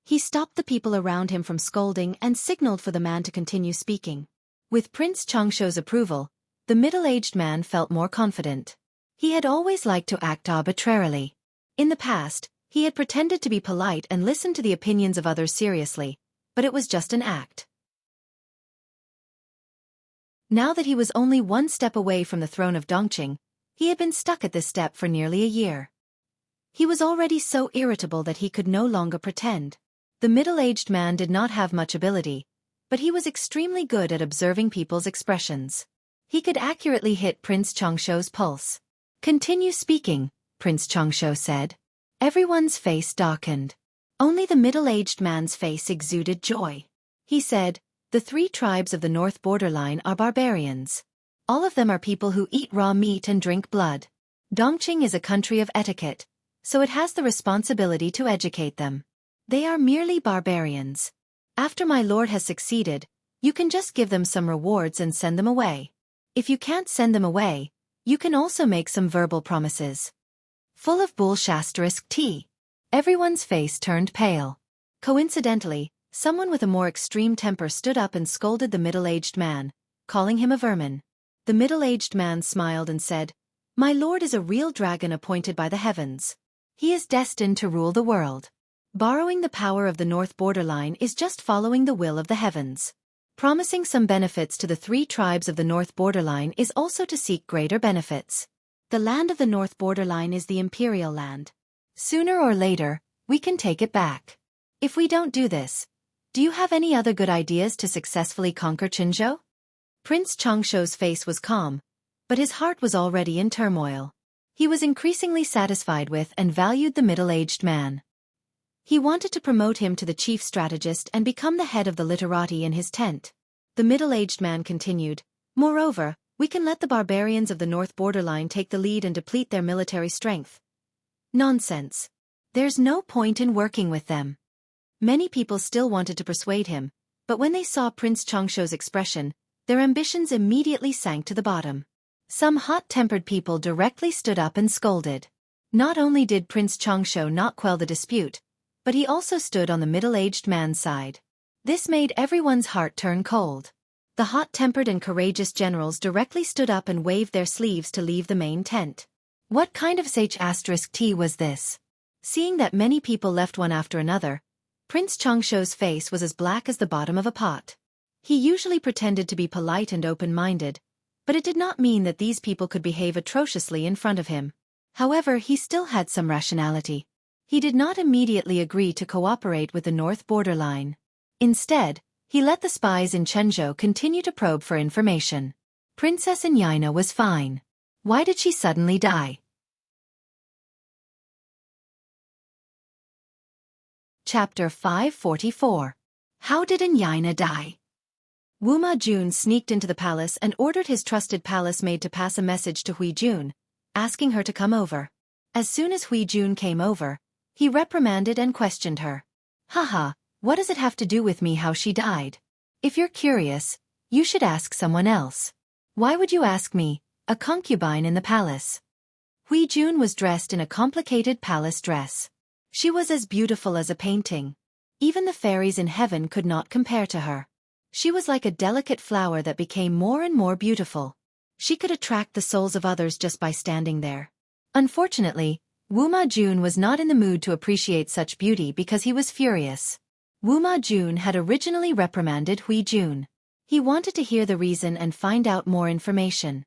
He stopped the people around him from scolding and signaled for the man to continue speaking. With Prince Changsho's approval, the middle-aged man felt more confident. He had always liked to act arbitrarily. In the past, he had pretended to be polite and listened to the opinions of others seriously, but it was just an act. Now that he was only one step away from the throne of Dongqing, he had been stuck at this step for nearly a year. He was already so irritable that he could no longer pretend. The middle-aged man did not have much ability, but he was extremely good at observing people's expressions. He could accurately hit Prince Changsho's pulse. "Continue speaking," Prince Changsho said. Everyone's face darkened. Only the middle-aged man's face exuded joy. He said, "The 3 tribes of the North Borderline are barbarians. All of them are people who eat raw meat and drink blood. Dongqing is a country of etiquette, so it has the responsibility to educate them. They are merely barbarians. After my lord has succeeded, you can just give them some rewards and send them away. If you can't send them away, you can also make some verbal promises." Full of bull***T. Everyone's face turned pale. Coincidentally, someone with a more extreme temper stood up and scolded the middle-aged man, calling him a vermin. The middle-aged man smiled and said, "My lord is a real dragon appointed by the heavens. He is destined to rule the world. Borrowing the power of the North Borderline is just following the will of the heavens. Promising some benefits to the 3 tribes of the North Borderline is also to seek greater benefits. The land of the North Borderline is the imperial land. Sooner or later, we can take it back. If we don't do this, do you have any other good ideas to successfully conquer Qinzhou?" Prince Changsho's face was calm, but his heart was already in turmoil. He was increasingly satisfied with and valued the middle-aged man. He wanted to promote him to the chief strategist and become the head of the literati in his tent. The middle-aged man continued, "Moreover, we can let the barbarians of the North Borderline take the lead and deplete their military strength." Nonsense. There's no point in working with them. Many people still wanted to persuade him, but when they saw Prince Changsho's expression, their ambitions immediately sank to the bottom. Some hot-tempered people directly stood up and scolded. Not only did Prince Changsho not quell the dispute, but he also stood on the middle-aged man's side. This made everyone's heart turn cold. The hot-tempered and courageous generals directly stood up and waved their sleeves to leave the main tent. What kind of *T was this? Seeing that many people left one after another, Prince Changsho's face was as black as the bottom of a pot. He usually pretended to be polite and open-minded, but it did not mean that these people could behave atrociously in front of him. However, he still had some rationality. He did not immediately agree to cooperate with the north borderline. Instead, he let the spies in Chenzhou continue to probe for information. Princess Anyina was fine. Why did she suddenly die? Chapter 544. How did Anyina die? Wu Ma-jun sneaked into the palace and ordered his trusted palace maid to pass a message to Hui-jun, asking her to come over. As soon as Hui-jun came over, he reprimanded and questioned her. Haha, what does it have to do with me how she died? If you're curious, you should ask someone else. Why would you ask me, a concubine in the palace? Hui-jun was dressed in a complicated palace dress. She was as beautiful as a painting. Even the fairies in heaven could not compare to her. She was like a delicate flower that became more and more beautiful. She could attract the souls of others just by standing there. Unfortunately, Wu Ma-jun was not in the mood to appreciate such beauty because he was furious. Wu Ma-jun had originally reprimanded Hui-jun. He wanted to hear the reason and find out more information.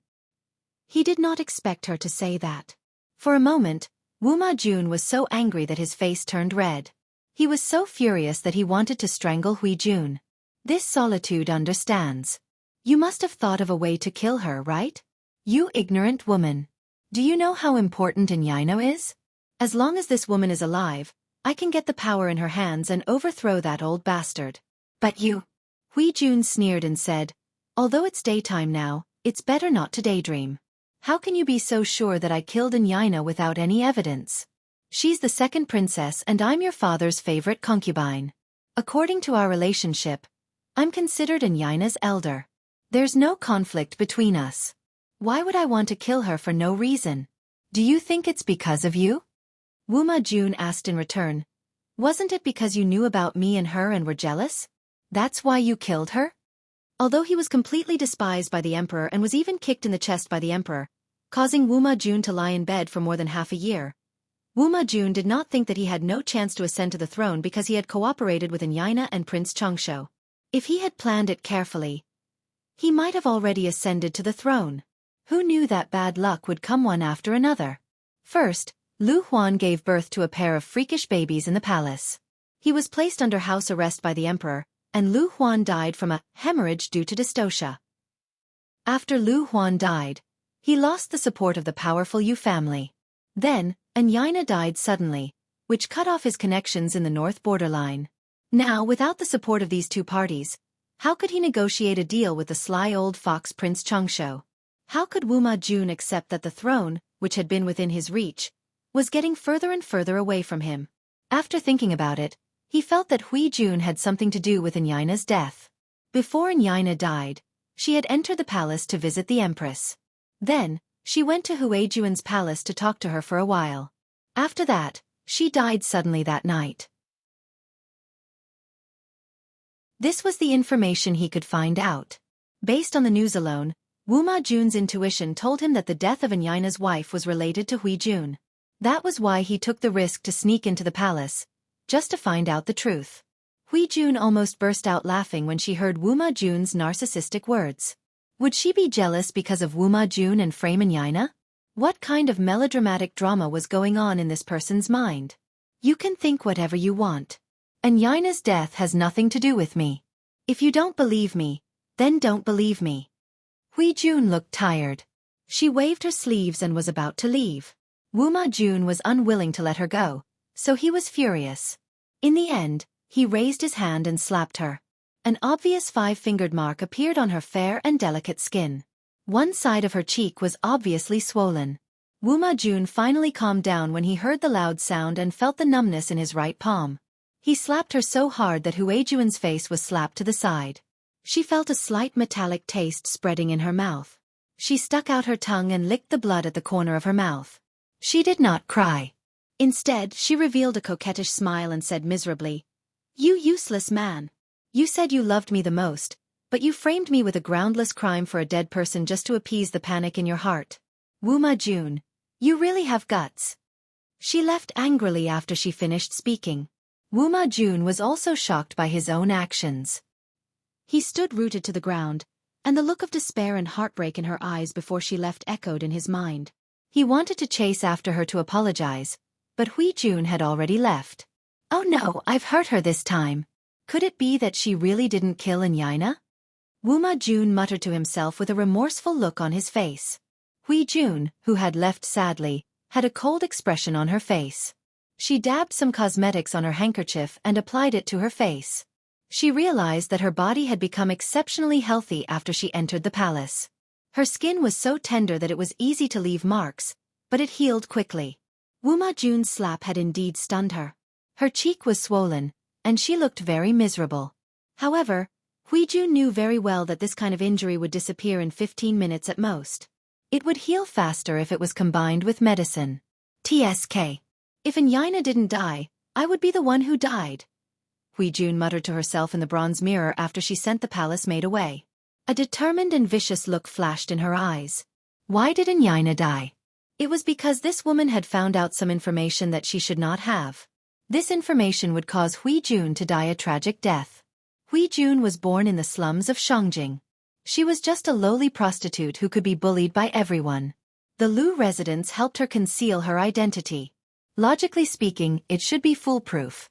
He did not expect her to say that. For a moment, Wu Ma-jun was so angry that his face turned red. He was so furious that he wanted to strangle Hui-jun. This solitude understands. You must have thought of a way to kill her, right? You ignorant woman. Do you know how important Anyina is? As long as this woman is alive, I can get the power in her hands and overthrow that old bastard. But you... Hui-jun sneered and said, although it's daytime now, it's better not to daydream. How can you be so sure that I killed Anyina without any evidence? She's the second princess and I'm your father's favorite concubine. According to our relationship, I'm considered Anyina's elder. There's no conflict between us. Why would I want to kill her for no reason? Do you think it's because of you? Wu Ma-jun asked in return. Wasn't it because you knew about me and her and were jealous? That's why you killed her? Although he was completely despised by the emperor and was even kicked in the chest by the emperor, causing Wu Ma-jun to lie in bed for more than half a year, Wu Ma-jun did not think that he had no chance to ascend to the throne because he had cooperated with Anyina and Prince Changsho. If he had planned it carefully, he might have already ascended to the throne. Who knew that bad luck would come one after another? First, Lu Huan gave birth to a pair of freakish babies in the palace. He was placed under house arrest by the emperor, and Lu Huan died from a hemorrhage due to dystocia. After Lu Huan died, he lost the support of the powerful Yu family. Then, Anyina died suddenly, which cut off his connections in the north borderline. Now, without the support of these two parties, how could he negotiate a deal with the sly old fox Prince Changsho? How could Wu Ma-jun accept that the throne, which had been within his reach, was getting further and further away from him? After thinking about it, he felt that Hui-jun had something to do with Anyina's death. Before Anyina died, she had entered the palace to visit the empress. Then, she went to Hui-jun's palace to talk to her for a while. After that, she died suddenly that night. This was the information he could find out. Based on the news alone, Wu Ma-jun's intuition told him that the death of Anyina's wife was related to Hui-jun. That was why he took the risk to sneak into the palace, just to find out the truth. Hui-jun almost burst out laughing when she heard Wu Ma-jun's narcissistic words. Would she be jealous because of Wu Ma-jun and frame Anyina? What kind of melodramatic drama was going on in this person's mind? You can think whatever you want. Anyina's death has nothing to do with me. If you don't believe me, then don't believe me. Hui-jun looked tired. She waved her sleeves and was about to leave. Wu Ma-jun was unwilling to let her go, so he was furious. In the end, he raised his hand and slapped her. An obvious five-fingered mark appeared on her fair and delicate skin. One side of her cheek was obviously swollen. Wu Ma-jun finally calmed down when he heard the loud sound and felt the numbness in his right palm. He slapped her so hard that Hui-jun's face was slapped to the side. She felt a slight metallic taste spreading in her mouth. She stuck out her tongue and licked the blood at the corner of her mouth. She did not cry. Instead, she revealed a coquettish smile and said miserably, "You useless man. You said you loved me the most, But you framed me with a groundless crime for a dead person just to appease the panic in your heart. Wuma Jun, you really have guts. She left angrily after she finished speaking. Wuma Jun was also shocked by his own actions. He stood rooted to the ground, and the look of despair and heartbreak in her eyes before she left echoed in his mind. He wanted to chase after her to apologize, but Hui Jun had already left. Oh no, I've hurt her this time. Could it be that she really didn't kill Yaina? Wuma Jun muttered to himself with a remorseful look on his face. Hui Jun, who had left sadly, had a cold expression on her face. She dabbed some cosmetics on her handkerchief and applied it to her face. She realized that her body had become exceptionally healthy after she entered the palace. Her skin was so tender that it was easy to leave marks, but it healed quickly. Wuma Jun's slap had indeed stunned her. Her cheek was swollen, and she looked very miserable. However, Hui Jun knew very well that this kind of injury would disappear in 15 minutes at most. It would heal faster if it was combined with medicine. TSK. If Yaina didn't die, I would be the one who died. Hui Jun muttered to herself in the bronze mirror after she sent the palace maid away. A determined and vicious look flashed in her eyes. Why did Yaina die? It was because this woman had found out some information that she should not have. This information would cause Hui Jun to die a tragic death. Hui Jun was born in the slums of Shangjing. She was just a lowly prostitute who could be bullied by everyone. The Lu residents helped her conceal her identity. Logically speaking, it should be foolproof.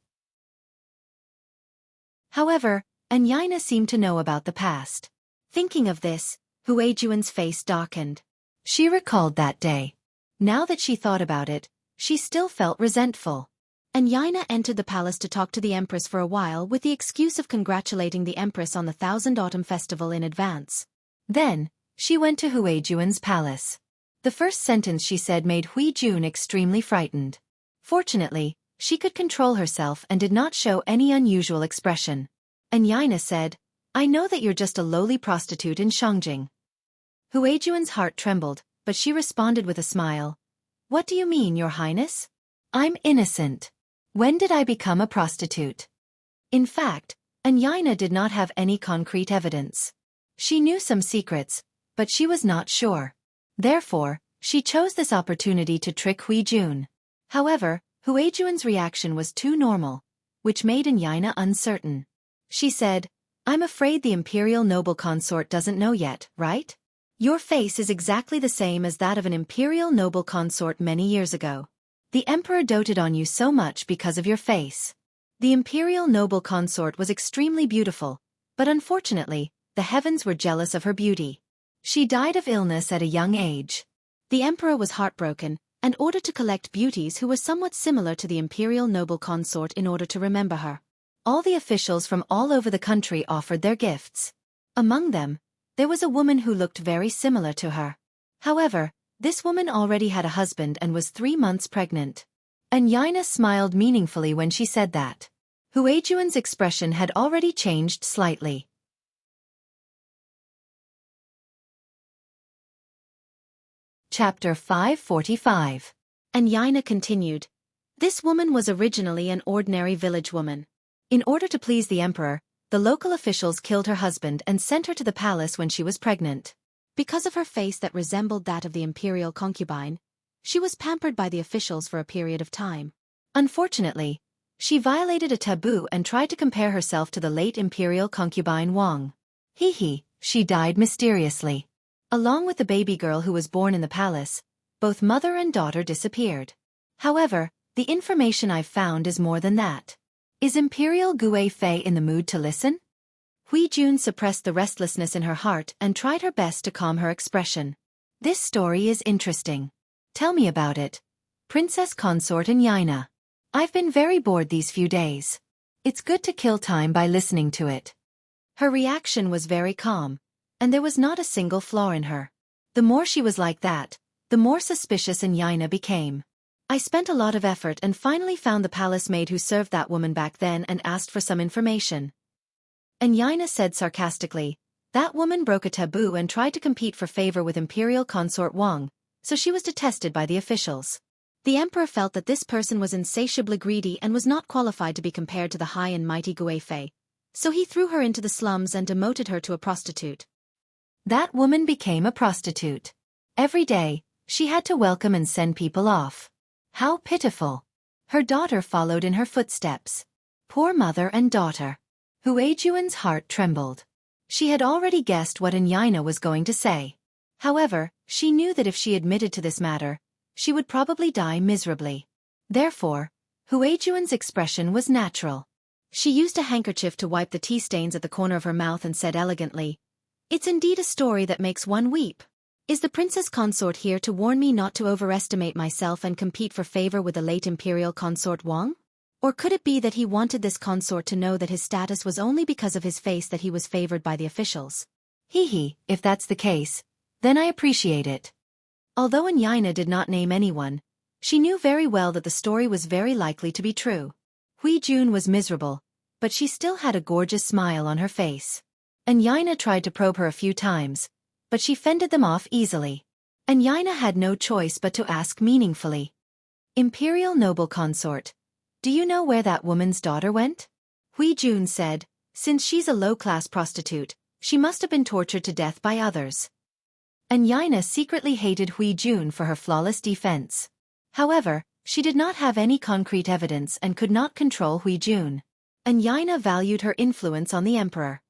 However, Yaina seemed to know about the past. Thinking of this, Hui Jun's face darkened. She recalled that day. Now that she thought about it, she still felt resentful. Yaina entered the palace to talk to the Empress for a while with the excuse of congratulating the Empress on the Thousand Autumn Festival in advance. Then, she went to Hui Jun's palace. The first sentence she said made Hui Jun extremely frightened. Fortunately, she could control herself and did not show any unusual expression. Yaina said, I know that you're just a lowly prostitute in Shangjing. Hui Jun's heart trembled, but she responded with a smile. What do you mean, Your Highness? I'm innocent. When did I become a prostitute? In fact, Yaina did not have any concrete evidence. She knew some secrets, but she was not sure. Therefore, she chose this opportunity to trick Hui Jun. However, Hui Jun's reaction was too normal, which made Yaina uncertain. She said, I'm afraid the imperial noble consort doesn't know yet, right? Your face is exactly the same as that of an imperial noble consort many years ago. The emperor doted on you so much because of your face. The imperial noble consort was extremely beautiful, but unfortunately, the heavens were jealous of her beauty. She died of illness at a young age. The emperor was heartbroken, and ordered to collect beauties who were somewhat similar to the imperial noble consort in order to remember her. All the officials from all over the country offered their gifts. Among them, there was a woman who looked very similar to her. However, this woman already had a husband and was 3 months pregnant. Yaina smiled meaningfully when she said that. Hui Jun's expression had already changed slightly. Chapter 545. Yaina continued. This woman was originally an ordinary village woman. In order to please the emperor, the local officials killed her husband and sent her to the palace when she was pregnant. Because of her face that resembled that of the imperial concubine, she was pampered by the officials for a period of time. Unfortunately, she violated a taboo and tried to compare herself to the late imperial concubine Wang. She died mysteriously. Along with the baby girl who was born in the palace, both mother and daughter disappeared. However, the information I've found is more than that. Is Imperial Gue Fei in the mood to listen? Hui Jun suppressed the restlessness in her heart and tried her best to calm her expression. This story is interesting. Tell me about it. Princess Consort Yaina. I've been very bored these few days. It's good to kill time by listening to it. Her reaction was very calm, and there was not a single flaw in her. The more she was like that, the more suspicious Yaina became. I spent a lot of effort and finally found the palace maid who served that woman back then and asked for some information. Yaina said sarcastically, that woman broke a taboo and tried to compete for favor with imperial consort Wang, so she was detested by the officials. The emperor felt that this person was insatiably greedy and was not qualified to be compared to the high and mighty Gue Fei, So he threw her into the slums and demoted her to a prostitute. That woman became a prostitute. Every day, she had to welcome and send people off. How pitiful. Her daughter followed in her footsteps. Poor mother and daughter. Xueqi's heart trembled. She had already guessed what Anyina was going to say. However, she knew that if she admitted to this matter, she would probably die miserably. Therefore, Xueqi's expression was natural. She used a handkerchief to wipe the tea stains at the corner of her mouth and said elegantly, "It's indeed a story that makes one weep. Is the princess consort here to warn me not to overestimate myself and compete for favor with the late imperial consort Wang? Or could it be that he wanted this consort to know that his status was only because of his face that he was favored by the officials? If that's the case, then I appreciate it." Although Anyina did not name anyone, she knew very well that the story was very likely to be true. Xueqi was miserable, but she still had a gorgeous smile on her face. Anyina tried to probe her a few times, but she fended them off easily. Anyina had no choice but to ask meaningfully, "Imperial noble consort, do you know where that woman's daughter went?" Xueqi said, "Since she's a low-class prostitute, she must have been tortured to death by others." Anyina secretly hated Xueqi for her flawless defense. However, she did not have any concrete evidence and could not control Xueqi. Anyina valued her influence on the emperor.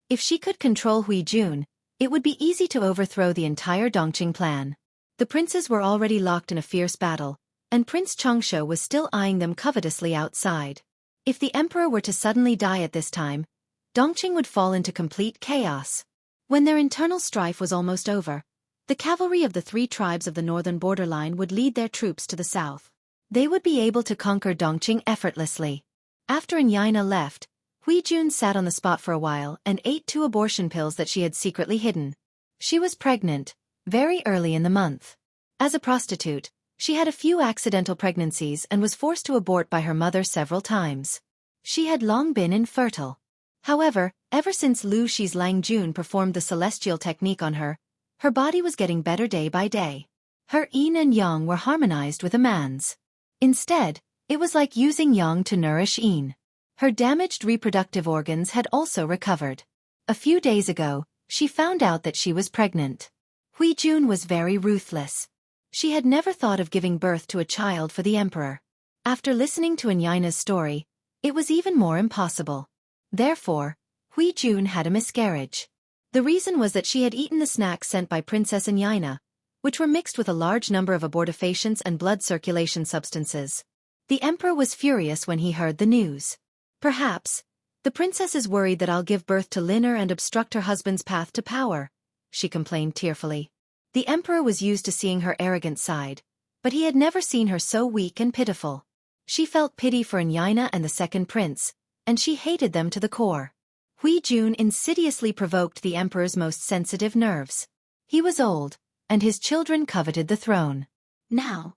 If she could control Xueqi, it would be easy to overthrow the entire Dongqing plan. The princes were already locked in a fierce battle, and Prince Changsha was still eyeing them covetously outside. If the emperor were to suddenly die at this time, Dongqing would fall into complete chaos. When their internal strife was almost over, the cavalry of the 3 tribes of the northern borderline would lead their troops to the south. They would be able to conquer Dongqing effortlessly. After Anyina left, Xueqi sat on the spot for a while and ate 2 abortion pills that she had secretly hidden. She was pregnant, very early in the month. As a prostitute, she had a few accidental pregnancies and was forced to abort by her mother several times. She had long been infertile. However, ever since Lu Shi's Lang Jun performed the celestial technique on her, her body was getting better day by day. Her yin and yang were harmonized with a man's. Instead, it was like using yang to nourish yin. Her damaged reproductive organs had also recovered. A few days ago, she found out that she was pregnant. Xueqi was very ruthless. She had never thought of giving birth to a child for the emperor. After listening to Anyina's story, it was even more impossible. Therefore, Xueqi had a miscarriage. The reason was that she had eaten the snacks sent by Princess Anyina, which were mixed with a large number of abortifacients and blood circulation substances. The emperor was furious when he heard the news. "Perhaps, the princess is worried that I'll give birth to Liner and obstruct her husband's path to power," she complained tearfully. The emperor was used to seeing her arrogant side, but he had never seen her so weak and pitiful. She felt pity for Anyina and the second prince, and she hated them to the core. Xueqi insidiously provoked the emperor's most sensitive nerves. He was old, and his children coveted the throne. Now,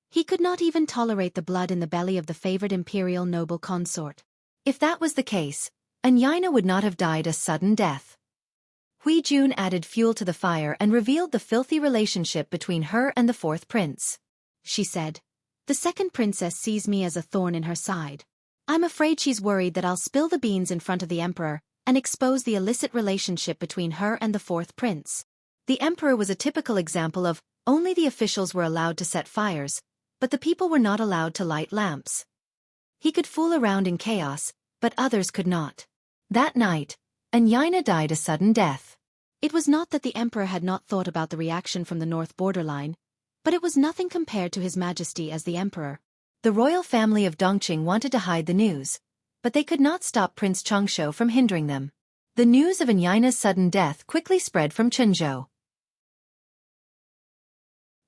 he could not even tolerate the blood in the belly of the favored imperial noble consort. If that was the case, Anyina would not have died a sudden death. Xueqi added fuel to the fire and revealed the filthy relationship between her and the 4th prince. She said, "The second princess sees me as a thorn in her side. I'm afraid she's worried that I'll spill the beans in front of the emperor and expose the illicit relationship between her and the 4th prince." The emperor was a typical example of only the officials were allowed to set fires, but the people were not allowed to light lamps. He could fool around in chaos, but others could not. That night, Anyina died a sudden death. It was not that the emperor had not thought about the reaction from the north borderline, but it was nothing compared to his majesty as the emperor. The royal family of Dongqing wanted to hide the news, but they could not stop Prince Changsha from hindering them. The news of Anyina's sudden death quickly spread from Chenzhou.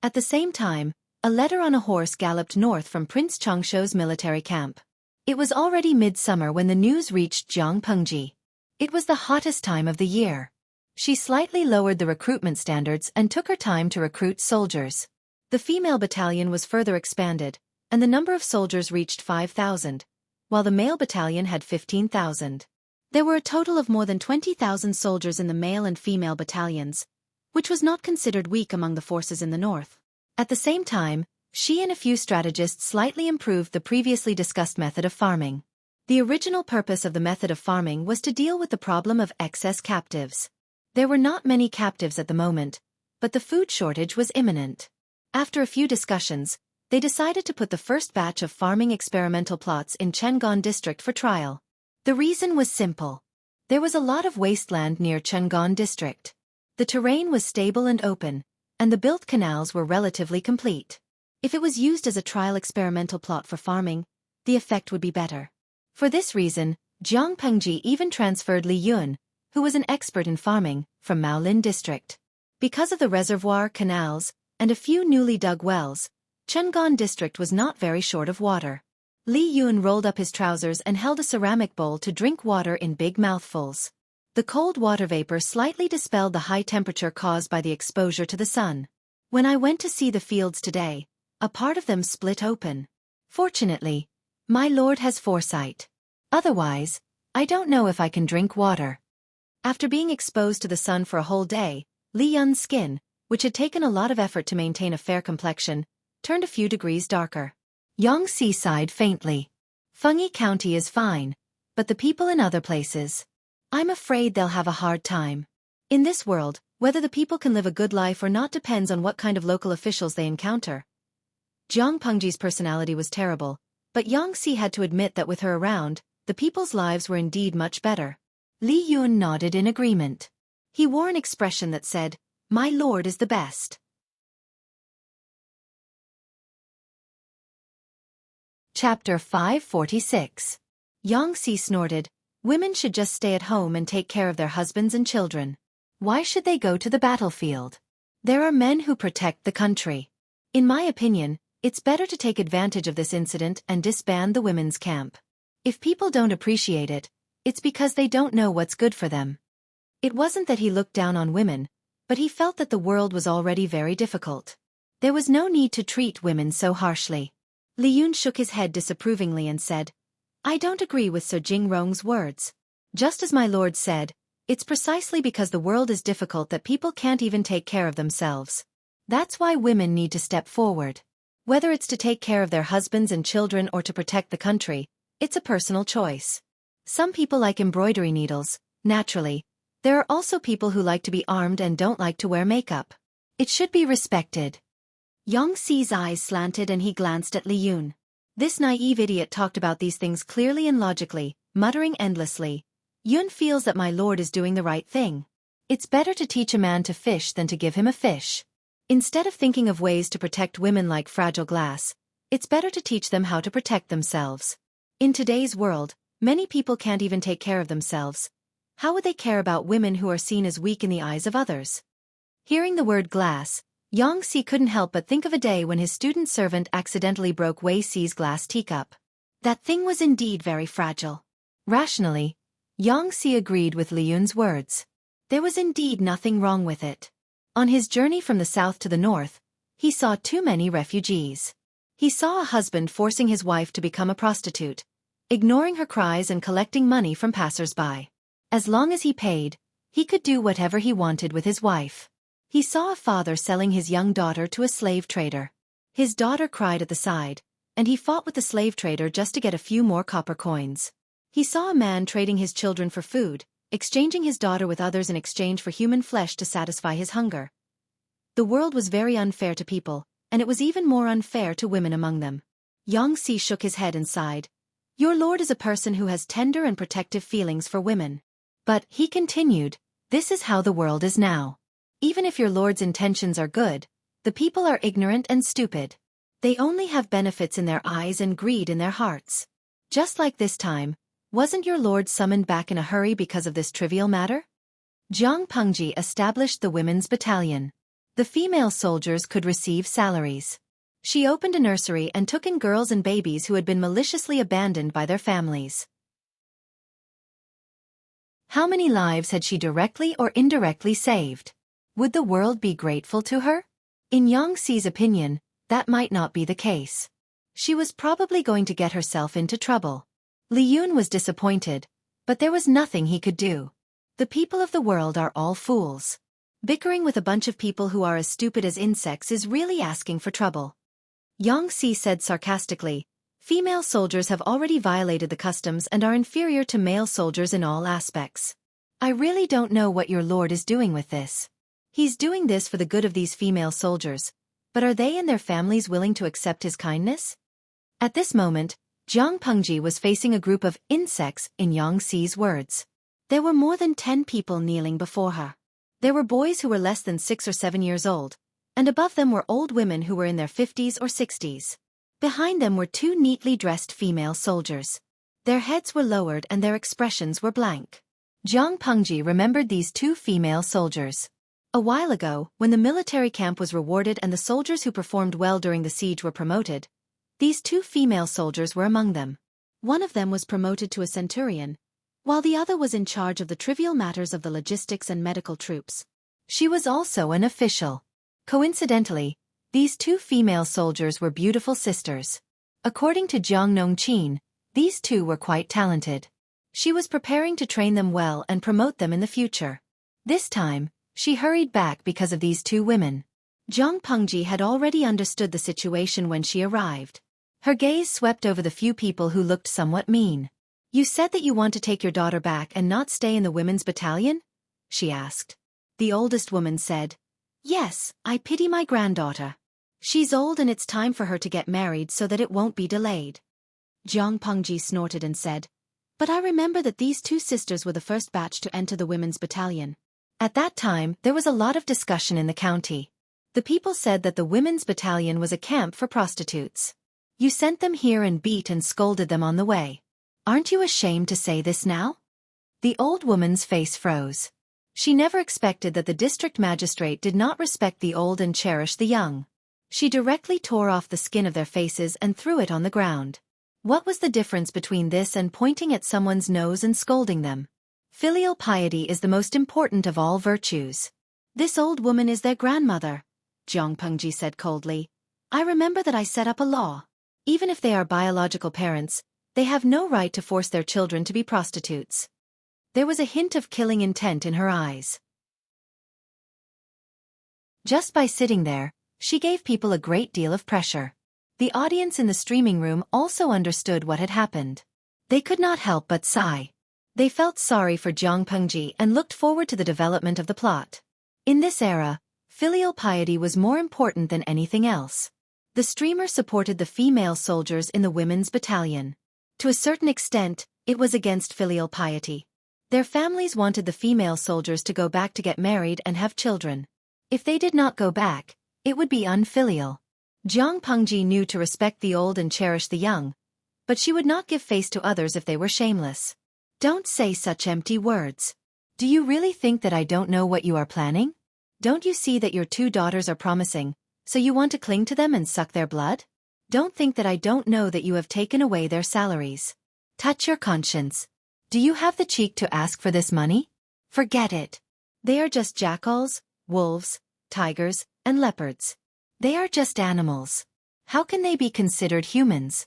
At the same time, a letter on a horse galloped north from Prince Changsha's military camp. It was already midsummer when the news reached Jiang Pengji. It was the hottest time of the year. She slightly lowered the recruitment standards and took her time to recruit soldiers. The female battalion was further expanded, and the number of soldiers reached 5,000, while the male battalion had 15,000. There were a total of more than 20,000 soldiers in the male and female battalions, which was not considered weak among the forces in the north. At the same time, she and a few strategists slightly improved the previously discussed method of farming. The original purpose of the method of farming was to deal with the problem of excess captives. There were not many captives at the moment, but the food shortage was imminent. After a few discussions, they decided to put the first batch of farming experimental plots in Xueqi district for trial. The reason was simple. There was a lot of wasteland near Xueqi district. The terrain was stable and open, and the built canals were relatively complete. If it was used as a trial experimental plot for farming, the effect would be better. For this reason, Jiang Pengji even transferred Li Yun, who was an expert in farming, from Maolin district. Because of the reservoir, canals, and a few newly dug wells, Xueqi district was not very short of water. Li Yun rolled up his trousers and held a ceramic bowl to drink water in big mouthfuls. The cold water vapor slightly dispelled the high temperature caused by the exposure to the sun. When I went to see the fields today, a part of them split open. Fortunately, my lord has foresight. Otherwise, I don't know if I can drink water. After being exposed to the sun for a whole day, Li Yun's skin, which had taken a lot of effort to maintain a fair complexion, turned a few degrees darker. Yangtze sighed faintly. Fengyi County is fine, but the people in other places, I'm afraid they'll have a hard time. In this world, whether the people can live a good life or not depends on what kind of local officials they encounter. Jiang Pengji's personality was terrible, but Yangtze had to admit that with her around, the people's lives were indeed much better. Li Yun nodded in agreement. He wore an expression that said, "My lord is the best." Chapter 546. Yangtze snorted, "Women should just stay at home and take care of their husbands and children. Why should they go to the battlefield? There are men who protect the country. In my opinion, it's better to take advantage of this incident and disband the women's camp. If people don't appreciate it, it's because they don't know what's good for them." It wasn't that he looked down on women, but he felt that the world was already very difficult. There was no need to treat women so harshly. Li Yun shook his head disapprovingly and said, "I don't agree with Sir Jingrong's words. Just as my lord said, it's precisely because the world is difficult that people can't even take care of themselves. That's why women need to step forward. Whether it's to take care of their husbands and children or to protect the country, it's a personal choice. Some people like embroidery needles, naturally. There are also people who like to be armed and don't like to wear makeup. It should be respected." Yangtze's eyes slanted and he glanced at Li Yun. This naive idiot talked about these things clearly and logically, muttering endlessly. "Yun feels that my lord is doing the right thing. It's better to teach a man to fish than to give him a fish. Instead of thinking of ways to protect women like fragile glass, it's better to teach them how to protect themselves. In today's world, many people can't even take care of themselves. How would they care about women who are seen as weak in the eyes of others?" Hearing the word glass, Yangtze couldn't help but think of a day when his student servant accidentally broke Wei Si's glass teacup. That thing was indeed very fragile. Rationally, Yangtze agreed with Li Yun's words. There was indeed nothing wrong with it. On his journey from the south to the north, he saw too many refugees. He saw a husband forcing his wife to become a prostitute, ignoring her cries and collecting money from passers-by. As long as he paid, he could do whatever he wanted with his wife. He saw a father selling his young daughter to a slave trader. His daughter cried at the side, and he fought with the slave trader just to get a few more copper coins. He saw a man trading his children for food, exchanging his daughter with others in exchange for human flesh to satisfy his hunger. The world was very unfair to people, and it was even more unfair to women among them. Yangtze shook his head and sighed. "Your lord is a person who has tender and protective feelings for women. But," he continued, "this is how the world is now. Even if your lord's intentions are good, the people are ignorant and stupid. They only have benefits in their eyes and greed in their hearts. Just like this time, wasn't your lord summoned back in a hurry because of this trivial matter?" Jiang Pengji established the women's battalion. The female soldiers could receive salaries. She opened a nursery and took in girls and babies who had been maliciously abandoned by their families. How many lives had she directly or indirectly saved? Would the world be grateful to her? In Yangtze's opinion, that might not be the case. She was probably going to get herself into trouble. Li Yun was disappointed, but there was nothing he could do. The people of the world are all fools. Bickering with a bunch of people who are as stupid as insects is really asking for trouble. Yangtze said sarcastically, Female soldiers have already violated the customs and are inferior to male soldiers in all aspects. I really don't know what your lord is doing with this. He's doing this for the good of these female soldiers, but are they and their families willing to accept his kindness? At this moment, Jiang Pengji was facing a group of insects in Yang Xi's words. There were more than 10 people kneeling before her. There were boys who were less than 6 or 7 years old, and above them were old women who were in their 50s or 60s. Behind them were 2 neatly dressed female soldiers. Their heads were lowered and their expressions were blank. Jiang Pengji remembered these 2 female soldiers. A while ago, when the military camp was rewarded and the soldiers who performed well during the siege were promoted, these 2 female soldiers were among them. One of them was promoted to a centurion, while the other was in charge of the trivial matters of the logistics and medical troops. She was also an official. Coincidentally, these 2 female soldiers were beautiful sisters. According to Jiang Nongqin, these 2 were quite talented. She was preparing to train them well and promote them in the future. This time, she hurried back because of these 2 women. Jiang Pengji had already understood the situation when she arrived. Her gaze swept over the few people who looked somewhat mean. "You said that you want to take your daughter back and not stay in the women's battalion?" she asked. The oldest woman said, "Yes, I pity my granddaughter. She's old and it's time for her to get married so that it won't be delayed." Jiang Pengji snorted and said, "But I remember that these 2 sisters were the first batch to enter the women's battalion." At that time, there was a lot of discussion in the county. The people said that the women's battalion was a camp for prostitutes. "You sent them here and beat and scolded them on the way. Aren't you ashamed to say this now?" The old woman's face froze. She never expected that the district magistrate did not respect the old and cherish the young. She directly tore off the skin of their faces and threw it on the ground. What was the difference between this and pointing at someone's nose and scolding them? Filial piety is the most important of all virtues. "This old woman is their grandmother," Jiang Pengji said coldly. "I remember that I set up a law. Even if they are biological parents, they have no right to force their children to be prostitutes." There was a hint of killing intent in her eyes. Just by sitting there, she gave people a great deal of pressure. The audience in the streaming room also understood what had happened. They could not help but sigh. They felt sorry for Jiang Pengji and looked forward to the development of the plot. In this era, filial piety was more important than anything else. The streamer supported the female soldiers in the women's battalion. To a certain extent, it was against filial piety. Their families wanted the female soldiers to go back to get married and have children. If they did not go back, it would be unfilial. Jiang Pengji knew to respect the old and cherish the young, but she would not give face to others if they were shameless. "Don't say such empty words. Do you really think that I don't know what you are planning? Don't you see that your 2 daughters are promising, so you want to cling to them and suck their blood? Don't think that I don't know that you have taken away their salaries. Touch your conscience. Do you have the cheek to ask for this money? Forget it. They are just jackals, wolves, tigers, and leopards. They are just animals. How can they be considered humans?"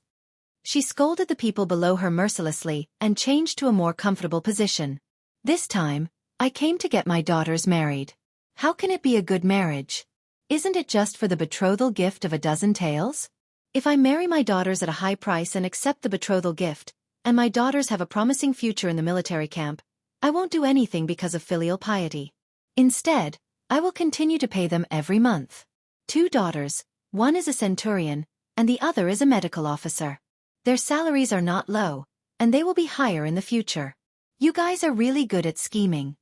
She scolded the people below her mercilessly and changed to a more comfortable position. "This time, I came to get my daughters married. How can it be a good marriage? Isn't it just for the betrothal gift of a dozen taels? If I marry my daughters at a high price and accept the betrothal gift, and my daughters have a promising future in the military camp, I won't do anything because of filial piety. Instead, I will continue to pay them every month. 2 daughters, one is a centurion, and the other is a medical officer. Their salaries are not low, and they will be higher in the future. You guys are really good at scheming.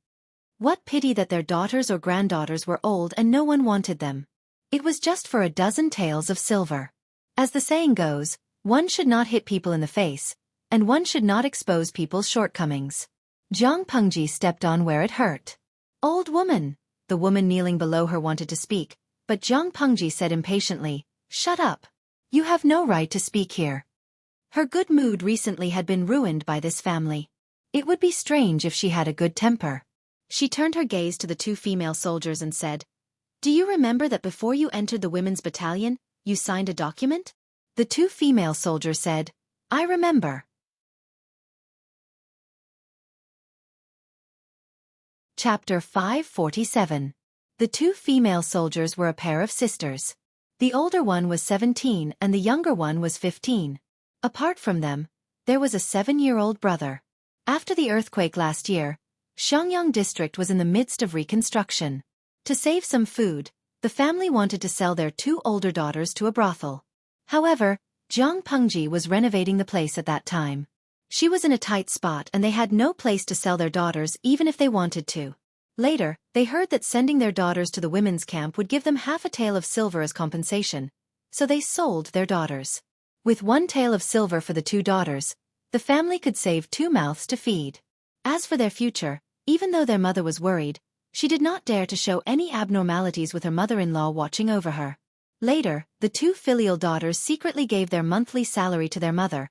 What pity that their daughters or granddaughters were old and no one wanted them. It was just for a dozen taels of silver. As the saying goes, one should not hit people in the face, and one should not expose people's shortcomings." Jiang Pengji stepped on where it hurt. "Old woman," the woman kneeling below her wanted to speak, but Jiang Pengji said impatiently, "Shut up. You have no right to speak here." Her good mood recently had been ruined by this family. It would be strange if she had a good temper. She turned her gaze to the 2 female soldiers and said, "Do you remember that before you entered the women's battalion, you signed a document?" The 2 female soldiers said, "I remember." Chapter 547. The 2 female soldiers were a pair of sisters. The older one was 17 and the younger one was 15. Apart from them, there was a 7-year-old brother. After the earthquake last year, Xiangyang district was in the midst of reconstruction. To save some food, the family wanted to sell their 2 older daughters to a brothel. However, Jiang Pengji was renovating the place at that time. She was in a tight spot and they had no place to sell their daughters even if they wanted to. Later, they heard that sending their daughters to the women's camp would give them half a tael of silver as compensation, so they sold their daughters. With 1 tael of silver for the 2 daughters, the family could save 2 mouths to feed. As for their future, even though their mother was worried, she did not dare to show any abnormalities with her mother-in-law watching over her. Later, the 2 filial daughters secretly gave their monthly salary to their mother,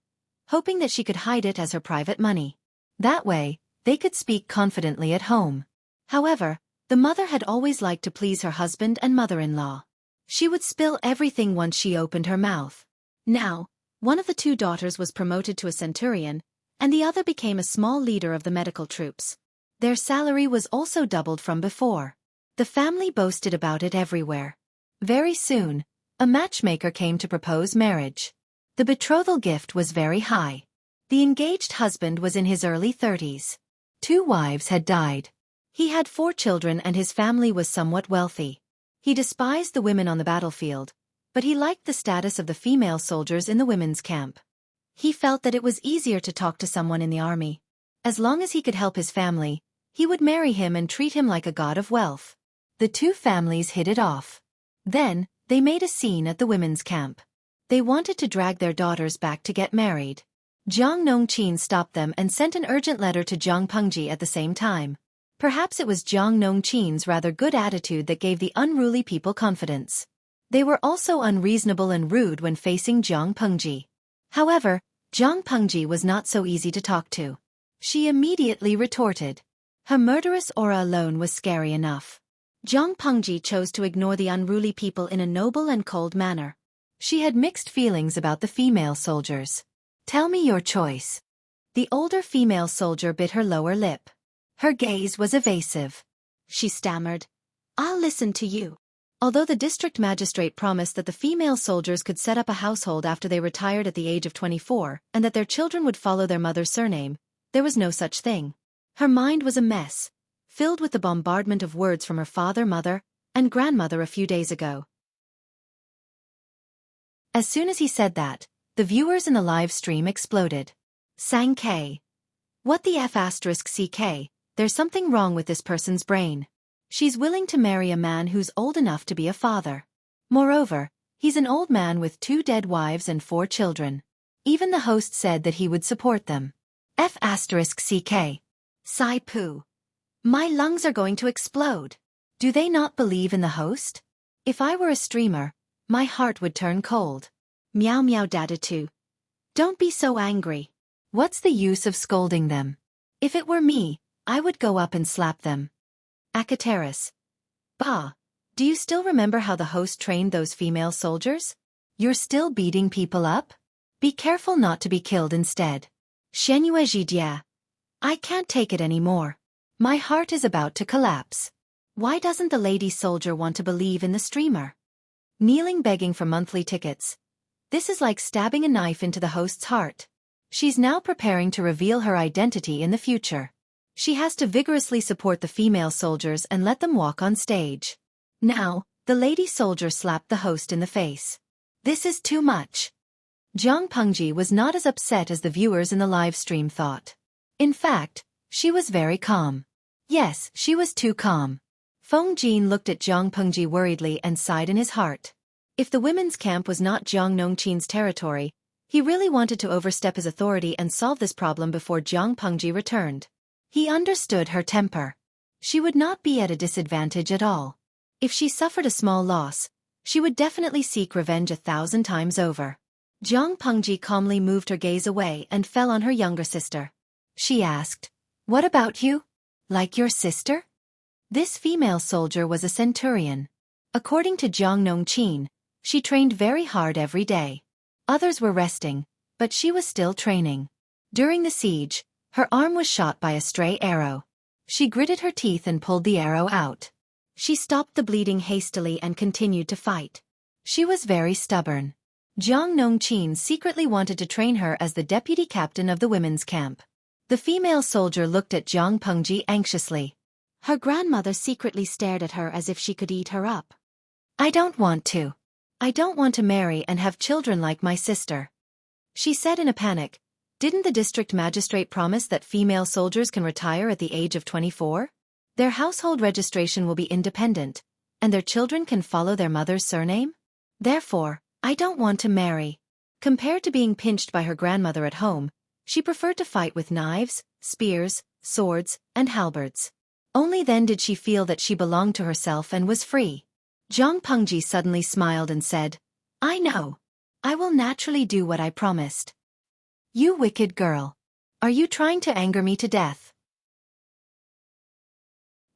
hoping that she could hide it as her private money. That way, they could speak confidently at home. However, the mother had always liked to please her husband and mother-in-law. She would spill everything once she opened her mouth. Now, one of the 2 daughters was promoted to a centurion, and the other became a small leader of the medical troops. Their salary was also doubled from before. The family boasted about it everywhere. Very soon, a matchmaker came to propose marriage. The betrothal gift was very high. The engaged husband was in his early 30s. 2 wives had died. He had 4 children and his family was somewhat wealthy. He despised the women on the battlefield, but he liked the status of the female soldiers in the women's camp. He felt that it was easier to talk to someone in the army. As long as he could help his family, he would marry him and treat him like a god of wealth. The 2 families hit it off. Then, they made a scene at the women's camp. They wanted to drag their daughters back to get married. Jiang Nongqin stopped them and sent an urgent letter to Jiang Pengji at the same time. Perhaps it was Jiang Nongqin's rather good attitude that gave the unruly people confidence. They were also unreasonable and rude when facing Jiang Pengji. However, Jiang Pengji was not so easy to talk to. She immediately retorted. Her murderous aura alone was scary enough. Jiang Pengji chose to ignore the unruly people in a noble and cold manner. She had mixed feelings about the female soldiers. Tell me your choice. The older female soldier bit her lower lip. Her gaze was evasive. She stammered, I'll listen to you. Although the district magistrate promised that the female soldiers could set up a household after they retired at the age of 24 and that their children would follow their mother's surname, there was no such thing. Her mind was a mess, filled with the bombardment of words from her father, mother, and grandmother a few days ago. As soon as he said that, the viewers in the live stream exploded. Sang K. What the F***CK, there's something wrong with this person's brain. She's willing to marry a man who's old enough to be a father. Moreover, he's an old man with 2 dead wives and 4 children. Even the host said that he would support them. F***CK. Sai Poo. My lungs are going to explode. Do they not believe in the host? If I were a streamer, my heart would turn cold. Meow meow dada too. Don't be so angry. What's the use of scolding them? If it were me, I would go up and slap them. Akateris. Bah, do you still remember how the host trained those female soldiers? You're still beating people up? Be careful not to be killed instead. Shenyue Jidya. I can't take it anymore. My heart is about to collapse. Why doesn't the lady soldier want to believe in the streamer? Kneeling begging for monthly tickets. This is like stabbing a knife into the host's heart. She's now preparing to reveal her identity in the future. She has to vigorously support the female soldiers and let them walk on stage. Now, the lady soldier slapped the host in the face. This is too much. Jiang Pengji was not as upset as the viewers in the live stream thought. In fact, she was very calm. Yes, she was too calm. Feng Jin looked at Jiang Pengji worriedly and sighed in his heart. If the women's camp was not Jiang Nongqin's territory, he really wanted to overstep his authority and solve this problem before Jiang Pengji returned. He understood her temper. She would not be at a disadvantage at all. If she suffered a small loss, she would definitely seek revenge 1,000 times over. Jiang Pengji calmly moved her gaze away and fell on her younger sister. She asked, What about you? Like your sister? This female soldier was a centurion. According to Jiang Nongqin, she trained very hard every day. Others were resting, but she was still training. During the siege, her arm was shot by a stray arrow. She gritted her teeth and pulled the arrow out. She stopped the bleeding hastily and continued to fight. She was very stubborn. Jiang Nongqin secretly wanted to train her as the deputy captain of the women's camp. The female soldier looked at Jiang Pengji anxiously. Her grandmother secretly stared at her as if she could eat her up. I don't want to. I don't want to marry and have children like my sister. She said in a panic. Didn't the district magistrate promise that female soldiers can retire at the age of 24? Their household registration will be independent, and their children can follow their mother's surname? Therefore, I don't want to marry. Compared to being pinched by her grandmother at home, she preferred to fight with knives, spears, swords, and halberds. Only then did she feel that she belonged to herself and was free. Jiang Pengji suddenly smiled and said, I know. I will naturally do what I promised. You wicked girl. Are you trying to anger me to death?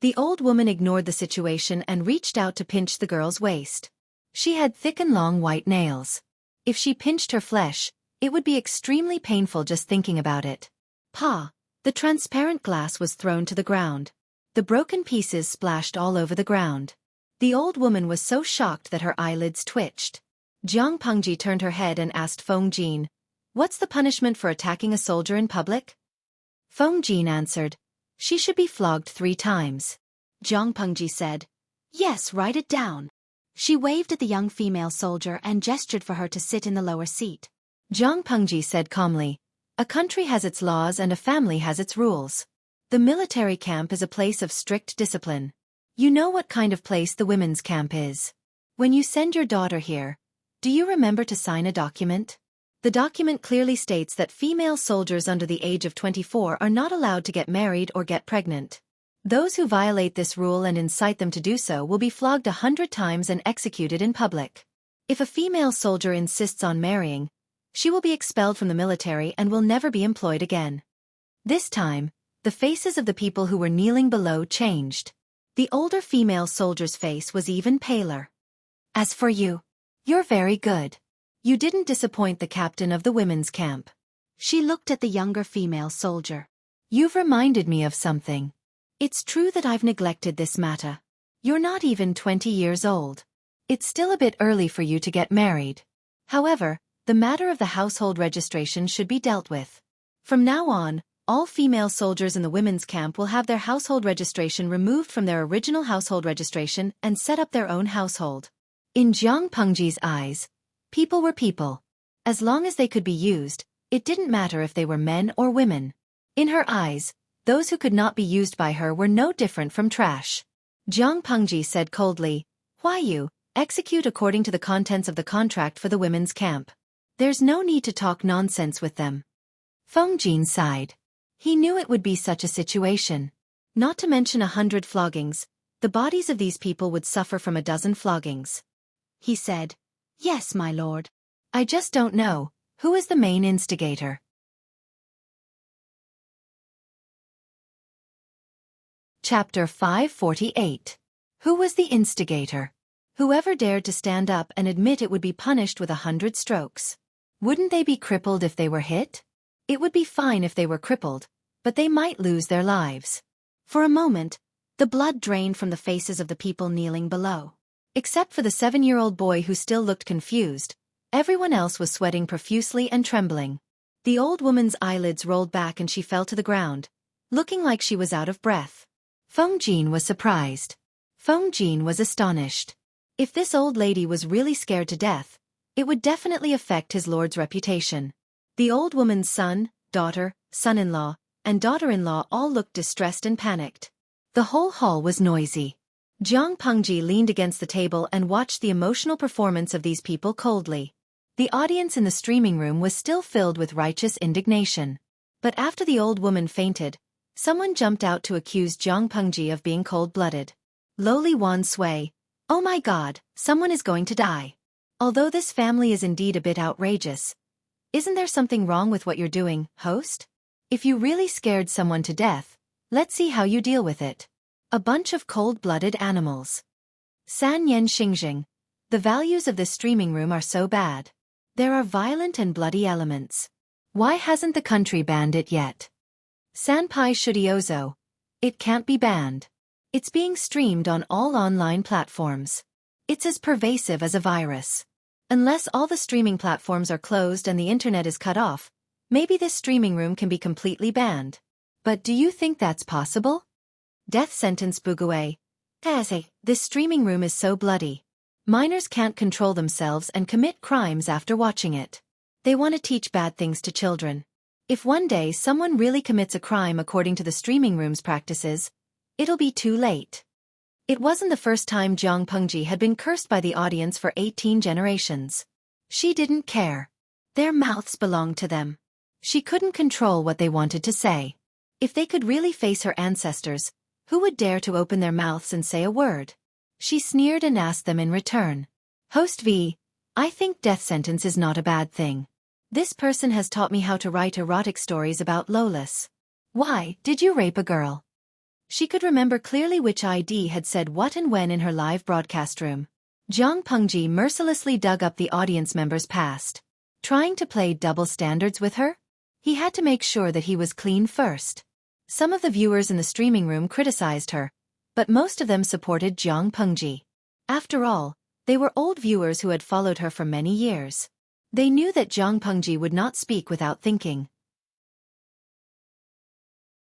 The old woman ignored the situation and reached out to pinch the girl's waist. She had thick and long white nails. If she pinched her flesh, it would be extremely painful just thinking about it. Pa! The transparent glass was thrown to the ground. The broken pieces splashed all over the ground. The old woman was so shocked that her eyelids twitched. Jiang Pengji turned her head and asked Feng Jin, What's the punishment for attacking a soldier in public? Feng Jin answered, She should be flogged 3 times. Jiang Pengji said, Yes, write it down. She waved at the young female soldier and gestured for her to sit in the lower seat. Jiang Pengji said calmly, A country has its laws and a family has its rules. The military camp is a place of strict discipline. You know what kind of place the women's camp is. When you send your daughter here, do you remember to sign a document? The document clearly states that female soldiers under the age of 24 are not allowed to get married or get pregnant. Those who violate this rule and incite them to do so will be flogged 100 times and executed in public. If a female soldier insists on marrying, she will be expelled from the military and will never be employed again. This time, the faces of the people who were kneeling below changed. The older female soldier's face was even paler. As for you, you're very good. You didn't disappoint the captain of the women's camp. She looked at the younger female soldier. You've reminded me of something. It's true that I've neglected this matter. You're not even 20 years old. It's still a bit early for you to get married. However, the matter of the household registration should be dealt with. From now on, all female soldiers in the women's camp will have their household registration removed from their original household registration and set up their own household. In Jiang Pengji's eyes, people were people. As long as they could be used, it didn't matter if they were men or women. In her eyes, those who could not be used by her were no different from trash. Jiang Pengji said coldly, Why you execute according to the contents of the contract for the women's camp. There's no need to talk nonsense with them. Feng Jin sighed. He knew it would be such a situation. Not to mention 100 floggings, the bodies of these people would suffer from 12 floggings. He said, Yes, my lord. I just don't know, who is the main instigator? Chapter 548. Who was the instigator? Whoever dared to stand up and admit it would be punished with 100 strokes. Wouldn't they be crippled if they were hit? It would be fine if they were crippled, but they might lose their lives. For a moment, the blood drained from the faces of the people kneeling below. Except for the 7-year-old boy who still looked confused, everyone else was sweating profusely and trembling. The old woman's eyelids rolled back and she fell to the ground, looking like she was out of breath. Feng Jin was surprised. Feng Jin was astonished. If this old lady was really scared to death, it would definitely affect his lord's reputation. The old woman's son, daughter, son-in-law, and daughter-in-law all looked distressed and panicked. The whole hall was noisy. Jiang Pengji leaned against the table and watched the emotional performance of these people coldly. The audience in the streaming room was still filled with righteous indignation. But after the old woman fainted, someone jumped out to accuse Jiang Pengji of being cold-blooded. Lowly Wan Sui, oh my god, someone is going to die. Although this family is indeed a bit outrageous, isn't there something wrong with what you're doing, host? If you really scared someone to death, let's see how you deal with it. A bunch of cold-blooded animals. San Yen Xingjing. The values of this streaming room are so bad. There are violent and bloody elements. Why hasn't the country banned it yet? Sanpai Shudiozo. It can't be banned. It's being streamed on all online platforms. It's as pervasive as a virus. Unless all the streaming platforms are closed and the internet is cut off, maybe this streaming room can be completely banned. But do you think that's possible? Death sentence Bugue. This streaming room is so bloody. Minors can't control themselves and commit crimes after watching it. They want to teach bad things to children. If one day someone really commits a crime according to the streaming room's practices, it'll be too late. It wasn't the first time Jiang Pengji had been cursed by the audience for 18 generations. She didn't care. Their mouths belonged to them. She couldn't control what they wanted to say. If they could really face her ancestors, who would dare to open their mouths and say a word? She sneered and asked them in return. Host V, I think death sentence is not a bad thing. This person has taught me how to write erotic stories about Lolis. Why, did you rape a girl? She could remember clearly which ID had said what and when in her live broadcast room. Jiang Pengji mercilessly dug up the audience member's past. Trying to play double standards with her? He had to make sure that he was clean first. Some of the viewers in the streaming room criticized her, but most of them supported Jiang Pengji. After all, they were old viewers who had followed her for many years. They knew that Jiang Pengji would not speak without thinking.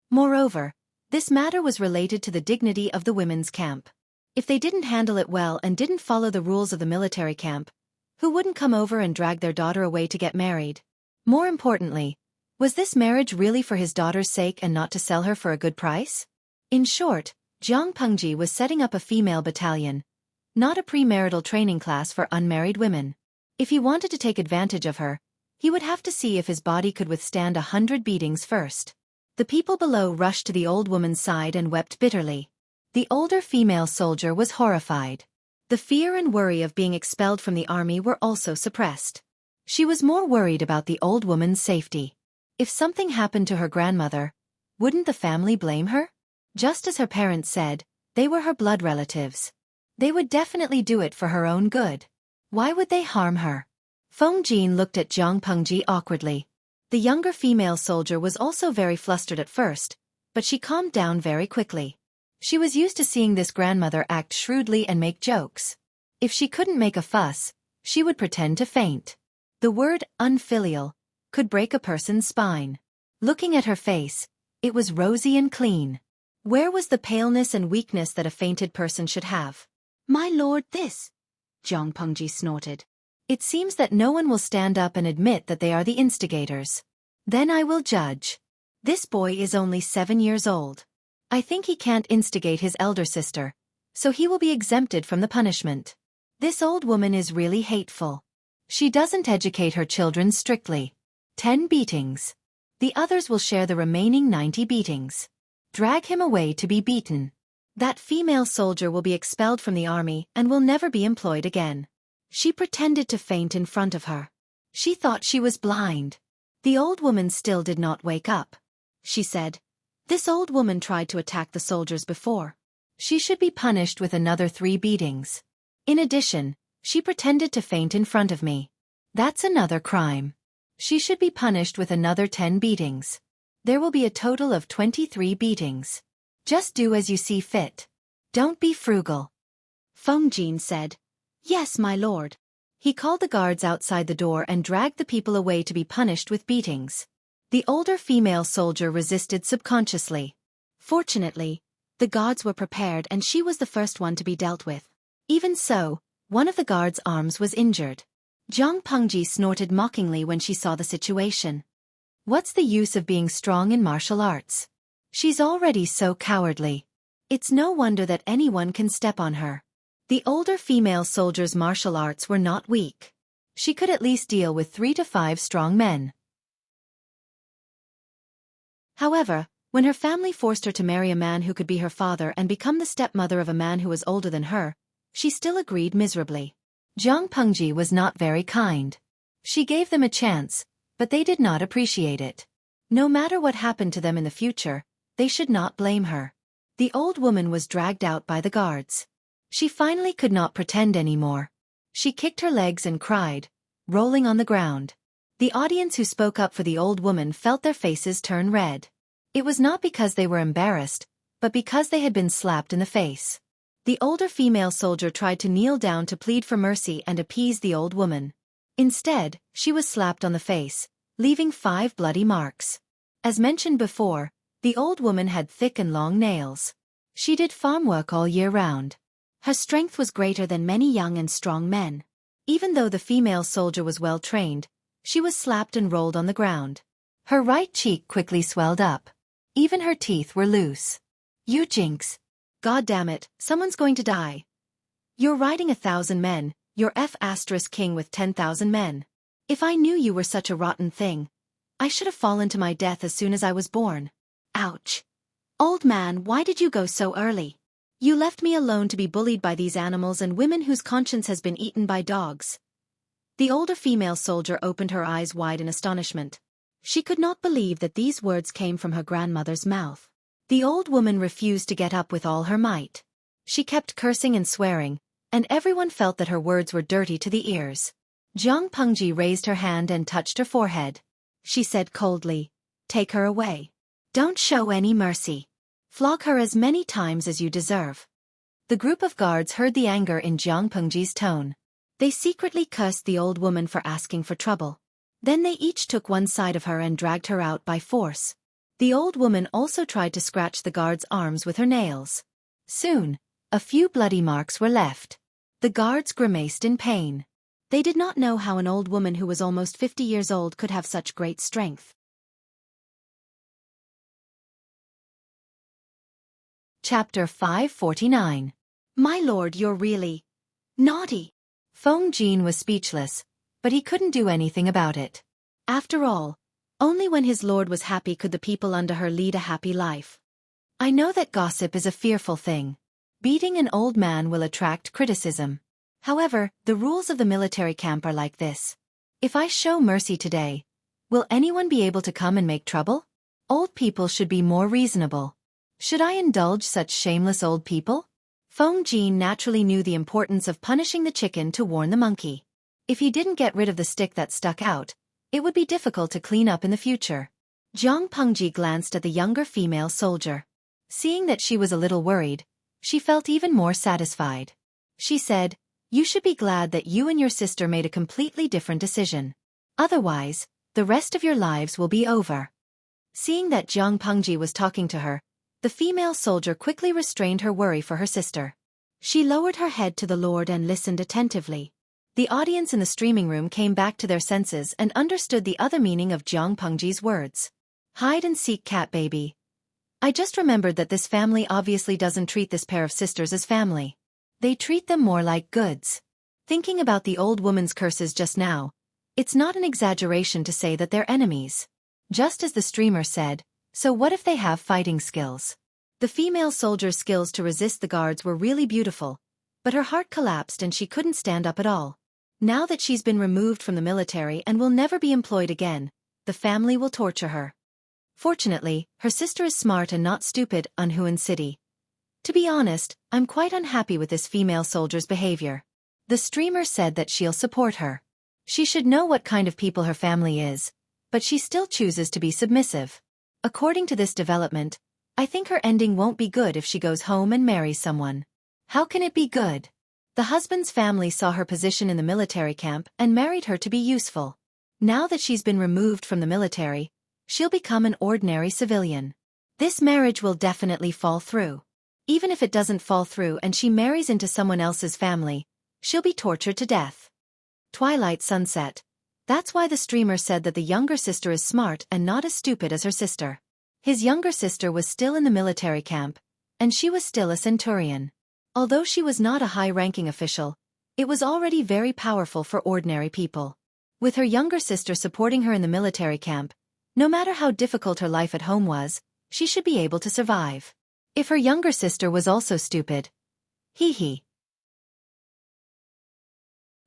Moreover, this matter was related to the dignity of the women's camp. If they didn't handle it well and didn't follow the rules of the military camp, who wouldn't come over and drag their daughter away to get married? More importantly, was this marriage really for his daughter's sake and not to sell her for a good price? In short, Jiang Pengji was setting up a female battalion, not a premarital training class for unmarried women. If he wanted to take advantage of her, he would have to see if his body could withstand 100 beatings first. The people below rushed to the old woman's side and wept bitterly. The older female soldier was horrified. The fear and worry of being expelled from the army were also suppressed. She was more worried about the old woman's safety. If something happened to her grandmother, wouldn't the family blame her? Just as her parents said, they were her blood relatives. They would definitely do it for her own good. Why would they harm her? Feng Jin looked at Jiang Pengji awkwardly. The younger female soldier was also very flustered at first, but she calmed down very quickly. She was used to seeing this grandmother act shrewdly and make jokes. If she couldn't make a fuss, she would pretend to faint. The word unfilial could break a person's spine. Looking at her face, it was rosy and clean. Where was the paleness and weakness that a fainted person should have? My lord, this, Jiang Pengji snorted. It seems that no one will stand up and admit that they are the instigators. Then I will judge. This boy is only 7 years old. I think he can't instigate his elder sister, so he will be exempted from the punishment. This old woman is really hateful. She doesn't educate her children strictly. 10 beatings. The others will share the remaining 90 beatings. Drag him away to be beaten. That female soldier will be expelled from the army and will never be employed again. She pretended to faint in front of her. She thought she was blind. The old woman still did not wake up. She said, "This old woman tried to attack the soldiers before. She should be punished with another 3 beatings. In addition, she pretended to faint in front of me. That's another crime. She should be punished with another 10 beatings. There will be a total of 23 beatings. Just do as you see fit. Don't be frugal." Feng Jin said, "Yes, my lord." He called the guards outside the door and dragged the people away to be punished with beatings. The older female soldier resisted subconsciously. Fortunately, the gods were prepared and she was the first one to be dealt with. Even so, one of the guards' arms was injured. Jiang Pengji snorted mockingly when she saw the situation. What's the use of being strong in martial arts? She's already so cowardly. It's no wonder that anyone can step on her. The older female soldier's martial arts were not weak. She could at least deal with 3 to 5 strong men. However, when her family forced her to marry a man who could be her father and become the stepmother of a man who was older than her, she still agreed miserably. Jiang Pengji was not very kind. She gave them a chance, but they did not appreciate it. No matter what happened to them in the future, they should not blame her. The old woman was dragged out by the guards. She finally could not pretend anymore. She kicked her legs and cried, rolling on the ground. The audience who spoke up for the old woman felt their faces turn red. It was not because they were embarrassed, but because they had been slapped in the face. The older female soldier tried to kneel down to plead for mercy and appease the old woman. Instead, she was slapped on the face, leaving 5 bloody marks. As mentioned before, the old woman had thick and long nails. She did farm work all year round. Her strength was greater than many young and strong men. Even though the female soldier was well trained, she was slapped and rolled on the ground. Her right cheek quickly swelled up. Even her teeth were loose. You jinx. God damn it, someone's going to die. You're riding 1,000 men, you're king with 10,000 men. If I knew you were such a rotten thing, I should have fallen to my death as soon as I was born. Ouch. Old man, why did you go so early? You left me alone to be bullied by these animals and women whose conscience has been eaten by dogs. The older female soldier opened her eyes wide in astonishment. She could not believe that these words came from her grandmother's mouth. The old woman refused to get up with all her might. She kept cursing and swearing, and everyone felt that her words were dirty to the ears. Jiang Pengji raised her hand and touched her forehead. She said coldly, "Take her away. Don't show any mercy. Flog her as many times as you deserve." The group of guards heard the anger in Jiang Pengji's tone. They secretly cursed the old woman for asking for trouble. Then they each took one side of her and dragged her out by force. The old woman also tried to scratch the guards' arms with her nails. Soon, a few bloody marks were left. The guards grimaced in pain. They did not know how an old woman who was almost 50 years old could have such great strength. Chapter 549. My lord, you're really naughty. Feng Jin was speechless, but he couldn't do anything about it. After all, only when his lord was happy could the people under her lead a happy life. I know that gossip is a fearful thing. Beating an old man will attract criticism. However, the rules of the military camp are like this. If I show mercy today, will anyone be able to come and make trouble? Old people should be more reasonable. Should I indulge such shameless old people? Feng Jin naturally knew the importance of punishing the chicken to warn the monkey. If he didn't get rid of the stick that stuck out, it would be difficult to clean up in the future. Jiang Pengji glanced at the younger female soldier. Seeing that she was a little worried, she felt even more satisfied. She said, "You should be glad that you and your sister made a completely different decision. Otherwise, the rest of your lives will be over." Seeing that Jiang Pengji was talking to her, the female soldier quickly restrained her worry for her sister. She lowered her head to the lord and listened attentively. The audience in the streaming room came back to their senses and understood the other meaning of Jiang Pengji's words. Hide and seek cat baby. I just remembered that this family obviously doesn't treat this pair of sisters as family. They treat them more like goods. Thinking about the old woman's curses just now, it's not an exaggeration to say that they're enemies. Just as the streamer said, so what if they have fighting skills? The female soldier's skills to resist the guards were really beautiful, but her heart collapsed and she couldn't stand up at all. Now that she's been removed from the military and will never be employed again, the family will torture her. Fortunately, her sister is smart and not stupid, Unhuan City. To be honest, I'm quite unhappy with this female soldier's behavior. The streamer said that she'll support her. She should know what kind of people her family is, but she still chooses to be submissive. According to this development, I think her ending won't be good if she goes home and marries someone. How can it be good? The husband's family saw her position in the military camp and married her to be useful. Now that she's been removed from the military, she'll become an ordinary civilian. This marriage will definitely fall through. Even if it doesn't fall through and she marries into someone else's family, she'll be tortured to death. Twilight sunset. That's why the streamer said that the younger sister is smart and not as stupid as her sister. His younger sister was still in the military camp, and she was still a centurion. Although she was not a high-ranking official, it was already very powerful for ordinary people. With her younger sister supporting her in the military camp, no matter how difficult her life at home was, she should be able to survive. If her younger sister was also stupid. Hee.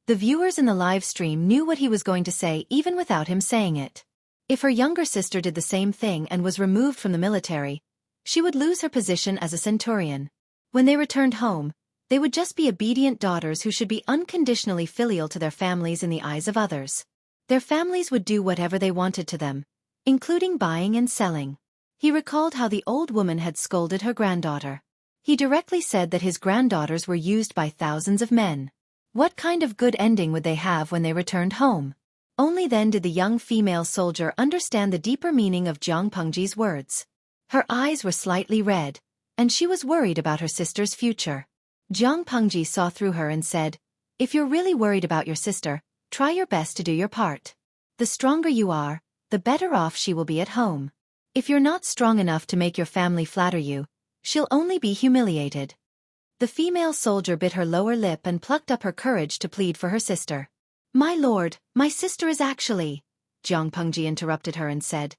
The viewers in the live stream knew what he was going to say even without him saying it. If her younger sister did the same thing and was removed from the military, she would lose her position as a centurion. When they returned home, they would just be obedient daughters who should be unconditionally filial to their families in the eyes of others. Their families would do whatever they wanted to them, including buying and selling. He recalled how the old woman had scolded her granddaughter. He directly said that his granddaughters were used by thousands of men. What kind of good ending would they have when they returned home? Only then did the young female soldier understand the deeper meaning of Jiang Pengji's words. Her eyes were slightly red, and she was worried about her sister's future. Jiang Pengji saw through her and said, "If you're really worried about your sister, try your best to do your part. The stronger you are, the better off she will be at home. If you're not strong enough to make your family flatter you, she'll only be humiliated." The female soldier bit her lower lip and plucked up her courage to plead for her sister. "My lord, my sister is actually—" Jiang Pengji interrupted her and said,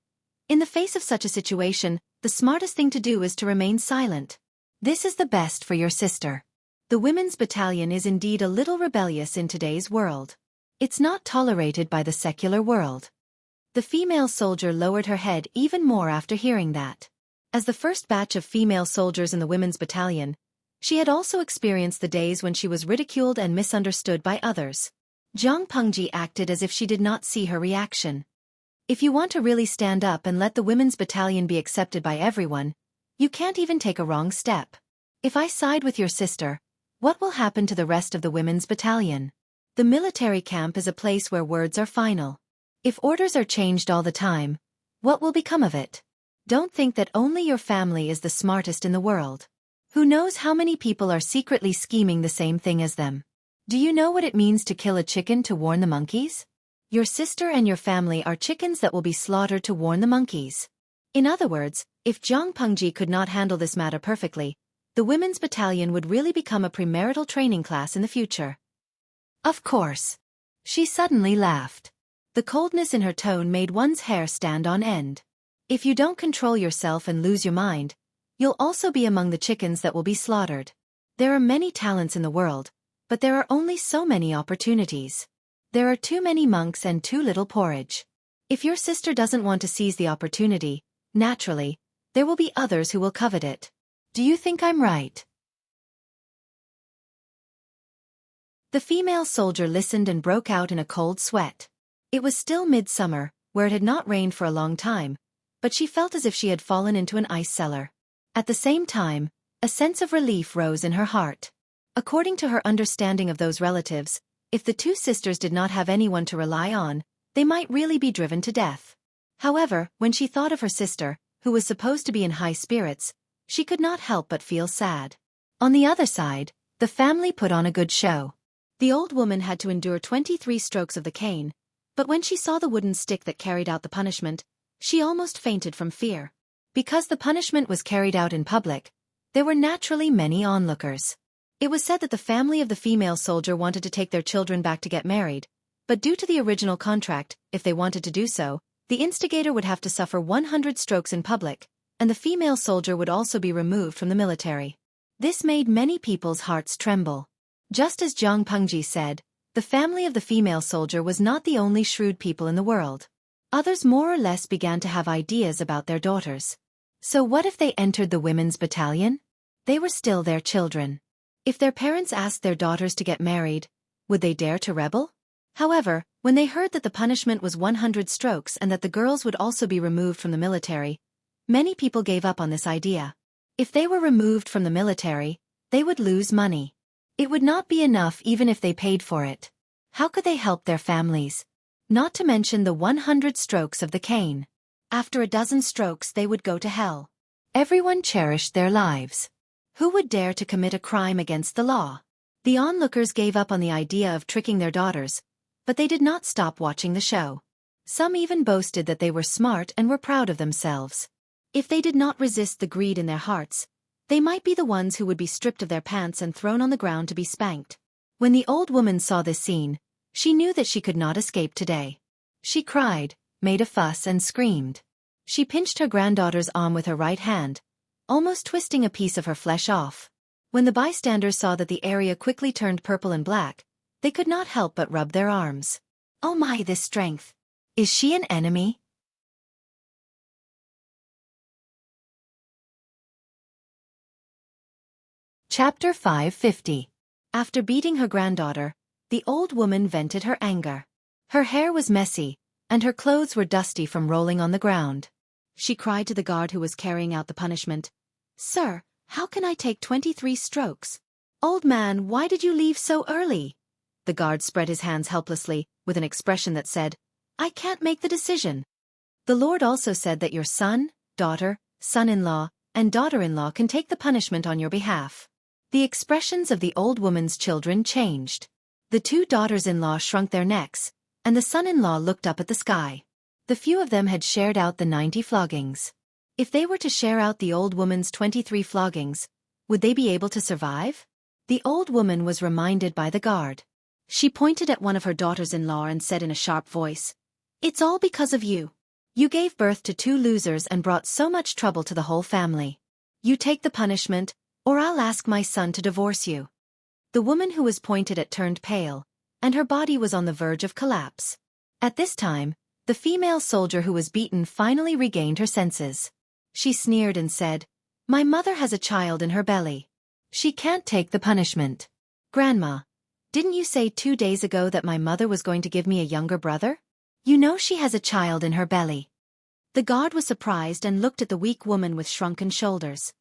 "In the face of such a situation, the smartest thing to do is to remain silent. This is the best for your sister. The women's battalion is indeed a little rebellious in today's world. It's not tolerated by the secular world." The female soldier lowered her head even more after hearing that. As the first batch of female soldiers in the women's battalion, she had also experienced the days when she was ridiculed and misunderstood by others. Jiang Pengji acted as if she did not see her reaction. If you want to really stand up and let the women's battalion be accepted by everyone, you can't even take a wrong step. If I side with your sister, what will happen to the rest of the women's battalion? The military camp is a place where words are final. If orders are changed all the time, what will become of it? Don't think that only your family is the smartest in the world. Who knows how many people are secretly scheming the same thing as them? Do you know what it means to kill a chicken to warn the monkeys? Your sister and your family are chickens that will be slaughtered to warn the monkeys. In other words, if Jiang Pengji could not handle this matter perfectly, the women's battalion would really become a premarital training class in the future. Of course. She suddenly laughed. The coldness in her tone made one's hair stand on end. If you don't control yourself and lose your mind, you'll also be among the chickens that will be slaughtered. There are many talents in the world, but there are only so many opportunities. There are too many monks and too little porridge. If your sister doesn't want to seize the opportunity, naturally, there will be others who will covet it. Do you think I'm right? The female soldier listened and broke out in a cold sweat. It was still midsummer, where it had not rained for a long time, but she felt as if she had fallen into an ice cellar. At the same time, a sense of relief rose in her heart. According to her understanding of those relatives, if the two sisters did not have anyone to rely on, they might really be driven to death. However, when she thought of her sister, who was supposed to be in high spirits, she could not help but feel sad. On the other side, the family put on a good show. The old woman had to endure 23 strokes of the cane, but when she saw the wooden stick that carried out the punishment, she almost fainted from fear. Because the punishment was carried out in public, there were naturally many onlookers. It was said that the family of the female soldier wanted to take their children back to get married, but due to the original contract, if they wanted to do so, the instigator would have to suffer 100 strokes in public, and the female soldier would also be removed from the military. This made many people's hearts tremble. Just as Jiang Pengji said, the family of the female soldier was not the only shrewd people in the world. Others more or less began to have ideas about their daughters. So what if they entered the women's battalion? They were still their children. If their parents asked their daughters to get married, would they dare to rebel? However, when they heard that the punishment was 100 strokes and that the girls would also be removed from the military, many people gave up on this idea. If they were removed from the military, they would lose money. It would not be enough even if they paid for it. How could they help their families? Not to mention the 100 strokes of the cane. After a dozen strokes they would go to hell. Everyone cherished their lives. Who would dare to commit a crime against the law? The onlookers gave up on the idea of tricking their daughters, but they did not stop watching the show. Some even boasted that they were smart and were proud of themselves. If they did not resist the greed in their hearts, they might be the ones who would be stripped of their pants and thrown on the ground to be spanked. When the old woman saw this scene, she knew that she could not escape today. She cried, made a fuss and screamed. She pinched her granddaughter's arm with her right hand, almost twisting a piece of her flesh off. When the bystanders saw that the area quickly turned purple and black, they could not help but rub their arms. Oh my, this strength! Is she an enemy? Chapter 550. After beating her granddaughter, the old woman vented her anger. Her hair was messy, and her clothes were dusty from rolling on the ground. She cried to the guard who was carrying out the punishment, "Sir, How can I take 23 strokes? Old man, why did you leave so early? The guard spread his hands helplessly, with an expression that said, I can't make the decision. The Lord also said that your son, daughter, son-in-law, and daughter-in-law can take the punishment on your behalf. The expressions of the old woman's children changed. The two daughters-in-law shrunk their necks, and the son-in-law looked up at the sky. The few of them had shared out the 90 floggings. If they were to share out the old woman's 23 floggings, would they be able to survive? The old woman was reminded by the guard. She pointed at one of her daughters-in-law and said in a sharp voice, It's all because of you. You gave birth to 2 losers and brought so much trouble to the whole family. You take the punishment, or I'll ask my son to divorce you. The woman who was pointed at turned pale, and her body was on the verge of collapse. At this time, the female soldier who was beaten finally regained her senses. She sneered and said, My mother has a child in her belly. She can't take the punishment. Grandma, didn't you say 2 days ago that my mother was going to give me a younger brother? You know she has a child in her belly. The guard was surprised and looked at the weak woman with shrunken shoulders.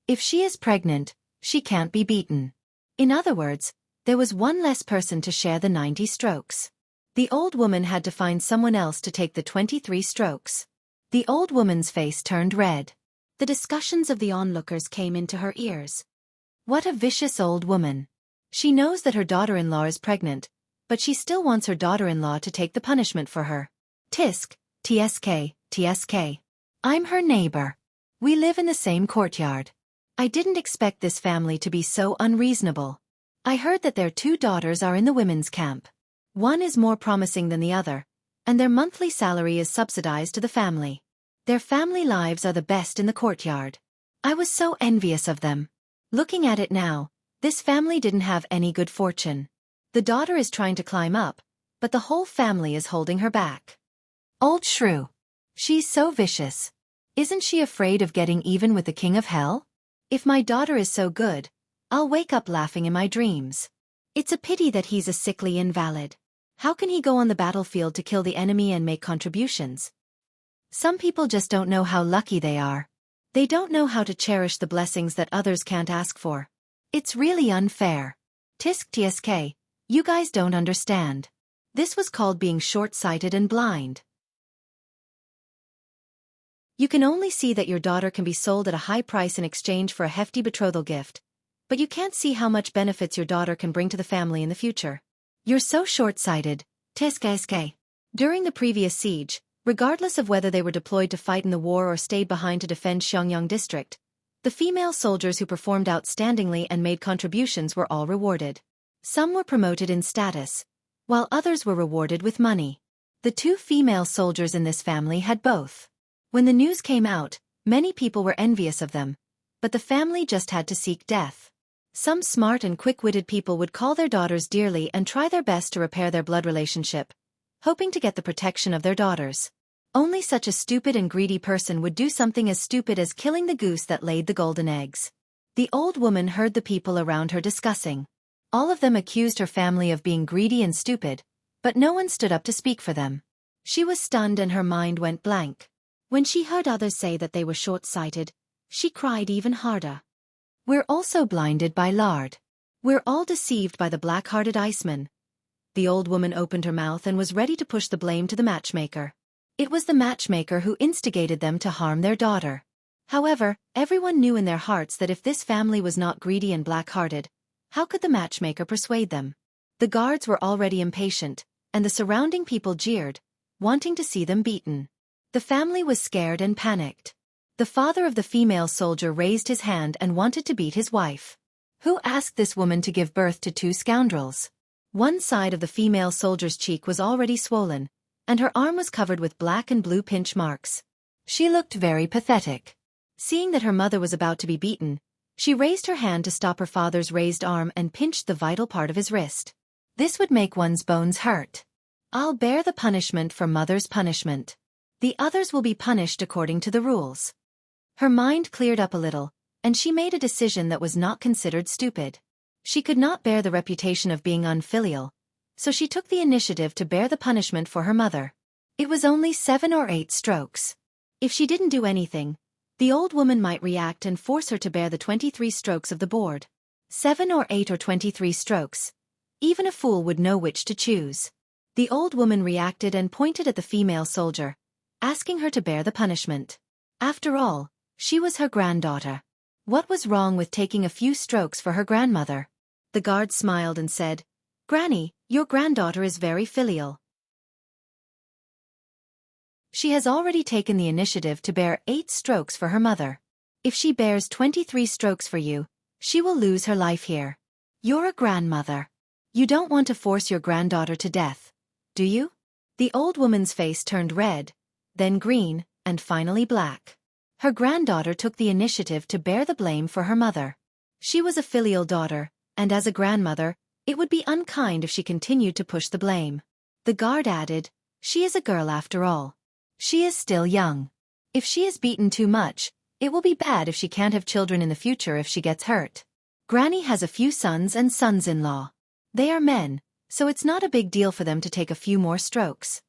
If she is pregnant, she can't be beaten. In other words, there was one less person to share the 90 strokes. The old woman had to find someone else to take the 23 strokes. The old woman's face turned red. The discussions of the onlookers came into her ears. What a vicious old woman. She knows that her daughter-in-law is pregnant, but she still wants her daughter-in-law to take the punishment for her. Tisk, tsk. I'm her neighbor. We live in the same courtyard. I didn't expect this family to be so unreasonable. I heard that their 2 daughters are in the women's camp. One is more promising than the other, and their monthly salary is subsidized to the family. Their family lives are the best in the courtyard. I was so envious of them. Looking at it now, this family didn't have any good fortune. The daughter is trying to climb up, but the whole family is holding her back. Old shrew. She's so vicious. Isn't she afraid of getting even with the king of hell? If my daughter is so good, I'll wake up laughing in my dreams. It's a pity that he's a sickly invalid. How can he go on the battlefield to kill the enemy and make contributions? Some people just don't know how lucky they are. They don't know how to cherish the blessings that others can't ask for. It's really unfair. Tisk tsk, you guys don't understand. This was called being short-sighted and blind. You can only see that your daughter can be sold at a high price in exchange for a hefty betrothal gift, but you can't see how much benefits your daughter can bring to the family in the future. You're so short-sighted, tisk. During the previous siege, regardless of whether they were deployed to fight in the war or stayed behind to defend Xiangyang district, the female soldiers who performed outstandingly and made contributions were all rewarded. Some were promoted in status, while others were rewarded with money. The 2 female soldiers in this family had both. When the news came out, many people were envious of them, but the family just had to seek death. Some smart and quick-witted people would call their daughters dearly and try their best to repair their blood relationship, hoping to get the protection of their daughters. Only such a stupid and greedy person would do something as stupid as killing the goose that laid the golden eggs. The old woman heard the people around her discussing. All of them accused her family of being greedy and stupid, but no one stood up to speak for them. She was stunned and her mind went blank. When she heard others say that they were short-sighted, she cried even harder. We're also blinded by lard. We're all deceived by the black-hearted iceman. The old woman opened her mouth and was ready to push the blame to the matchmaker. It was the matchmaker who instigated them to harm their daughter. However, everyone knew in their hearts that if this family was not greedy and black-hearted, how could the matchmaker persuade them? The guards were already impatient, and the surrounding people jeered, wanting to see them beaten. The family was scared and panicked. The father of the female soldier raised his hand and wanted to beat his wife. Who asked this woman to give birth to 2 scoundrels? One side of the female soldier's cheek was already swollen, and her arm was covered with black and blue pinch marks. She looked very pathetic. Seeing that her mother was about to be beaten, she raised her hand to stop her father's raised arm and pinched the vital part of his wrist. This would make one's bones hurt. I'll bear the punishment for mother's punishment. The others will be punished according to the rules. Her mind cleared up a little, and she made a decision that was not considered stupid. She could not bear the reputation of being unfilial, so she took the initiative to bear the punishment for her mother. It was only 7 or 8 strokes. If she didn't do anything, The old woman might react and force her to bear the 23 strokes of the board. 7 or 8 or 23 strokes. Even a fool would know which to choose. The old woman reacted and pointed at the female soldier, asking her to bear the punishment. After all, she was her granddaughter. What was wrong with taking a few strokes for her grandmother? The guard smiled and said, "Granny, your granddaughter is very filial. She has already taken the initiative to bear 8 strokes for her mother. If she bears 23 strokes for you, she will lose her life here. You're a grandmother. You don't want to force your granddaughter to death, do you?" The old woman's face turned red, then green, and finally black. Her granddaughter took the initiative to bear the blame for her mother. She was a filial daughter, and as a grandmother, it would be unkind if she continued to push the blame. The guard added, "She is a girl after all. She is still young. If she is beaten too much, it will be bad if she can't have children in the future if she gets hurt. Granny has a few sons and sons-in-law. They are men, so it's not a big deal for them to take a few more strokes."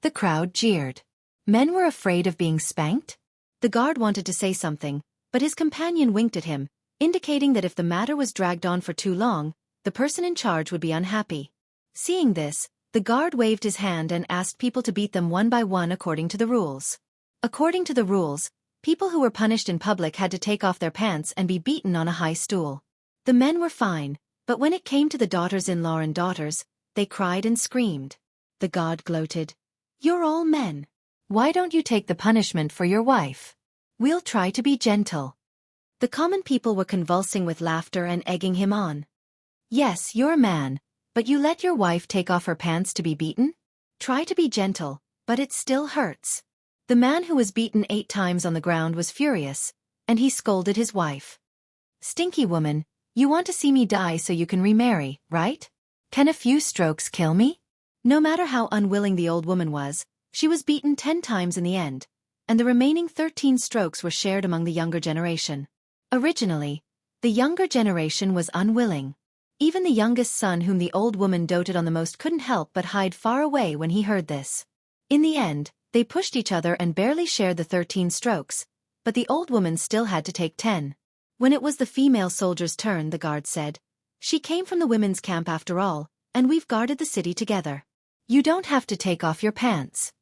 The crowd jeered. Men were afraid of being spanked? The guard wanted to say something, but his companion winked at him, indicating that if the matter was dragged on for too long, the person in charge would be unhappy. Seeing this, the guard waved his hand and asked people to beat them one by one according to the rules. According to the rules, people who were punished in public had to take off their pants and be beaten on a high stool. The men were fine, but when it came to the daughters-in-law and daughters, they cried and screamed. The guard gloated. "You're all men. Why don't you take the punishment for your wife? We'll try to be gentle." The common people were convulsing with laughter and egging him on. "Yes, you're a man, but you let your wife take off her pants to be beaten? Try to be gentle, but it still hurts." The man who was beaten 8 times on the ground was furious, and he scolded his wife. "Stinky woman, you want to see me die so you can remarry, right? Can a few strokes kill me?" No matter how unwilling the old woman was, she was beaten 10 times in the end, and the remaining 13 strokes were shared among the younger generation. Originally, the younger generation was unwilling. Even the youngest son whom the old woman doted on the most couldn't help but hide far away when he heard this. In the end, they pushed each other and barely shared the 13 strokes, but the old woman still had to take 10. When it was the female soldier's turn, the guard said, "She came from the women's camp after all, and we've guarded the city together. You don't have to take off your pants."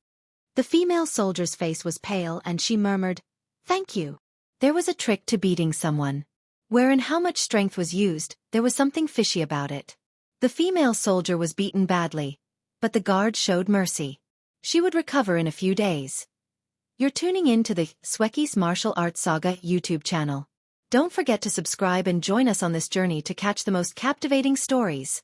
The female soldier's face was pale and she murmured, "Thank you." There was a trick to beating someone. Wherein how much strength was used, there was something fishy about it. The female soldier was beaten badly, but the guard showed mercy. She would recover in a few days. You're tuning in to the Xueqi's Martial Arts Saga YouTube channel. Don't forget to subscribe and join us on this journey to catch the most captivating stories.